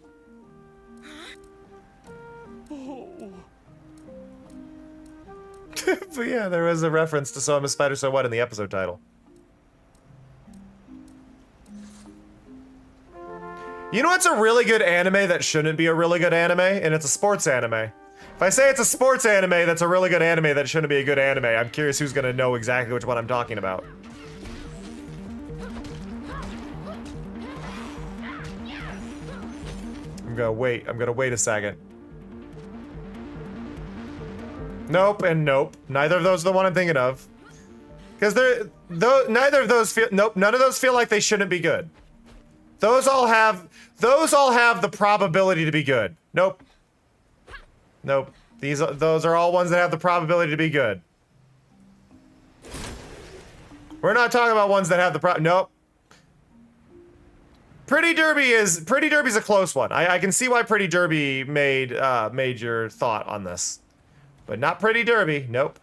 B: But yeah, there was a reference to So I'm a Spider, so what in the episode title. You know what's a really good anime that shouldn't be a really good anime? And it's a sports anime. If I say it's a sports anime that's a really good anime that shouldn't be a good anime, I'm curious who's gonna know exactly which one I'm talking about. I'm gonna wait a second. Nope and nope. Neither of those are the one I'm thinking of. Because neither of those feel, nope, none of those feel like they shouldn't be good. Those all have the probability to be good. Nope. Nope. Those are all ones that have the probability to be good. We're not talking about ones that have the nope. Pretty Derby's a close one. I can see why Pretty Derby made your thought on this. But not Pretty Derby, nope.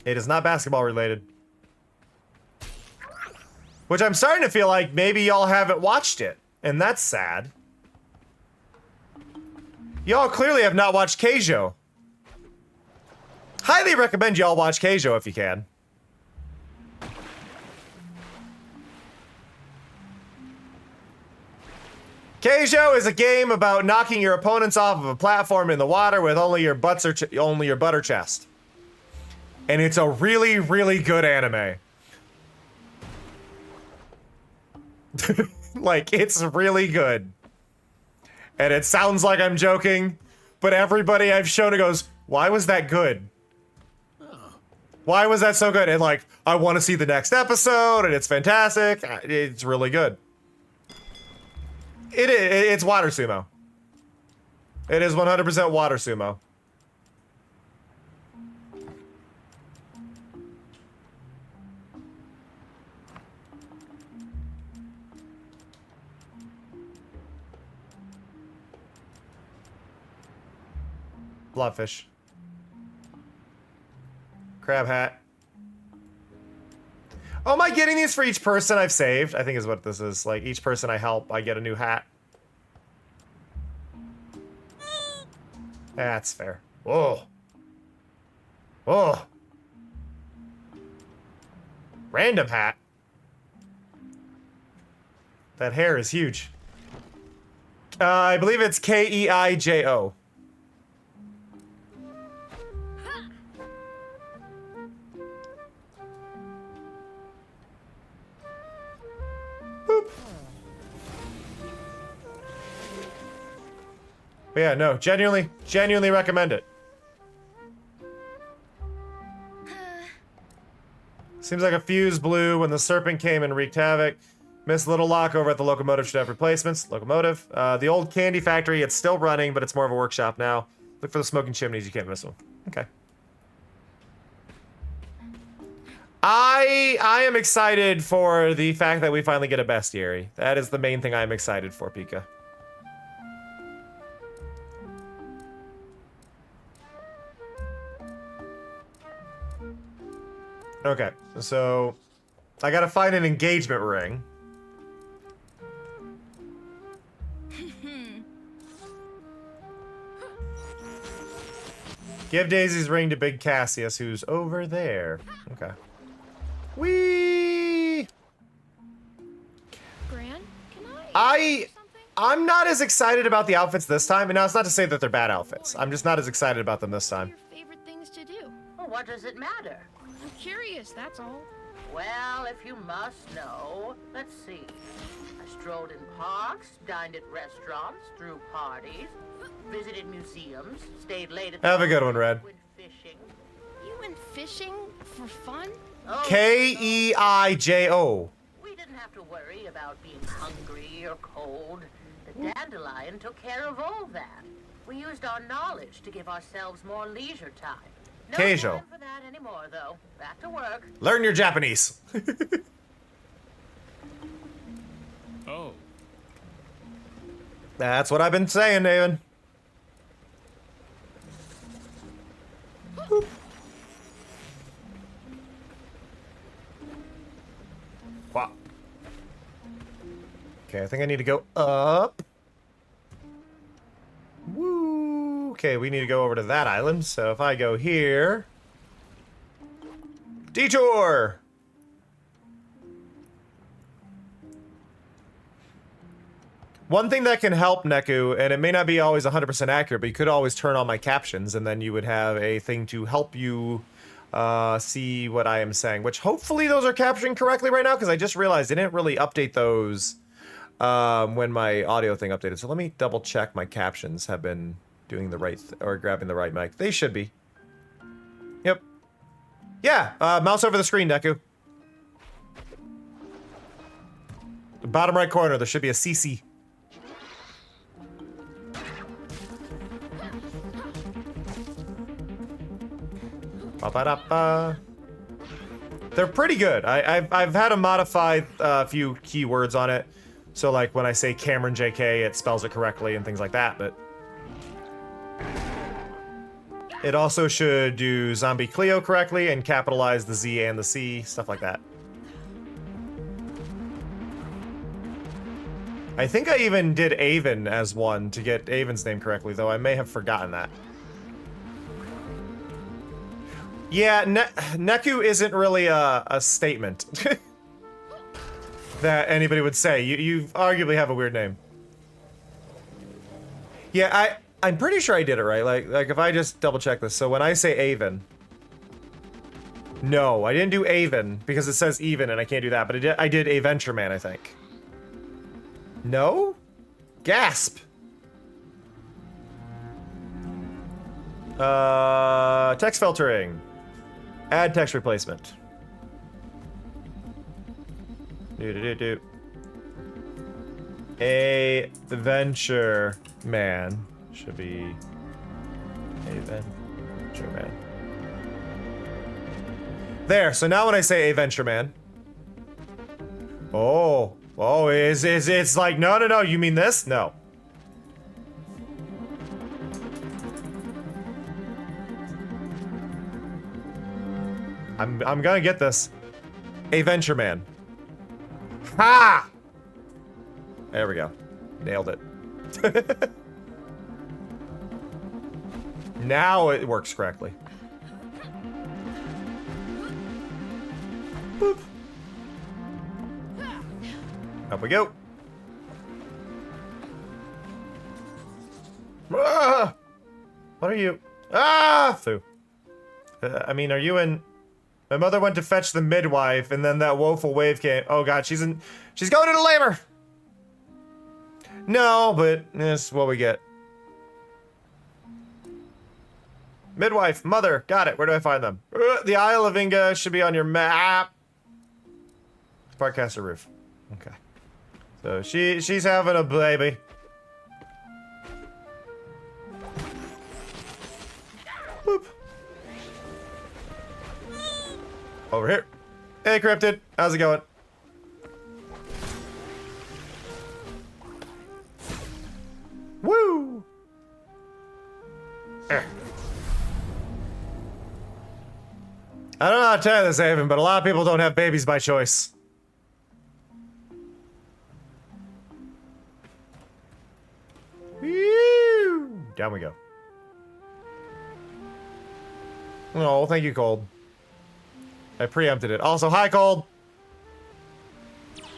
B: It is not basketball related. Which I'm starting to feel like maybe y'all haven't watched it, and that's sad. Y'all clearly have not watched Keijo. Highly recommend y'all watch Keijo if you can. Keijo is a game about knocking your opponents off of a platform in the water with only your butt or chest. And it's a really, really good anime. Like, it's really good. And it sounds like I'm joking, but everybody I've shown it goes, why was that good? Why was that so good? And like, I want to see the next episode, and it's fantastic. It's really good. It's water sumo. It is 100% water sumo. Blobfish. Crab hat. Oh, am I getting these for each person I've saved? I think is what this is. Like, each person I help, I get a new hat. That's fair. Whoa. Whoa. Random hat. That hair is huge. I believe it's Keijo. But yeah, no, genuinely recommend it. Seems like a fuse blew when the serpent came and wreaked havoc. Miss Little Lock over at the locomotive should have replacements. Locomotive. The old candy factory, it's still running, but it's more of a workshop now. Look for the smoking chimneys, you can't miss them. Okay. I am excited for the fact that we finally get a bestiary. That is the main thing I'm excited for, Pika. Okay, so I gotta find an engagement ring. Give Daisy's ring to Big Cassius, who's over there. Okay. Whee!
E: Gran, can I
B: I'm not as excited about the outfits this time, and now it's not to say that they're bad outfits. I'm just not as excited about them this time.
E: your favorite things to do?
I: Well, what does it matter?
E: I'm curious, that's all.
I: Well, if you must know, let's see. I strolled in parks, dined at restaurants, threw parties, visited museums, stayed late at the
B: Have a good one, Red.
I: went fishing.
E: You went fishing for fun?
I: Oh,
B: Keijo.
I: we didn't have to worry about being hungry or cold. The dandelion took care of all that. We used our knowledge to give ourselves more leisure time. No
B: Keijo.
I: time for that anymore, though. Back to work.
B: Learn your Japanese.
G: Oh.
B: That's what I've been saying, David. Boop. Wow. Okay, I think I need to go up. Woo. Okay, we need to go over to that island. So if I go here. Detour! One thing that can help, Neku, and it may not be always 100% accurate, but you could always turn on my captions, and then you would have a thing to help you see what I am saying, which hopefully those are captioned correctly right now, because I just realized I didn't really update those when my audio thing updated. So let me double check my captions have been doing the right, or grabbing the right mic. They should be. Yep. Yeah, mouse over the screen, Neku. The bottom right corner, there should be a CC. Ba-ba-da-ba. They're pretty good. I've had to modify a few keywords on it. So like when I say Cameron JK, it spells it correctly and things like that, but it also should do Zombie Cleo correctly and capitalize the Z and the C, stuff like that. I think I even did Avon as one to get Avon's name correctly, though I may have forgotten that. Yeah, Neku isn't really a statement that anybody would say. You arguably have a weird name. Yeah, I'm pretty sure I did it right. Like if I just double check this. So when I say Avon, No, I didn't do Avon because it says even and I can't do that, but I did Adventure Man, I think. No? Gasp! Text filtering. Add text replacement. Adventure Man. Should be Adventure Man. There, so now when I say Adventure Man. Oh, it's like, no, you mean this? No. I'm gonna get this. Adventure Man. Ha! There we go. Nailed it. Now it works correctly. Boop. Up we go. Ah! What are you? Ah! Foo. I mean, are you in... My mother went to fetch the midwife, and then that woeful wave came. Oh god, she's going into labor! No, but that's what we get. Midwife, mother, got it. Where do I find them? The Isle of Inga should be on your map. Sparkcaster roof. Okay. So she's having a baby. Boop. Over here. Hey, Cryptid. How's it going? Woo! I don't know how to tell you this, Haven, but a lot of people don't have babies by choice. Woo! Down we go. Oh, thank you, Cold. I preempted it. Also, hi, Cold!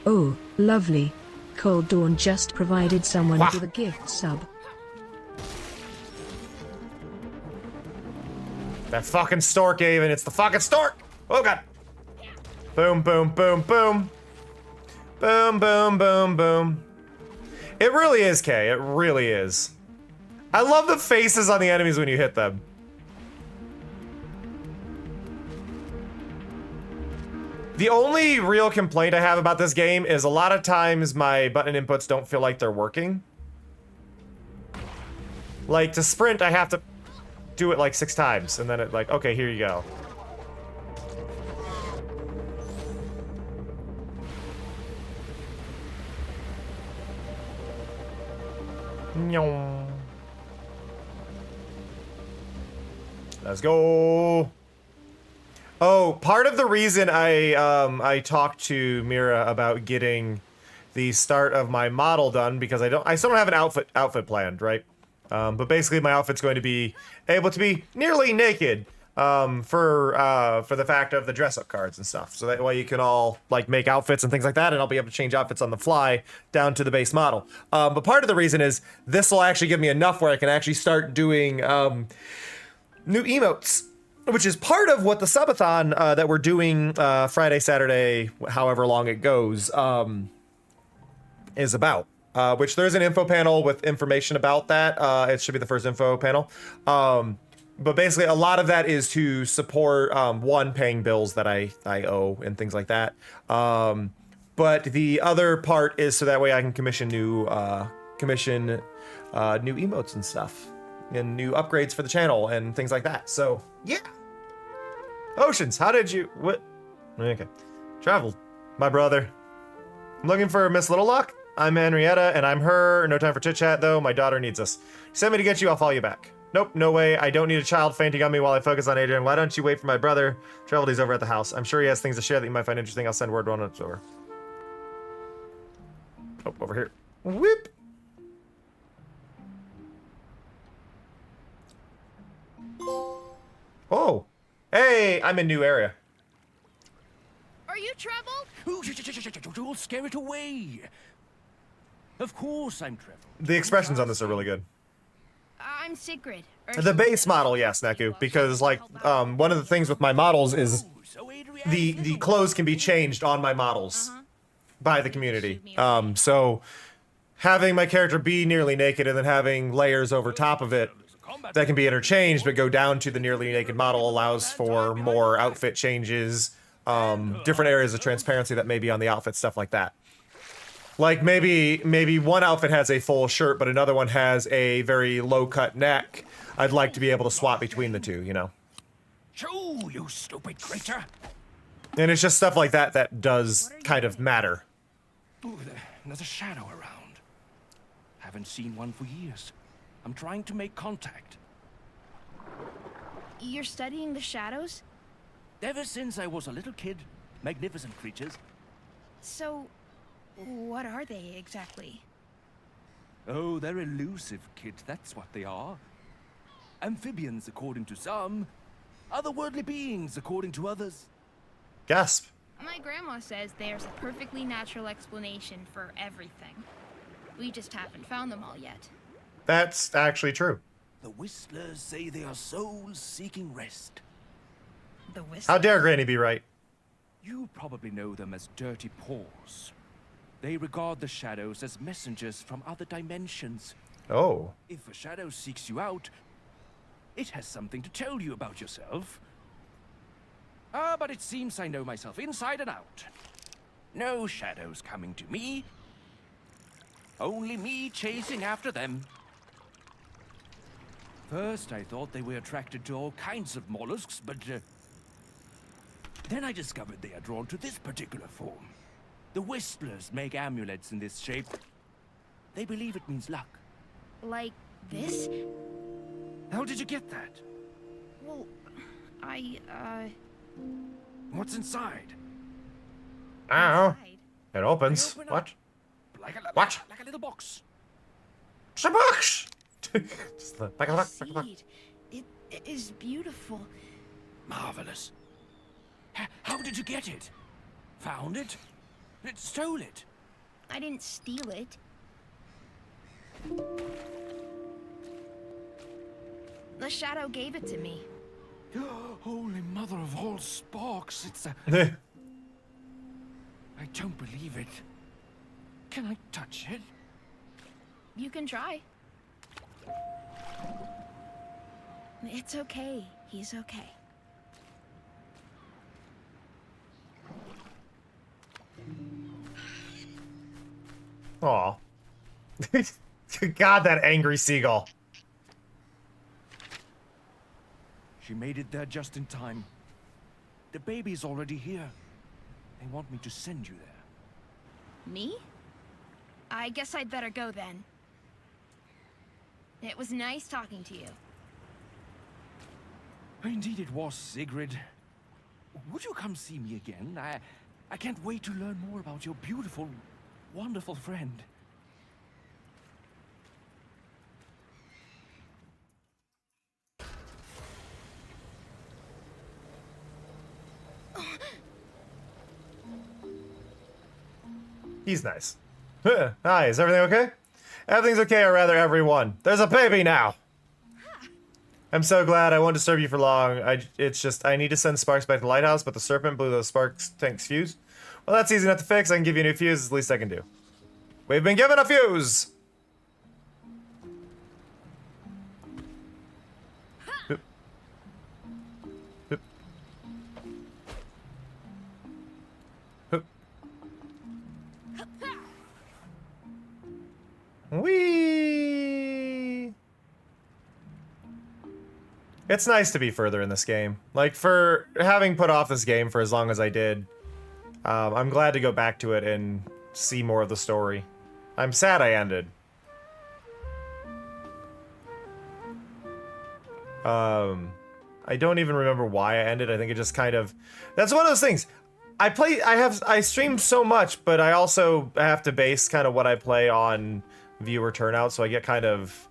D: Oh, lovely. Cold Dawn just provided someone with a gift sub.
B: That fucking stork, Haven. It's the fucking stork! Oh, God. Boom, boom, boom, boom. Boom, boom, boom, boom. It really is, Kay. It really is. I love the faces on the enemies when you hit them. The only real complaint I have about this game is a lot of times my button inputs don't feel like they're working. Like, to sprint, I have to do it like 6 times, and then it like, okay, here you go. Let's go. Oh, part of the reason I talked to Mira about getting the start of my model done, because I still don't have an outfit planned, right? But basically my outfit's going to be able to be nearly naked for the fact of the dress-up cards and stuff. So that way you can all like make outfits and things like that, and I'll be able to change outfits on the fly down to the base model. But part of the reason is this will actually give me enough where I can actually start doing new emotes, which is part of what the subathon that we're doing Friday, Saturday, however long it goes, is about. Which there's an info panel with information about that. It should be the first info panel. But basically a lot of that is to support, one, paying bills that I owe and things like that. But the other part is so that way I can commission new emotes and stuff. And new upgrades for the channel and things like that. So, yeah. Oceans, how did you... What? Okay. Traveled. My brother. I'm looking for Miss Little Luck. I'm Henrietta, and I'm her. No time for chit-chat, though. My daughter needs us. Send me to get you, I'll follow you back. Nope, no way. I don't need a child fainting on me while I focus on Adrian. Why don't you wait for my brother? Traveldy's over at the house. I'm sure he has things to share that you might find interesting. I'll send word when it's over. Oh, over here. Whoop! Oh! Hey, I'm in new area.
E: Are you Treble?
K: Don't scare it away. Of course I'm Trevor.
B: The expressions on this are really good.
E: I'm Sigrid.
B: The base model, yes, Neku, because like one of the things with my models is the clothes can be changed on my models by the community. So having my character be nearly naked and then having layers over top of it that can be interchanged but go down to the nearly naked model allows for more outfit changes, different areas of transparency that may be on the outfit, stuff like that. Like maybe one outfit has a full shirt but another one has a very low cut neck. I'd like to be able to swap between the two, you know.
L: Shoo, you stupid creature!
B: And it's just stuff like that that does kind of matter.
L: Ooh, there's a shadow around. Haven't seen one for years. I'm trying to make contact.
E: You're studying the shadows?
L: Ever since I was a little kid. Magnificent creatures.
E: So, what are they exactly?
L: Oh, they're elusive, kid. That's what they are. Amphibians, according to some. Otherworldly beings, according to others.
B: Gasp.
E: My grandma says there's a perfectly natural explanation for everything. We just haven't found them all yet.
B: That's actually true.
L: The Whistlers say they are souls seeking rest.
E: The Whistlers?
B: How dare Granny be right?
L: You probably know them as Dirty Paws. They regard the shadows as messengers from other dimensions.
B: Oh.
L: If a shadow seeks you out, it has something to tell you about yourself. But it seems I know myself inside and out. No shadows coming to me. Only me chasing after them. First, I thought they were attracted to all kinds of mollusks, but then I discovered they are drawn to this particular form. The Whistlers make amulets in this shape. They believe it means luck.
E: Like this?
L: How did you get that?
E: Well,
L: What's inside?
B: Ow. It opens. What?
L: Like
B: What?
L: Like a little box.
B: It's a box! Just like a
E: seed. It is beautiful.
L: Marvelous. How did you get it? Found it? It stole it.
E: I didn't steal it. The shadow gave it to me.
L: Holy mother of all sparks, it's a... I don't believe it. Can I touch it?
E: You can try. It's okay. He's okay.
B: Aw. God, that angry seagull.
L: She made it there just in time. The baby's already here. They want me to send you there.
E: Me? I guess I'd better go then. It was nice talking to you.
L: Indeed it was, Sigrid. Would you come see me again? I can't wait to learn more about your beautiful, wonderful friend.
B: He's nice. Hi, is everything okay? Everything's okay, or rather everyone. There's a baby now! I'm so glad. I won't disturb you for long. It's just, I need to send sparks back to the lighthouse, but the serpent blew the sparks tank's fuse. Well, that's easy enough to fix. I can give you a new fuse. It's the least I can do. We've been given a fuse! Boop. Boop. Boop. Whee! It's nice to be further in this game. Like, for having put off this game for as long as I did, I'm glad to go back to it and see more of the story. I'm sad I ended. I don't even remember why I ended. I think it just kind of... That's one of those things. I stream so much, but I also have to base kind of what I play on viewer turnout, so I get kind of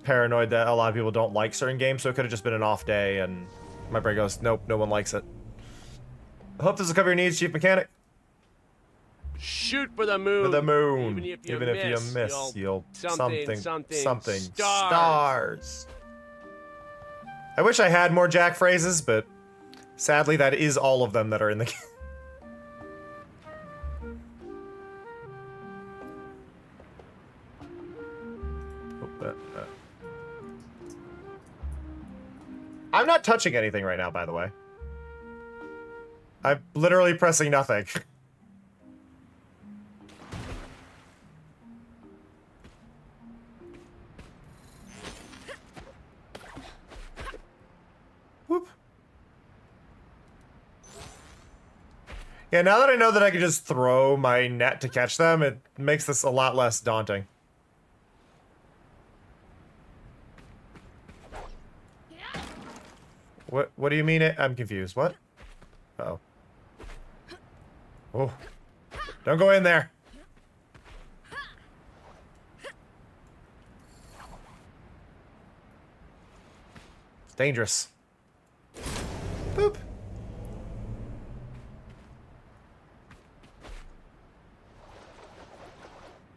B: paranoid that a lot of people don't like certain games, so it could have just been an off day, and my brain goes, nope, no one likes it. I hope this will cover your needs, Chief Mechanic.
J: Shoot for the moon.
B: For the moon.
J: Even if you miss,
B: you'll
J: something.
B: Stars. I wish I had more Jack phrases, but Sadly, that is all of them that are in the game. I'm not touching anything right now, by the way. I'm literally pressing nothing. Whoop. Yeah, now that I know that I can just throw my net to catch them, it makes this a lot less daunting. What do you mean it? I'm confused. What? Uh-oh. Oh. Don't go in there. It's dangerous. Boop.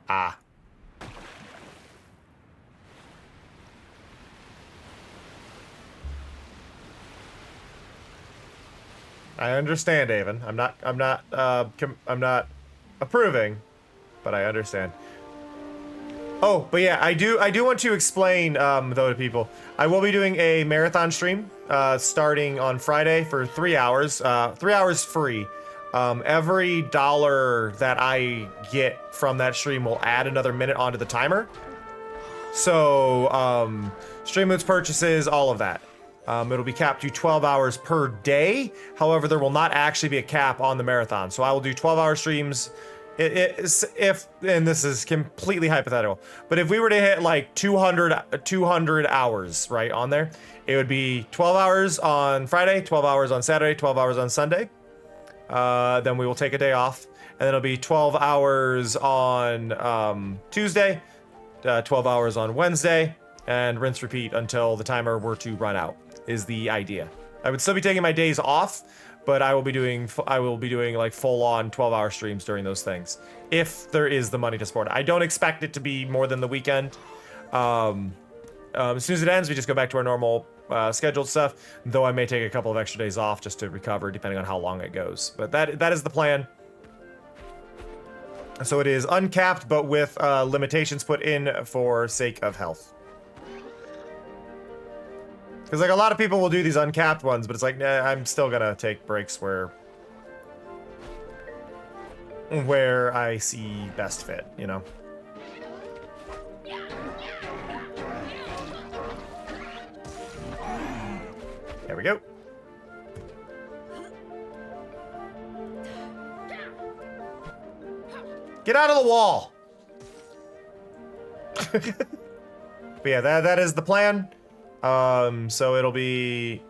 B: Ah. I understand, Avon. I'm not approving, but I understand. Oh, but yeah, I do want to explain, though, to people. I will be doing a marathon stream, starting on Friday for 3 hours. 3 hours free. Every dollar that I get from that stream will add another minute onto the timer. So, stream moods, purchases, all of that. It'll be capped to 12 hours per day. However, there will not actually be a cap on the marathon. So I will do 12-hour streams. And this is completely hypothetical, but if we were to hit like 200 hours, right, on there, it would be 12 hours on Friday, 12 hours on Saturday, 12 hours on Sunday. Then we will take a day off, and then it'll be 12 hours on Tuesday, 12 hours on Wednesday, and rinse repeat until the timer were to run out, is the idea. I would still be taking my days off, but I will be doing like full-on 12-hour streams during those things, if there is the money to support it. I don't expect it to be more than the weekend. As soon as it ends, we just go back to our normal scheduled stuff, though I may take a couple of extra days off just to recover, depending on how long it goes. But that is the plan. So it is uncapped, but with limitations put in for sake of health. Because like a lot of people will do these uncapped ones, but it's like, nah, I'm still gonna take breaks where I see best fit, you know? There we go. Get out of the wall! But yeah, that is the plan. So it'll be,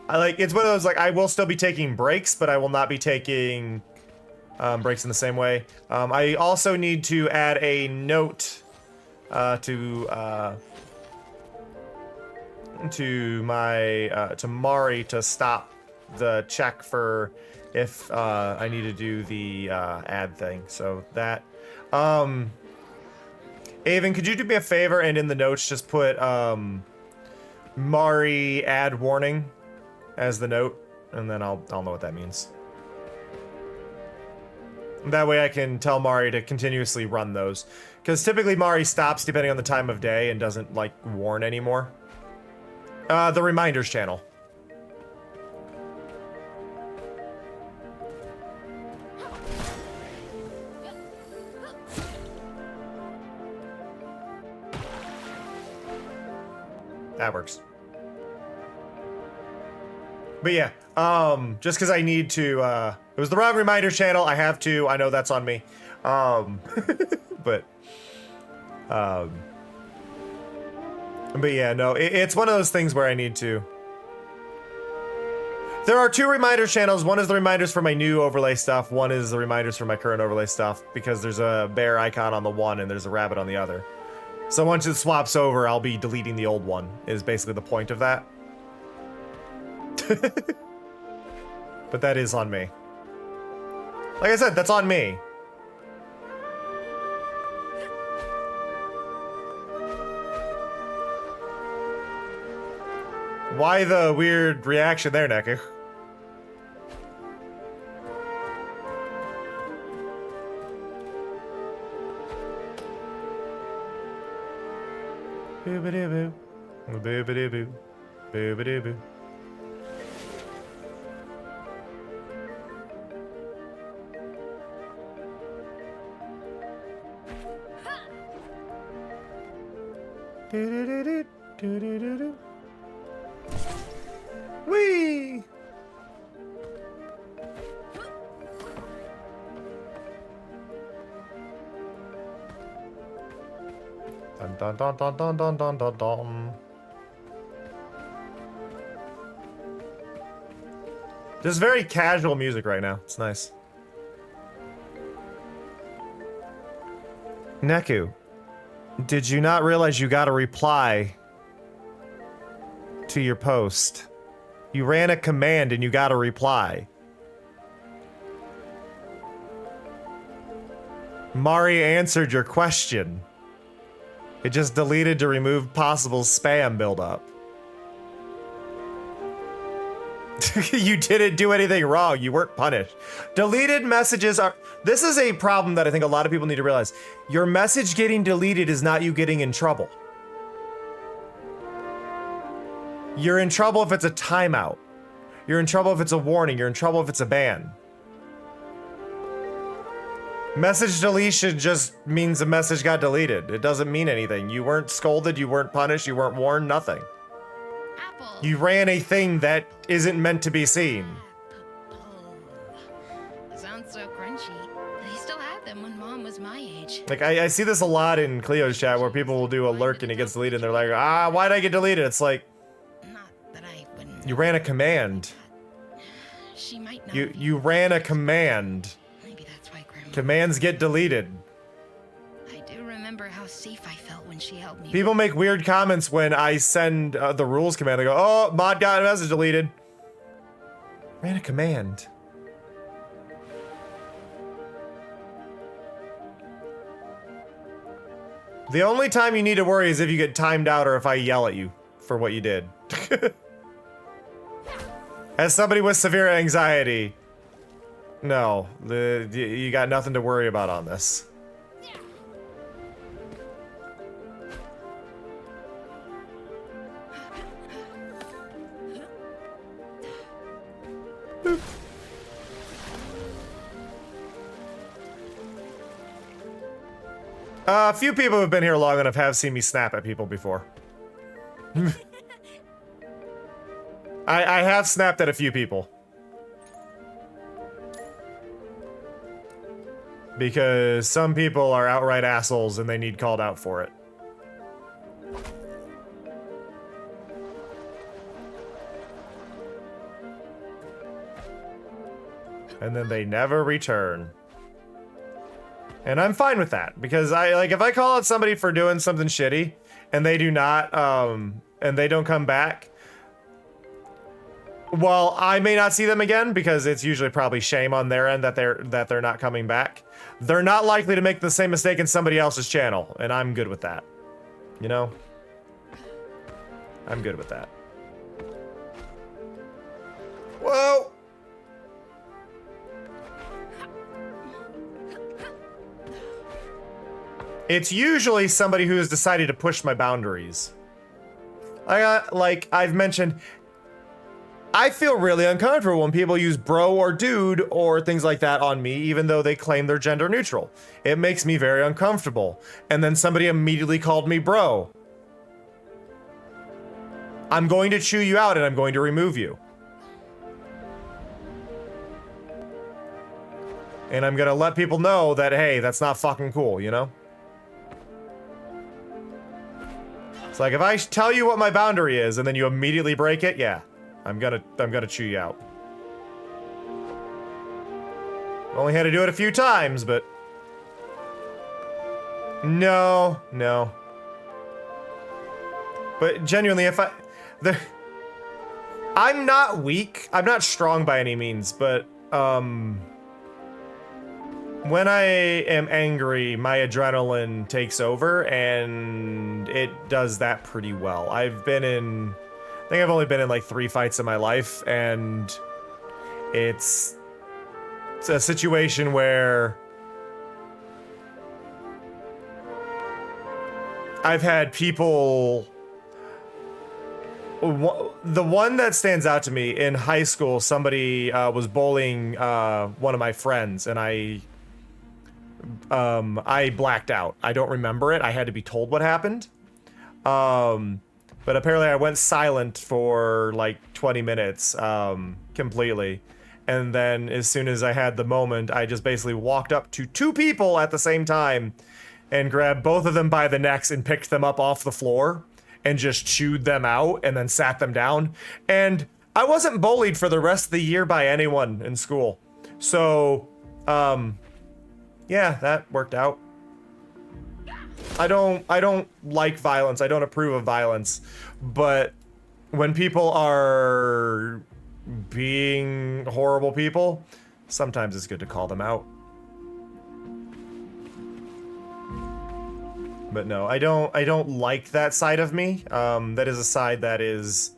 B: it's one of those, like, I will still be taking breaks, but I will not be taking, breaks in the same way. I also need to add a note, to Mari to stop the check for if, I need to do the, ad thing. So that, Avon, could you do me a favor and in the notes just put, Mari ad warning as the note, and then I'll know what that means. That way I can tell Mari to continuously run those, because typically Mari stops depending on the time of day and doesn't like warn anymore. The reminders channel. That works. But yeah, just because I need to, it was the wrong reminders channel. I have to. I know that's on me. But yeah, no, it's one of those things where I need to. There are two reminder channels. One is the reminders for my new overlay stuff. One is the reminders for my current overlay stuff, because there's a bear icon on the one and there's a rabbit on the other. So once it swaps over, I'll be deleting the old one, is basically the point of that. But that is on me. Like I said, that's on me. Why the weird reaction there, Neku? Boo-ba-doo-boo. Boo-ba-doo-boo. Boo-ba-doo-boo. Do-do-do-do, do-do-do-do. Whee! Dun dun dun dun dun dun dun dun dun. Just very casual music right now. It's nice. Neku, did you not realize you got a reply to your post? You ran a command and you got a reply. Mari answered your question. It just deleted to remove possible spam buildup. You didn't do anything wrong. You weren't punished. Deleted messages are... This is a problem that I think a lot of people need to realize. Your message getting deleted is not you getting in trouble. You're in trouble if it's a timeout. You're in trouble if it's a warning. You're in trouble if it's a ban. Message deletion just means a message got deleted. It doesn't mean anything. You weren't scolded, you weren't punished, you weren't warned, nothing.
E: Apple.
B: You ran a thing that isn't meant to be seen.
E: Sounds so crunchy. They still had them when Mom was my age.
B: Like, I see this a lot in Cleo's chat where people will do a lurk and it gets deleted and they're like, ah, why'd I get deleted? It's like,
E: Not that I wouldn't.
B: you ran a command.
E: She might not.
B: You ran a command.
E: Maybe that's why Grandma.
B: Commands get deleted.
E: I do remember how safe I felt when she held me.
B: People make weird comments when I send the rules command. They go, oh, mod got a message deleted. Ran a command. The only time you need to worry is if you get timed out or if I yell at you for what you did. As somebody with severe anxiety, no, you got nothing to worry about on this. Boop. A few people who've been here long enough have seen me snap at people before. I have snapped at a few people. Because some people are outright assholes and they need called out for it. And then they never return. And I'm fine with that, because if I call out somebody for doing something shitty and they do not, and they don't come back, well, I may not see them again because it's usually probably shame on their end that they're not coming back. They're not likely to make the same mistake in somebody else's channel, and I'm good with that. You know? I'm good with that. Whoa! It's usually somebody who has decided to push my boundaries. Like I've mentioned, I feel really uncomfortable when people use bro or dude or things like that on me, even though they claim they're gender neutral. It makes me very uncomfortable. And then somebody immediately called me bro. I'm going to chew you out and I'm going to remove you. And I'm gonna let people know that, hey, that's not fucking cool, you know? It's like, if I tell you what my boundary is and then you immediately break it, yeah, I'm gonna chew you out. Only had to do it a few times, but... No. But genuinely, I'm not weak. I'm not strong by any means, but, when I am angry, my adrenaline takes over, and it does that pretty well. I think I've only been in like 3 fights in my life, and it's a situation where I've had people... The one that stands out to me, in high school, somebody was bullying one of my friends, and I blacked out. I don't remember it. I had to be told what happened. But apparently I went silent for like 20 minutes completely. And then as soon as I had the moment, I just basically walked up to 2 people at the same time and grabbed both of them by the necks and picked them up off the floor and just chewed them out and then sat them down. And I wasn't bullied for the rest of the year by anyone in school. So, yeah, that worked out. I don't like violence. I don't approve of violence. But when people are being horrible people, sometimes it's good to call them out. But no, I don't like that side of me. That is a side that is...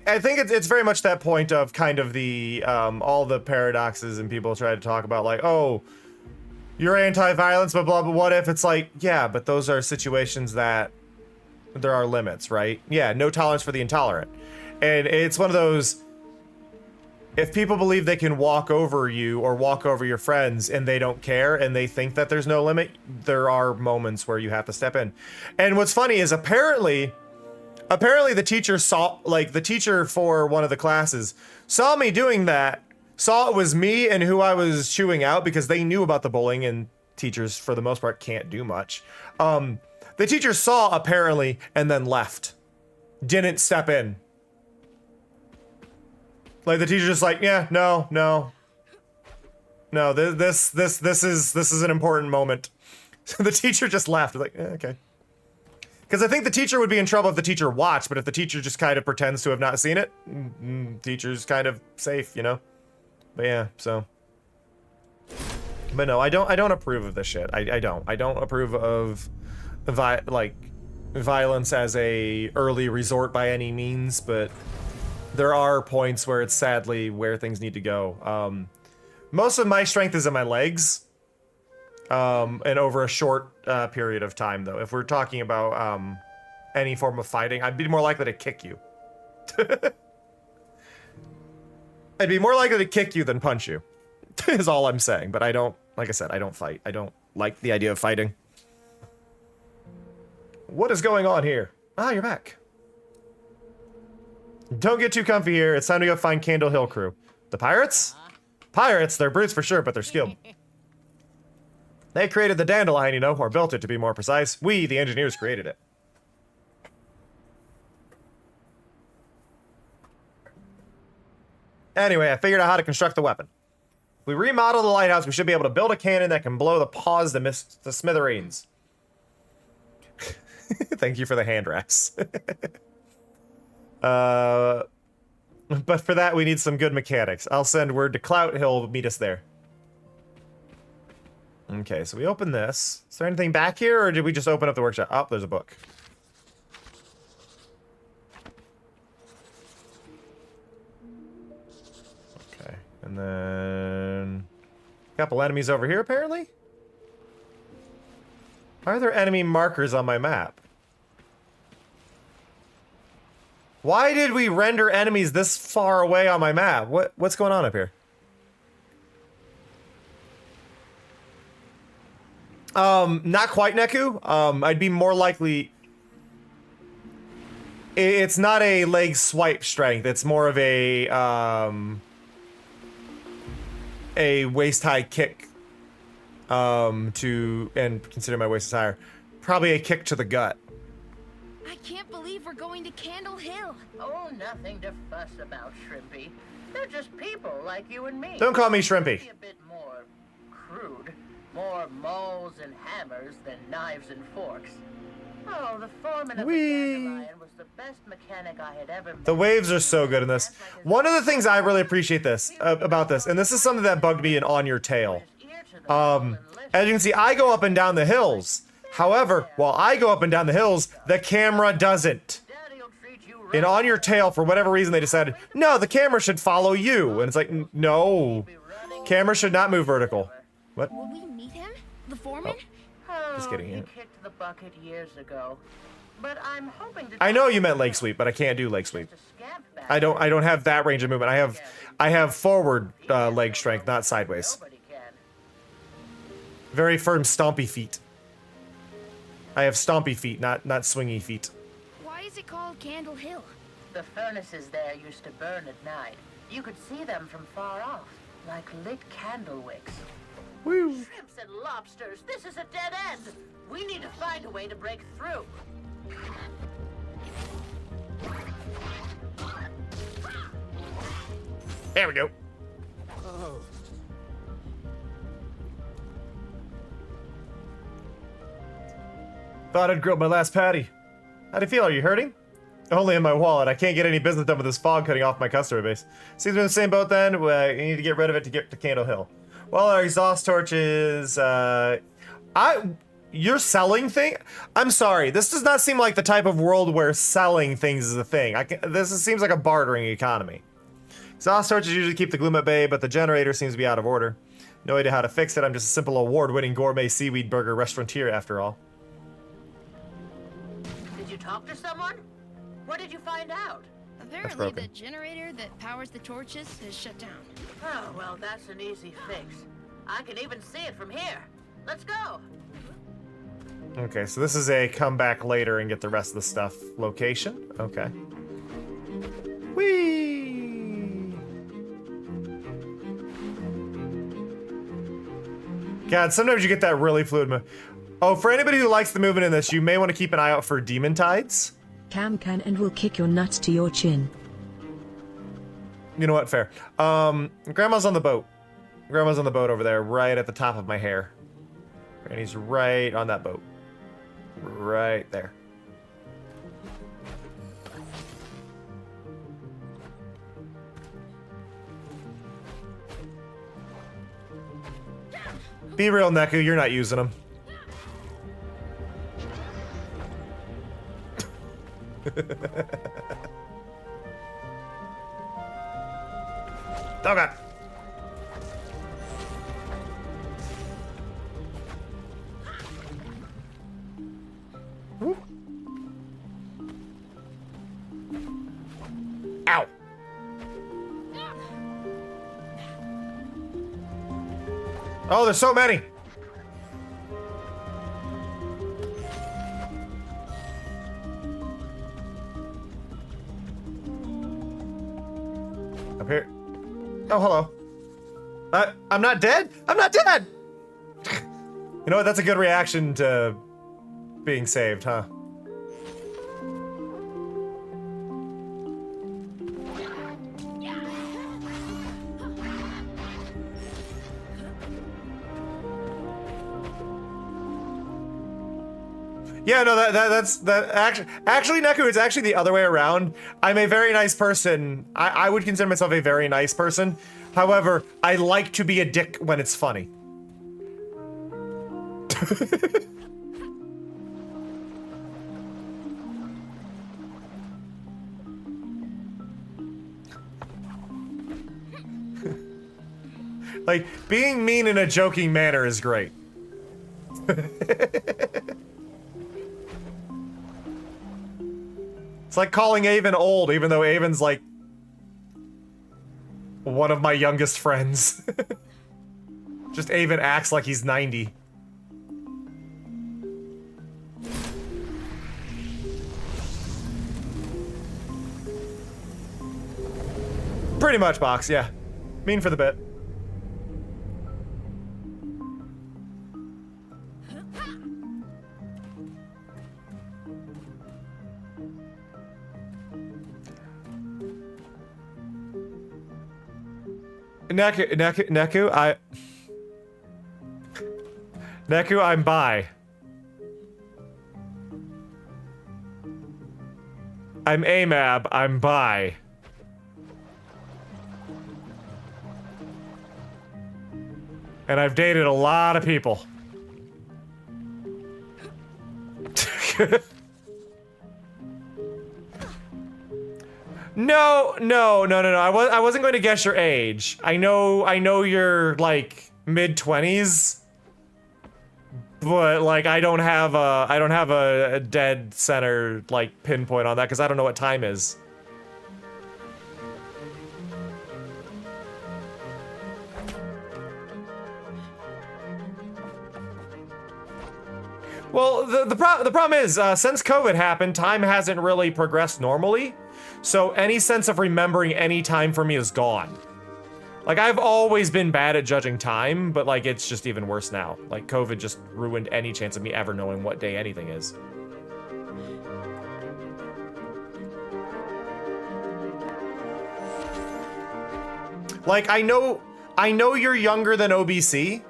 B: I think it's very much that point of kind of the, all the paradoxes and people try to talk about like, oh, you're anti-violence, but blah, blah, what if it's like, yeah, but those are situations that there are limits, right? Yeah, no tolerance for the intolerant. And it's one of those, if people believe they can walk over you or walk over your friends and they don't care and they think that there's no limit, there are moments where you have to step in. And what's funny is apparently the teacher saw, like the teacher for one of the classes saw me doing that, saw it was me and who I was chewing out because they knew about the bullying, and teachers for the most part can't do much. The teacher saw apparently and then left. Didn't step in. Like the teacher just like, yeah, no, this is an important moment. So the teacher just left. Like, okay. Because I think the teacher would be in trouble if the teacher watched, but if the teacher just kind of pretends to have not seen it, teacher's kind of safe, you know? But yeah, so. But no, I don't approve of this shit. I don't approve of violence as a early resort by any means, but there are points where it's sadly where things need to go. Most of my strength is in my legs. And over a short period of time, though. If we're talking about any form of fighting, I'd be more likely to kick you. I'd be more likely to kick you than punch you, is all I'm saying. But I don't, like I said, I don't fight. I don't like the idea of fighting. What is going on here? Ah, you're back. Don't get too comfy here. It's time to go find Candle Hill crew. The pirates? Pirates, they're brutes for sure, but they're skilled. They created the dandelion, you know, or built it to be more precise. We, the engineers, created it. Anyway, I figured out how to construct the weapon. If we remodel the lighthouse, we should be able to build a cannon that can blow the paws to smithereens. Thank you for the hand wraps. But for that, we need some good mechanics. I'll send word to Clout. He'll meet us there. Okay, so we open this. Is there anything back here, or did we just open up the workshop? Oh, there's a book. Okay, and then a couple enemies over here, apparently? Why are there enemy markers on my map? Why did we render enemies this far away on my map? What's going on up here? Not quite Neku. I'd be more likely... It's not a leg swipe strength. It's more of a waist-high kick. And consider my waist is higher. Probably a kick to the gut.
E: I can't believe we're going to Candle Hill.
I: Oh, nothing to fuss about, Shrimpy. They're just people like you and me.
B: Don't call me Shrimpy.
I: Maybe a bit more crude. More mauls and hammers than knives and forks. Oh, the foreman of the dandelion was the best mechanic I had ever met.
B: The waves are so good in this. One of the things I really appreciate about this, and this is something that bugged me in On Your Tail. As you can see, I go up and down the hills. However, while I go up and down the hills, the camera doesn't. In On Your Tail, for whatever reason, they decided, no, the camera should follow you. And it's like, no. Camera should not move vertical. What?
E: Will we meet him? The foreman?
I: Oh,
B: Just kidding.
I: He
B: Yeah.
I: kicked the bucket years ago. But I'm hoping to
B: I know you meant leg sweep, but I can't do leg sweep. I don't have that range of movement. I have forward leg strength, not sideways. Very firm stompy feet. I have stompy feet, not swingy feet.
E: Why is it called Candle Hill?
I: The furnaces there used to burn at night. You could see them from far off, like lit candle wicks.
B: Woo.
I: Shrimps and lobsters, this is a dead end. We need to find a way to break through.
B: There we go.
G: Oh.
B: Thought I'd grilled my last patty. How do you feel? Are you hurting? Only in my wallet. I can't get any business done with this fog cutting off my customer base. Seems we're in the same boat then. You need to get rid of it to get to Candle Hill. Well, our exhaust torches, you're selling thing? I'm sorry. This does not seem like the type of world where selling things is a thing. This seems like a bartering economy. Exhaust torches usually keep the gloom at bay, but the generator seems to be out of order. No idea how to fix it. I'm just a simple award-winning gourmet seaweed burger restaurateur after all.
I: Did you talk to someone? What did you find out?
E: Apparently the generator that powers the torches is shut down.
I: Oh, well, that's an easy fix. I can even see it from here. Let's go.
B: Okay, so this is a come back later and get the rest of the stuff location. Okay. Whee! God, sometimes you get that really fluid move. Oh, for anybody who likes the movement in this, you may want to keep an eye out for demon tides.
D: Cam can and will kick your nuts to your chin.
B: You know what? Fair. Grandma's on the boat. Grandma's on the boat over there, right at the top of my hair. Granny's right on that boat. Right there. Be real, Neku, you're not using them. Oh god. Whoop. Ow. Oh, there's so many. Up here. Oh, hello. I'm not dead? I'm not dead! You know what? That's a good reaction to being saved, huh? Yeah, no, that's actually Neku, it's actually the other way around. I'm a very nice person. I would consider myself a very nice person. However, I like to be a dick when it's funny. Like, being mean in a joking manner is great. It's like calling Avon old, even though Avon's like one of my youngest friends. Just Avon acts like he's 90. Pretty much, Box, yeah. Mean for the bit. Neku, I'm bi. I'm AMAB, I'm bi. And I've dated a lot of people. No. I wasn't going to guess your age. I know you're like mid-20s. but like I don't have a dead center like pinpoint on that because I don't know what time is. Well, the problem is, since COVID happened, time hasn't really progressed normally. So any sense of remembering any time for me is gone. Like, I've always been bad at judging time, but like, it's just even worse now. Like, COVID just ruined any chance of me ever knowing what day anything is. Like, I know you're younger than OBC.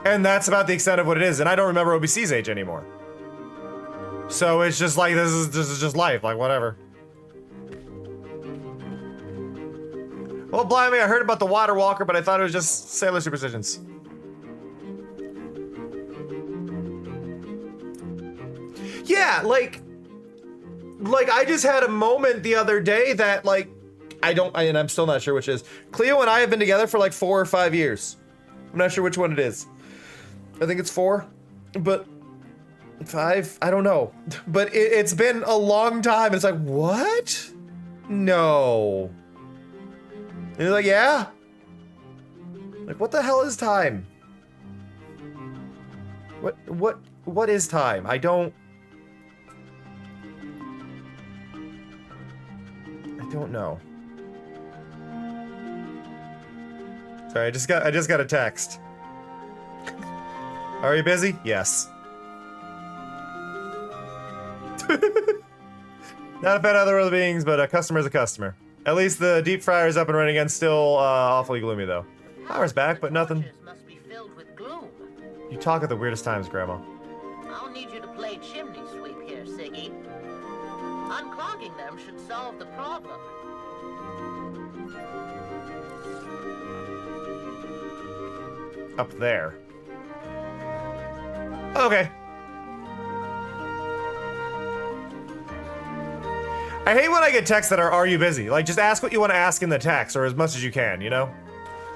B: And that's about the extent of what it is, and I don't remember OBC's age anymore. So it's just like, this is just life, like whatever. Well, blimey, I heard about the Water Walker, but I thought it was just sailor superstitions. Yeah, like I just had a moment the other day that like, and I'm still not sure which is. Cleo and I have been together for like 4 or 5 years. I'm not sure which one it is. I think it's 4, but 5, I don't know. But it's been a long time. It's like, what? No. And you're like, yeah? Like, what the hell is time? What is time? I don't know. Sorry, I just got a text. Are you busy? Yes. Not a fan of other beings, but a customer's a customer. At least the deep fryer is up and running again. Still awfully gloomy though. Power's back, but nothing.
I: Must be filled with gloom.
B: You talk at the weirdest times, Grandma.
I: I'll need you to play chimney sweep here, Siggy. Unclogging them should solve the problem.
B: Up there. Okay. I hate when I get texts that are you busy? Like, just ask what you want to ask in the text, or as much as you can, you know?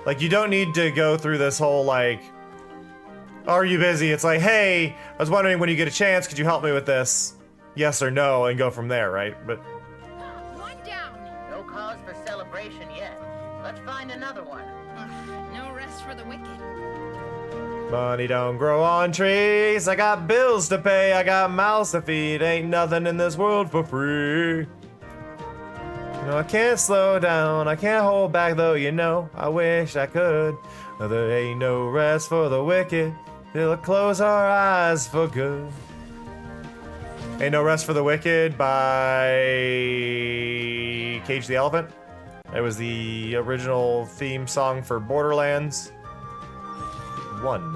B: Like, you don't need to go through this whole, like, are you busy? It's like, hey, I was wondering when you get a chance, could you help me with this? Yes or no, and go from there, right? But...
E: One down.
I: No cause for celebration yet. Let's find another one.
E: No rest for the wicked.
B: Money don't grow on trees. I got bills to pay. I got mouths to feed. Ain't nothing in this world for free. You know, I can't slow down. I can't hold back, though, you know. I wish I could. There ain't no rest for the wicked. They'll close our eyes for good. Ain't No Rest for the Wicked by Cage the Elephant. It was the original theme song for Borderlands 1.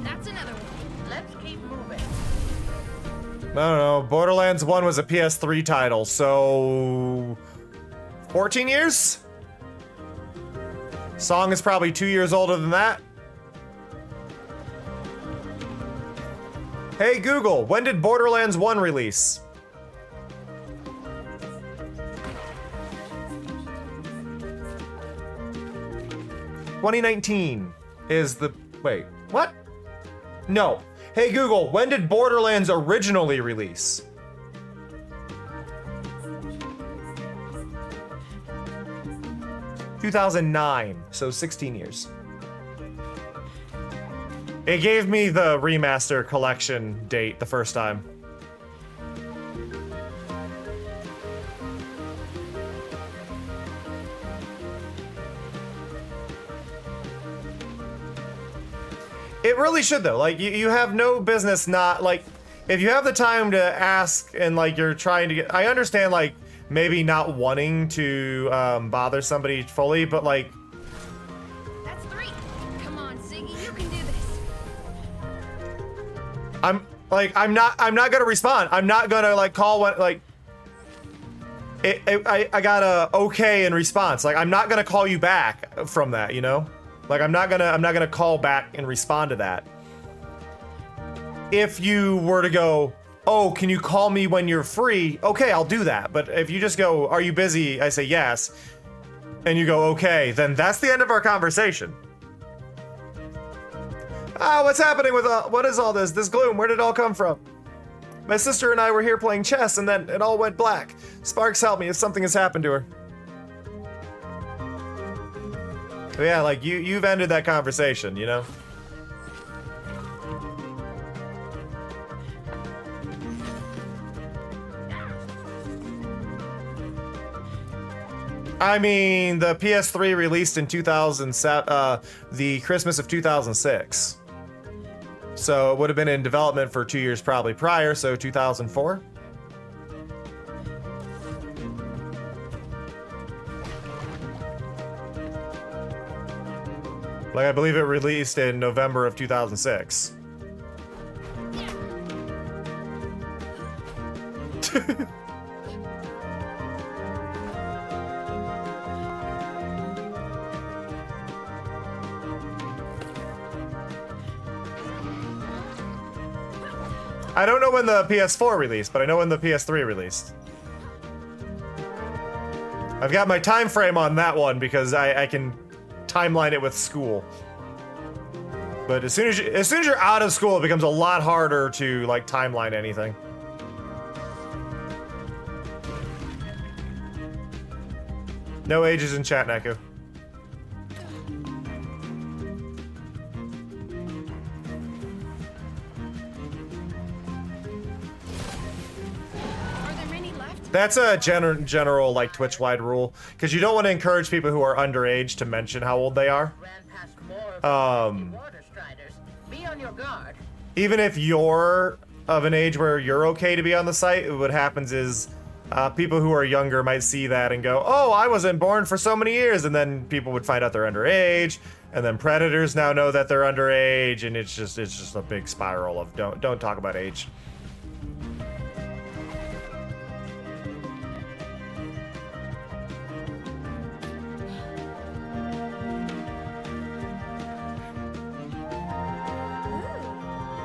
E: That's another one.
I: Let's keep moving.
B: I don't know. Borderlands 1 was a PS3 title, so 14 years? Song is probably 2 years older than that. Hey Google, when did Borderlands 1 release? "2019 is the... Wait, what? No. Hey Google, when did Borderlands originally release? "2009, so 16 years. It gave me the remaster collection date the first time. It really should though. Like you have no business not like, if you have the time to ask and like you're trying to get, I understand like maybe not wanting to bother somebody fully, but like,
E: That's 3. Come on, Siggy, you can do this.
B: I'm not gonna respond. I'm not gonna like call one like. I got a okay in response. Like I'm not gonna call you back from that, you know. Like I'm not gonna call back and respond to that. If you were to go, oh, can you call me when you're free? Okay, I'll do that. But if you just go, are you busy? I say yes. And you go, okay, then that's the end of our conversation. Ah, what's happening with what is all this? This gloom, where did it all come from? My sister and I were here playing chess and then it all went black. Sparks, help me if something has happened to her. But yeah, like you've ended that conversation, you know? I mean, the PS3 released in 2007, the Christmas of 2006. So it would have been in development for 2 years probably prior, so 2004. Like, I believe it released in November of 2006. I don't know when the PS4 released, but I know when the PS3 released. I've got my time frame on that one because I can timeline it with school. But as soon as you're out of school, it becomes a lot harder to like timeline anything. No ages in chat, Neku. That's a general like Twitch-wide rule, because you don't want to encourage people who are underage to mention how old they are. Even if you're of an age where you're okay to be on the site, what happens is people who are younger might see that and go, "Oh, I wasn't born for so many years," and then people would find out they're underage, and then predators now know that they're underage, and it's just a big spiral of don't talk about age.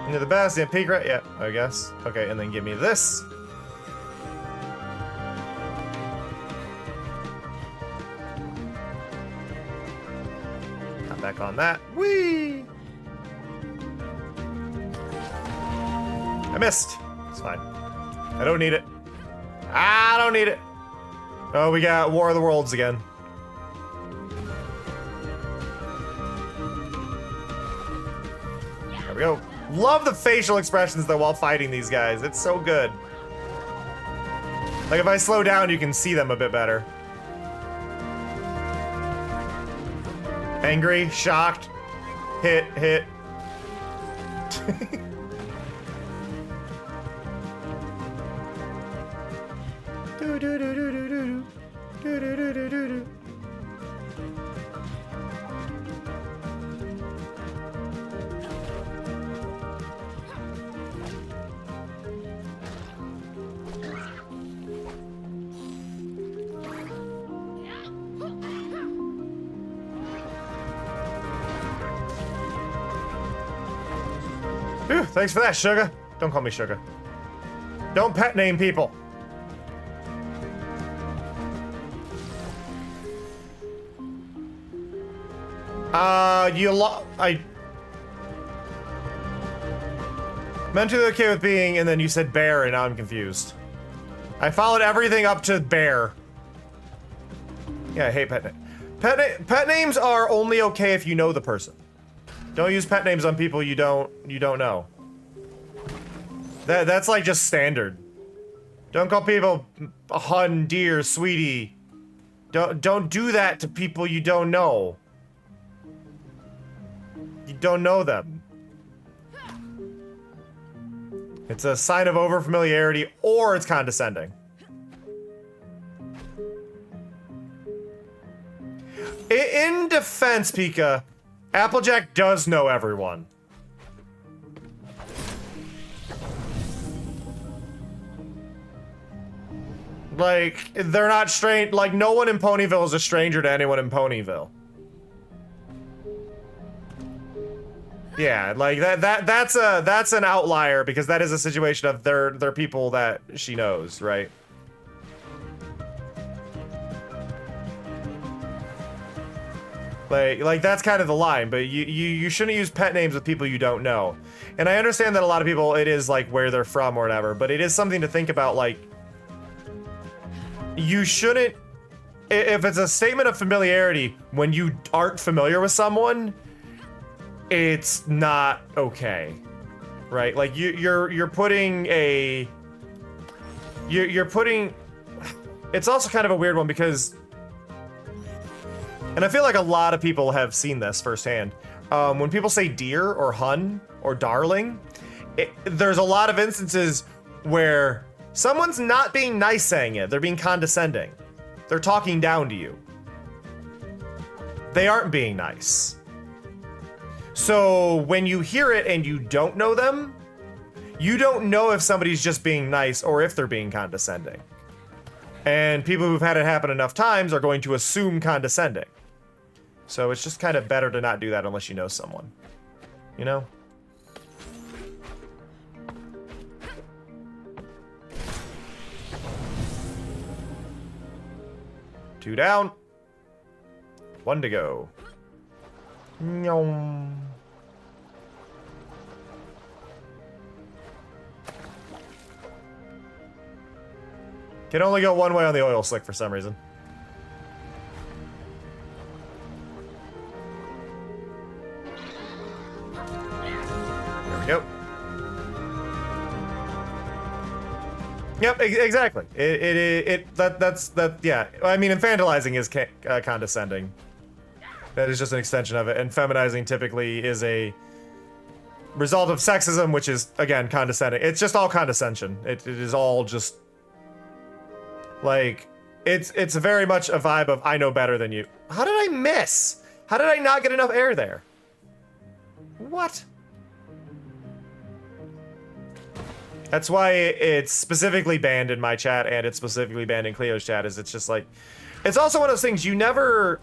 B: You're the best, yeah, peek right, yeah, I guess. Okay, and then give me this. Come back on that. Whee! I missed. It's fine. I don't need it. I don't need it. Oh, we got War of the Worlds again. There we go. Love the facial expressions though while fighting these guys. It's so good. Like if I slow down, you can see them a bit better. Angry, shocked, hit. Ooh, thanks for that, Sugar. Don't call me Sugar. Don't pet name people. I mentally okay with being, and then you said bear, and now I'm confused. I followed everything up to bear. Yeah, I hate pet names. Pet names are only okay if you know the person. Don't use pet names on people you don't know. That's like just standard. Don't call people hun, dear, sweetie. Don't do that to people you don't know. You don't know them. It's a sign of overfamiliarity or it's condescending. In defense, Pika, Applejack does know everyone. Like, they're not strange. Like, no one in Ponyville is a stranger to anyone in Ponyville. Yeah, like that's an outlier because that is a situation of they're people that she knows, right? Like that's kind of the line, but you shouldn't use pet names with people you don't know. And I understand that a lot of people, it is like where they're from or whatever, but it is something to think about. Like, you shouldn't, if it's a statement of familiarity when you aren't familiar with someone, it's not okay, right? Like you're putting a, you're putting, it's also kind of a weird one because, and I feel like a lot of people have seen this firsthand. When people say dear or hun or darling, there's a lot of instances where someone's not being nice saying it. They're being condescending. They're talking down to you. They aren't being nice. So when you hear it and you don't know them, you don't know if somebody's just being nice or if they're being condescending. And people who've had it happen enough times are going to assume condescending. So it's just kind of better to not do that unless you know someone. You know? Two down. One to go. Nyom. Can only go one way on the oil slick for some reason. There we go. Yep, exactly. That's yeah. I mean, infantilizing is condescending. That is just an extension of it, and feminizing typically is a result of sexism, which is again condescending. It's just all condescension. It is all just like it's very much a vibe of I know better than you. How did I miss? How did I not get enough air there? What? That's why it's specifically banned in my chat, and it's specifically banned in Cleo's chat, is it's just like, it's also one of those things you never,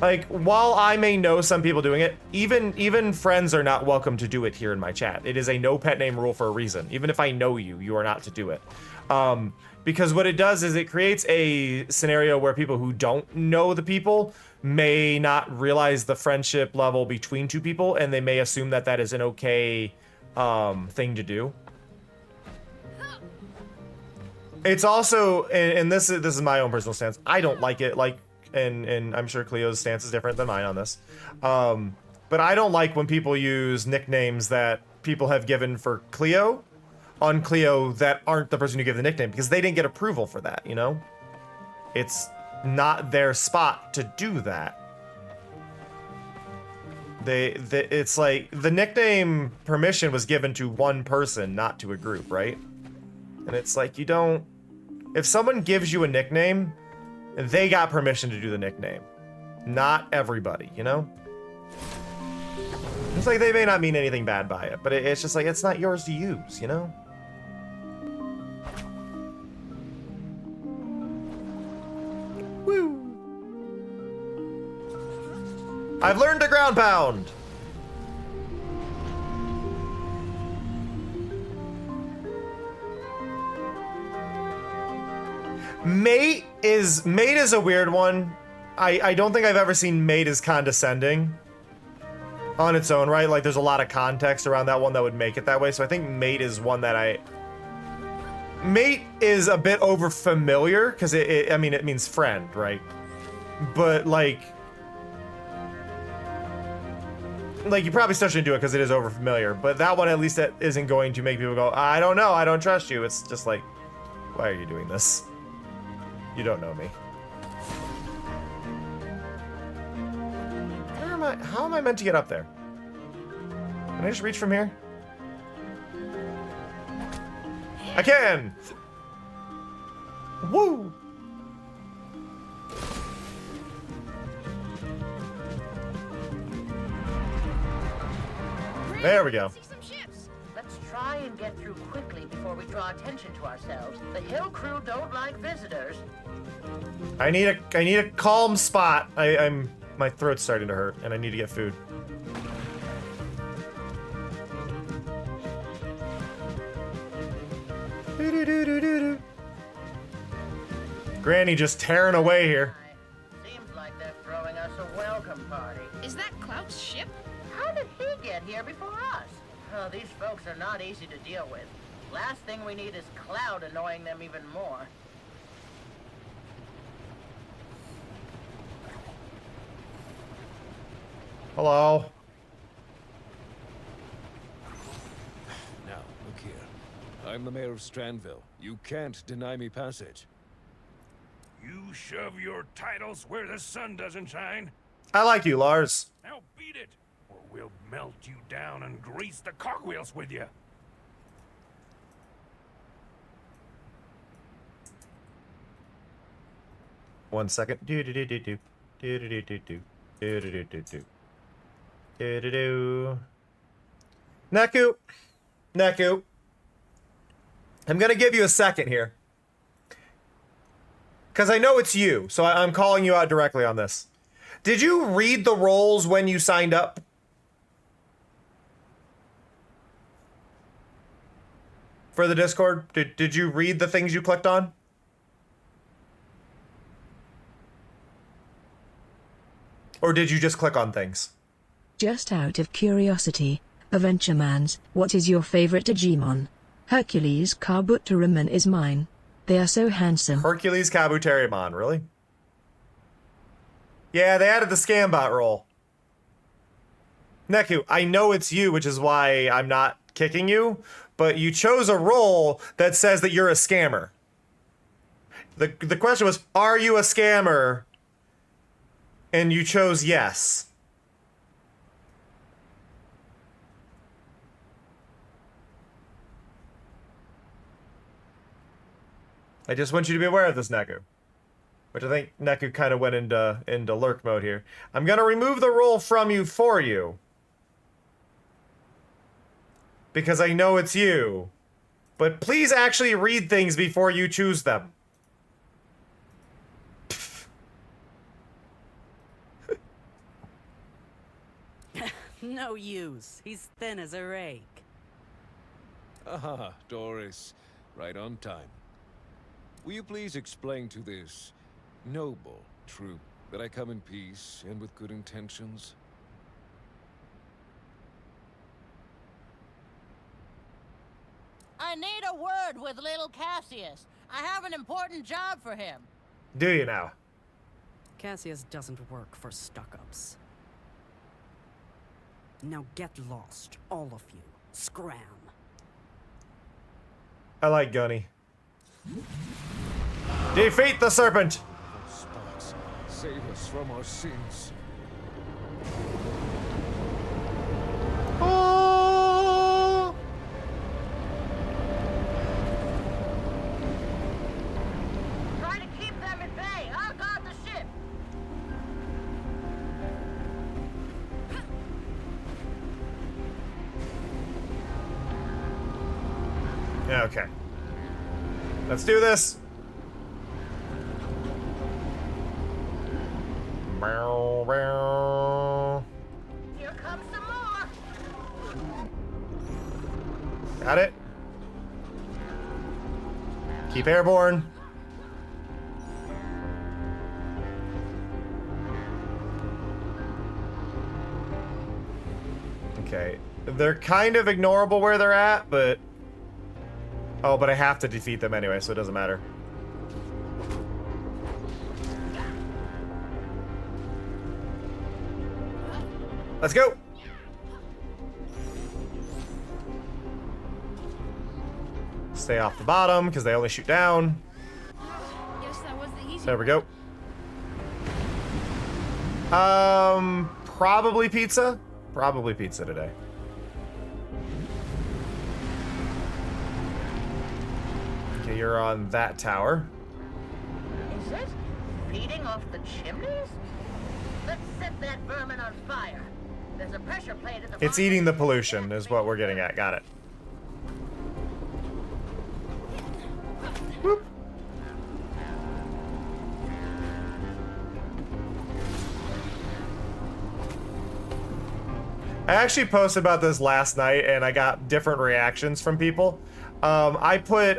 B: like, while I may know some people doing it, even friends are not welcome to do it here in my chat. It is a no pet name rule for a reason. Even if I know you, you are not to do it. Because what it does is it creates a scenario where people who don't know the people may not realize the friendship level between two people, and they may assume that that is an okay thing to do. It's also, and this is my own personal stance. I don't like it, like, and I'm sure Cleo's stance is different than mine on this. But I don't like when people use nicknames that people have given for Cleo on Cleo that aren't the person who gave the nickname, because they didn't get approval for that, you know? It's not their spot to do that. It's like the nickname permission was given to one person, not to a group, right? And it's like, you don't, if someone gives you a nickname, they got permission to do the nickname. Not everybody, you know? It's like they may not mean anything bad by it, but it's just like, it's not yours to use, you know? Woo! I've learned to ground pound! Mate is a weird one. I don't think I've ever seen mate as condescending on its own, right? Like, there's a lot of context around that one that would make it that way. So I think mate is one that mate is a bit over familiar because I mean, it means friend, right? But like you probably still shouldn't do it because it is over familiar. But that one, at least, that isn't going to make people go, I don't know, I don't trust you. It's just like, why are you doing this? You don't know me. How am I meant to get up there? Can I just reach from here? I can! Woo! There we go.
I: Let's try and get through quickly before we draw attention to ourselves. The hill crew don't like visitors.
B: I need a calm spot. My throat's starting to hurt, and I need to get food. Granny just tearing away here.
I: Seems like they're throwing us a welcome. welcome party.
E: Is that Clout's ship?
I: How did he get here before us? Oh, these folks are not easy to deal with. Last thing we need is Cloud annoying them even more.
B: Hello.
G: Now, look here. I'm the mayor of Strandville. You can't deny me passage.
L: You shove your titles where the sun doesn't shine.
B: I like you, Lars.
L: Now beat it, or we'll melt you down and grease the cogwheels with you.
B: One second. Do do do do do do do do do do do do do do do do do. Neku, Neku. I'm gonna give you a second here, because I know it's you, so I'm calling you out directly on this. Did you read the roles when you signed up? For the Discord? Did you read the things you clicked on? Or did you just click on things?
D: Just out of curiosity, Adventuremans, what is your favorite Digimon? Hercules Kabuterimon is mine. They are so handsome.
B: Hercules Kabuterimon, really? Yeah, they added the Scambot role. Neku, I know it's you, which is why I'm not kicking you, but you chose a role that says that you're a scammer. The question was, are you a scammer? And you chose yes. I just want you to be aware of this, Neku. Which I think Neku kind of went into lurk mode here. I'm gonna remove the role from you for you. Because I know it's you. But please actually read things before you choose them.
M: No use. He's thin as a rake.
G: Ah, Doris. Right on time. Will you please explain to this noble troop that I come in peace and with good intentions?
F: I need a word with little Cassius. I have an important job for him.
B: Do you now?
M: Cassius doesn't work for stuck-ups. Now get lost, all of you. Scram.
B: I like Gunny. Defeat the serpent!
G: Sparks, save us from our sins.
B: Oh!
I: Try to keep them at bay. I'll guard the ship.
B: Okay. Let's do this. Bow, bow.
I: Here comes some more.
B: Got it. Keep airborne. Okay. They're kind of ignorable where they're at, but... Oh, but I have to defeat them anyway, so it doesn't matter. Let's go! Stay off the bottom, because they only shoot down.
E: Guess that was the easy
B: There we go. Probably pizza? Probably pizza today. Okay, you're on that tower.
I: Is it feeding off the chimneys? Let's set that vermin on fire. There's a pressure plate at the
B: It's
I: bottom.
B: eating the pollution, is what we're getting at. Got it. Whoop. I actually posted about this last night, and I got different reactions from people. I put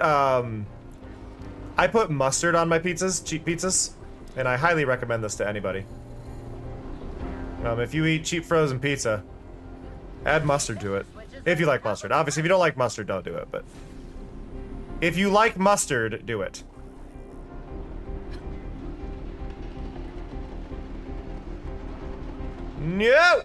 B: mustard on my pizzas, cheap pizzas, and I highly recommend this to anybody. If you eat cheap frozen pizza, add mustard to it. If you like mustard. Obviously, if you don't like mustard, don't do it, but... if you like mustard, do it. No!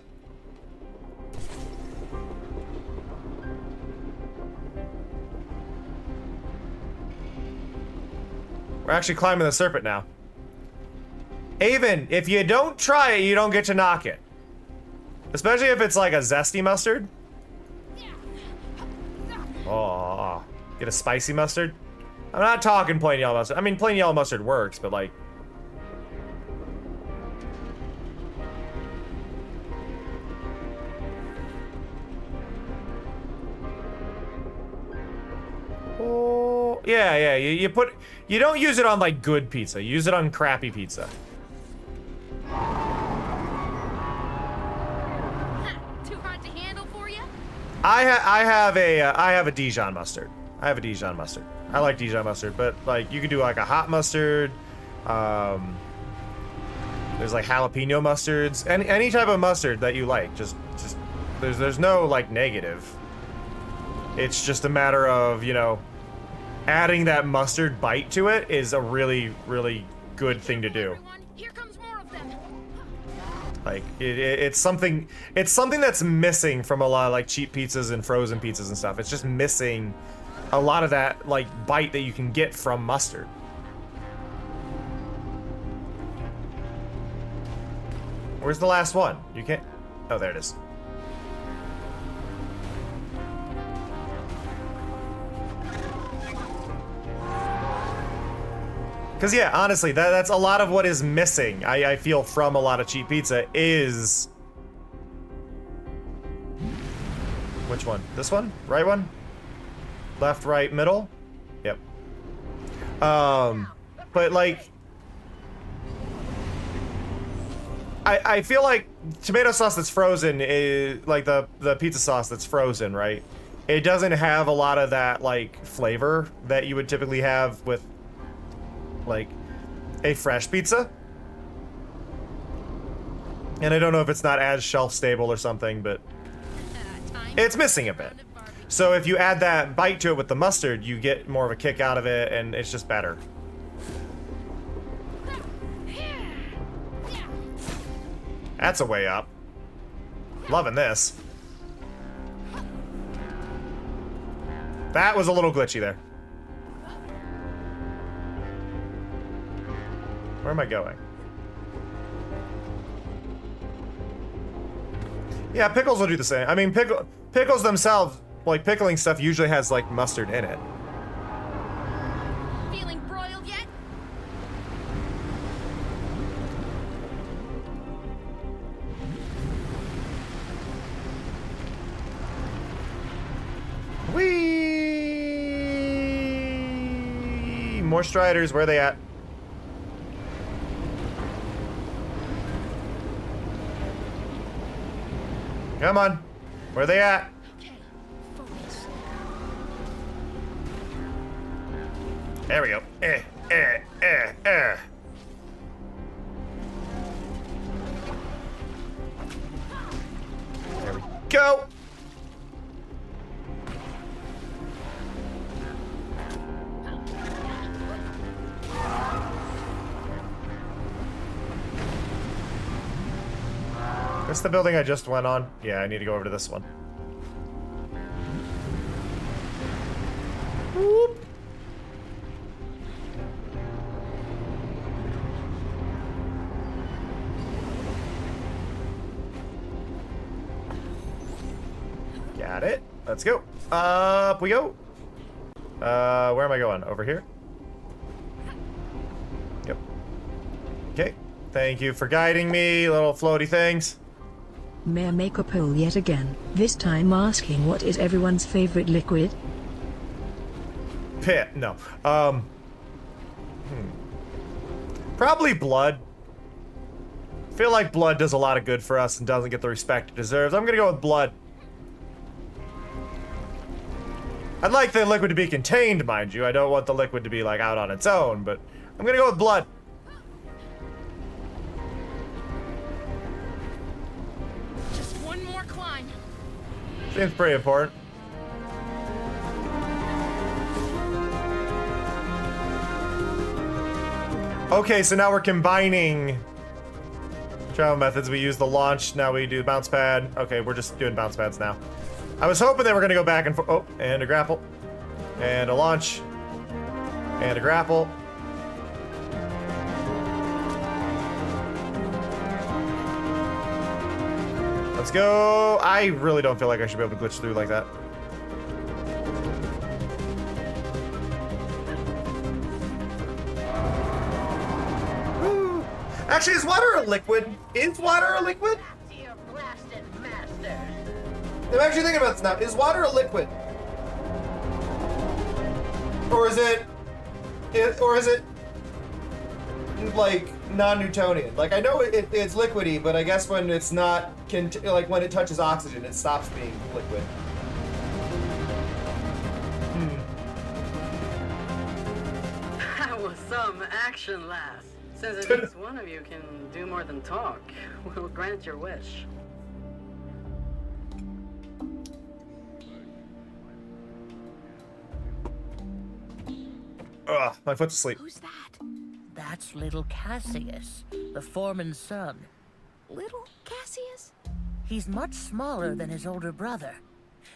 B: We're actually climbing the serpent now. Avon, if you don't try it, you don't get to knock it. Especially if it's like a zesty mustard. Oh, get a spicy mustard? I'm not talking plain yellow mustard. I mean, plain yellow mustard works, but like... oh, yeah, you don't use it on like good pizza. You use it on crappy pizza.
E: Too hard to handle for you?
B: I have a Dijon mustard. I have a Dijon mustard. I like Dijon mustard, but like you could do like a hot mustard. There's like jalapeno mustards. Any type of mustard that you like. Just there's no like negative. It's just a matter of, you know, adding that mustard bite to it is a really, really good thing to do.
E: Here comes more of them.
B: Like it's something that's missing from a lot of like cheap pizzas and frozen pizzas and stuff. It's just missing a lot of that like bite that you can get from mustard. Where's the last one? You can't. Oh, there it is. Because, yeah, honestly, that's a lot of what is missing, I feel, from a lot of cheap pizza is... which one? This one? Right one? Left, right, middle? Yep. But, like... I feel like tomato sauce that's frozen is... like, the pizza sauce that's frozen, right? It doesn't have a lot of that, like, flavor that you would typically have with... like a fresh pizza. And I don't know if it's not as shelf stable or something, but it's missing a bit. So if you add that bite to it with the mustard, you get more of a kick out of it, and it's just better. That's a way up. Loving this. That was a little glitchy there. Where am I going? Yeah, pickles will do the same. I mean, pickles themselves, like pickling stuff, usually has like mustard in it.
E: Feeling broiled yet?
B: Whee! More Striders, where are they at? Come on. Where are they at?
E: Okay, focus.
B: There we go. There we go. That's the building I just went on. Yeah, I need to go over to this one. Whoop. Got it. Let's go. Up we go. Where am I going? Over here? Yep. Okay. Thank you for guiding me, little floaty things.
D: May I make a poll yet again, this time asking what is everyone's favorite liquid?
B: Pit. No. Probably blood. Feel like blood does a lot of good for us and doesn't get the respect it deserves. I'm gonna go with blood. I'd like the liquid to be contained, mind you. I don't want the liquid to be like out on its own, but I'm gonna go with blood. Seems pretty important. Okay, so now we're combining travel methods. We use the launch, now we do bounce pad. Okay, we're just doing bounce pads now. I was hoping they were gonna go back and forth. Oh, and a grapple. And a launch. And a grapple. Let's go. I really don't feel like I should be able to glitch through like that. Woo. Actually, is water a liquid? Is water a liquid? I'm actually thinking about this now. Is water a liquid? Or is it like non-Newtonian? Like I know it's liquidy, but I guess when it's not, like when it touches oxygen, it stops being liquid.
M: That was some action, lass. Since at least one of you can do more than talk, we'll grant your wish.
B: Ugh, my foot's asleep.
I: Who's that?
F: That's little Cassius, the foreman's son.
I: Little Cassius?
F: He's much smaller than his older brother.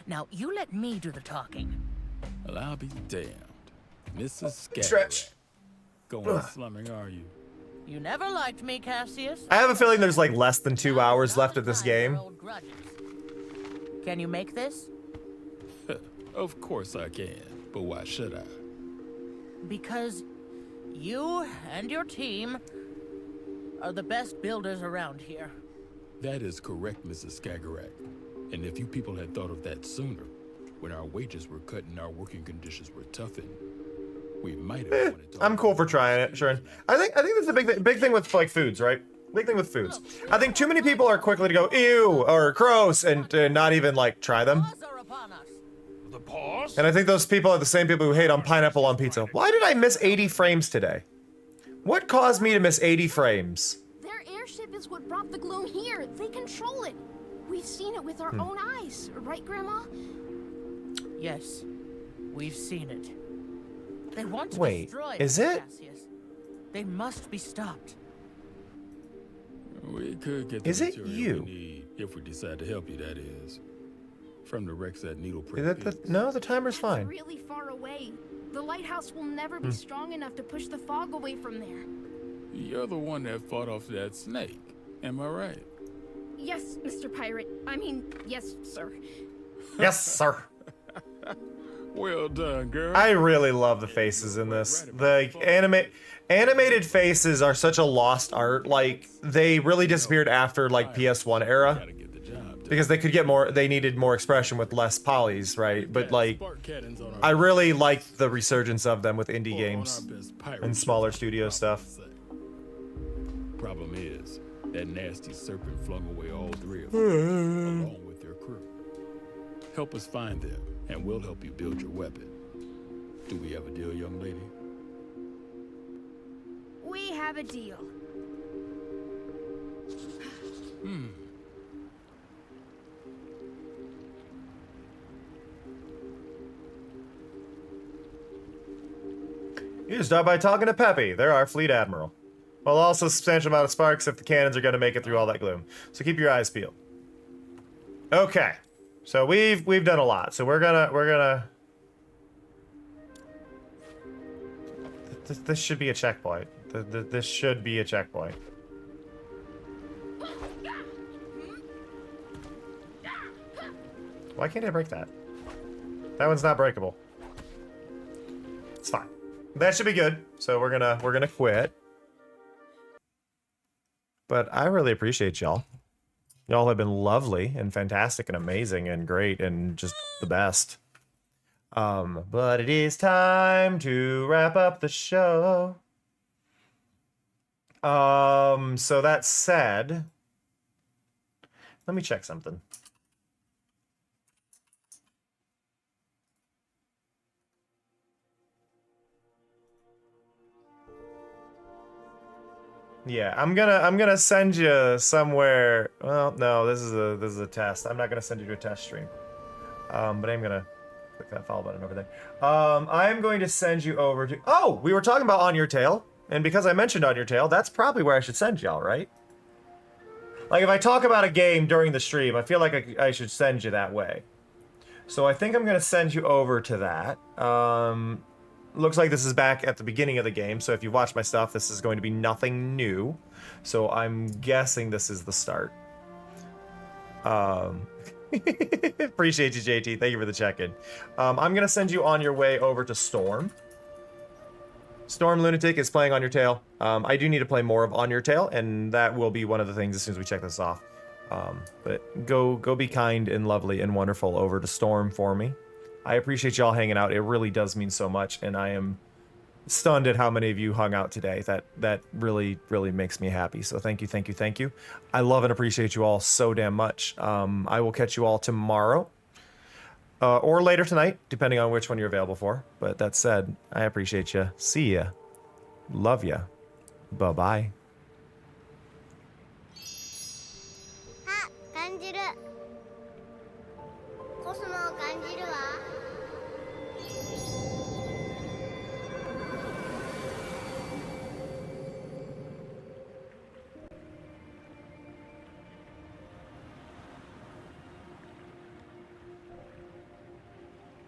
F: Now, you let me do the talking.
N: Well, I'll be damned. Mrs. Scatterbrain.
B: Stretch.
N: Going slumming, are you?
F: You never liked me, Cassius.
B: I have a feeling there's like less than 2 hours left of this game.
F: Can you make this?
N: Of course I can, but why should I?
F: Because you and your team are the best builders around here.
N: That is correct, Mrs. Skagerrak. And if you people had thought of that sooner, when our wages were cut and our working conditions were toughened, we might have wanted to...
B: I'm cool for trying it, sure. I think that's a big thing with like foods, right? Big thing with foods. I think too many people are quickly to go ew or gross and not even like try them.
L: The pause?
B: And I think those people are the same people who hate on pineapple on pizza. Why did I miss 80 frames today? What caused me to miss 80 frames?
E: Their airship is what brought the gloom here. They control it. We've seen it with our own eyes, right, Grandma?
F: Yes, we've seen it. They want to
B: Wait,
F: destroy
B: is it?
F: Cassius. They must be stopped.
N: We could get the
B: Is it
N: material
B: you?
N: we need if we decide to help you, that is. From the wrecks at Needle Prick
B: Is that the, no, the timer's fine.
E: Really far away. The lighthouse will never be strong enough to push the fog away from there.
N: You're the one that fought off that snake. Am I right?
E: Yes, Mr. Pirate. I mean, yes, sir.
B: Yes, sir.
N: Well done, girl.
B: I really love the faces in this. The animated faces are such a lost art. Like they really disappeared after like PS1 era because they could get more. They needed more expression with less polys, right? But like, I really like the resurgence of them with indie games and smaller studio stuff.
N: Problem is, that nasty serpent flung away all three of them, along with their crew. Help us find them, and we'll help you build your weapon. Do we have a deal, young lady?
E: We have a deal.
B: You just start by talking to Peppy. They're our fleet admiral. Well, also a substantial amount of sparks if the cannons are going to make it through all that gloom. So keep your eyes peeled. Okay, so we've done a lot. So we're gonna. This should be a checkpoint. This should be a checkpoint. Why can't I break that? That one's not breakable. It's fine. That should be good. So we're gonna quit. But I really appreciate y'all. Y'all have been lovely and fantastic and amazing and great and just the best. But it is time to wrap up the show. So that said, let me check something. Yeah, I'm gonna send you somewhere. Well, no, this is a test. I'm not gonna send you to a test stream. But I'm gonna click that follow button over there. I'm going to send you over to... Oh, we were talking about On Your Tail. And because I mentioned On Your Tail, that's probably where I should send y'all, right? Like, if I talk about a game during the stream, I feel like I should send you that way. So I think I'm going to send you over to that. Looks like this is back at the beginning of the game, so if you watch my stuff, this is going to be nothing new. So I'm guessing this is the start. Appreciate you, JT. Thank you for the check-in. I'm going to send you on your way over to Storm. Storm Lunatic is playing On Your Tail. I do need to play more of On Your Tail, and that will be one of the things as soon as we check this off. But go be kind and lovely and wonderful over to Storm for me. I appreciate y'all hanging out. It really does mean so much, and I am stunned at how many of you hung out today. That really, really makes me happy. So thank you, thank you, thank you. I love and appreciate you all so damn much. I will catch you all tomorrow. Or later tonight, depending on which one you're available for. But that said, I appreciate you. See ya. Love ya. Bye-bye.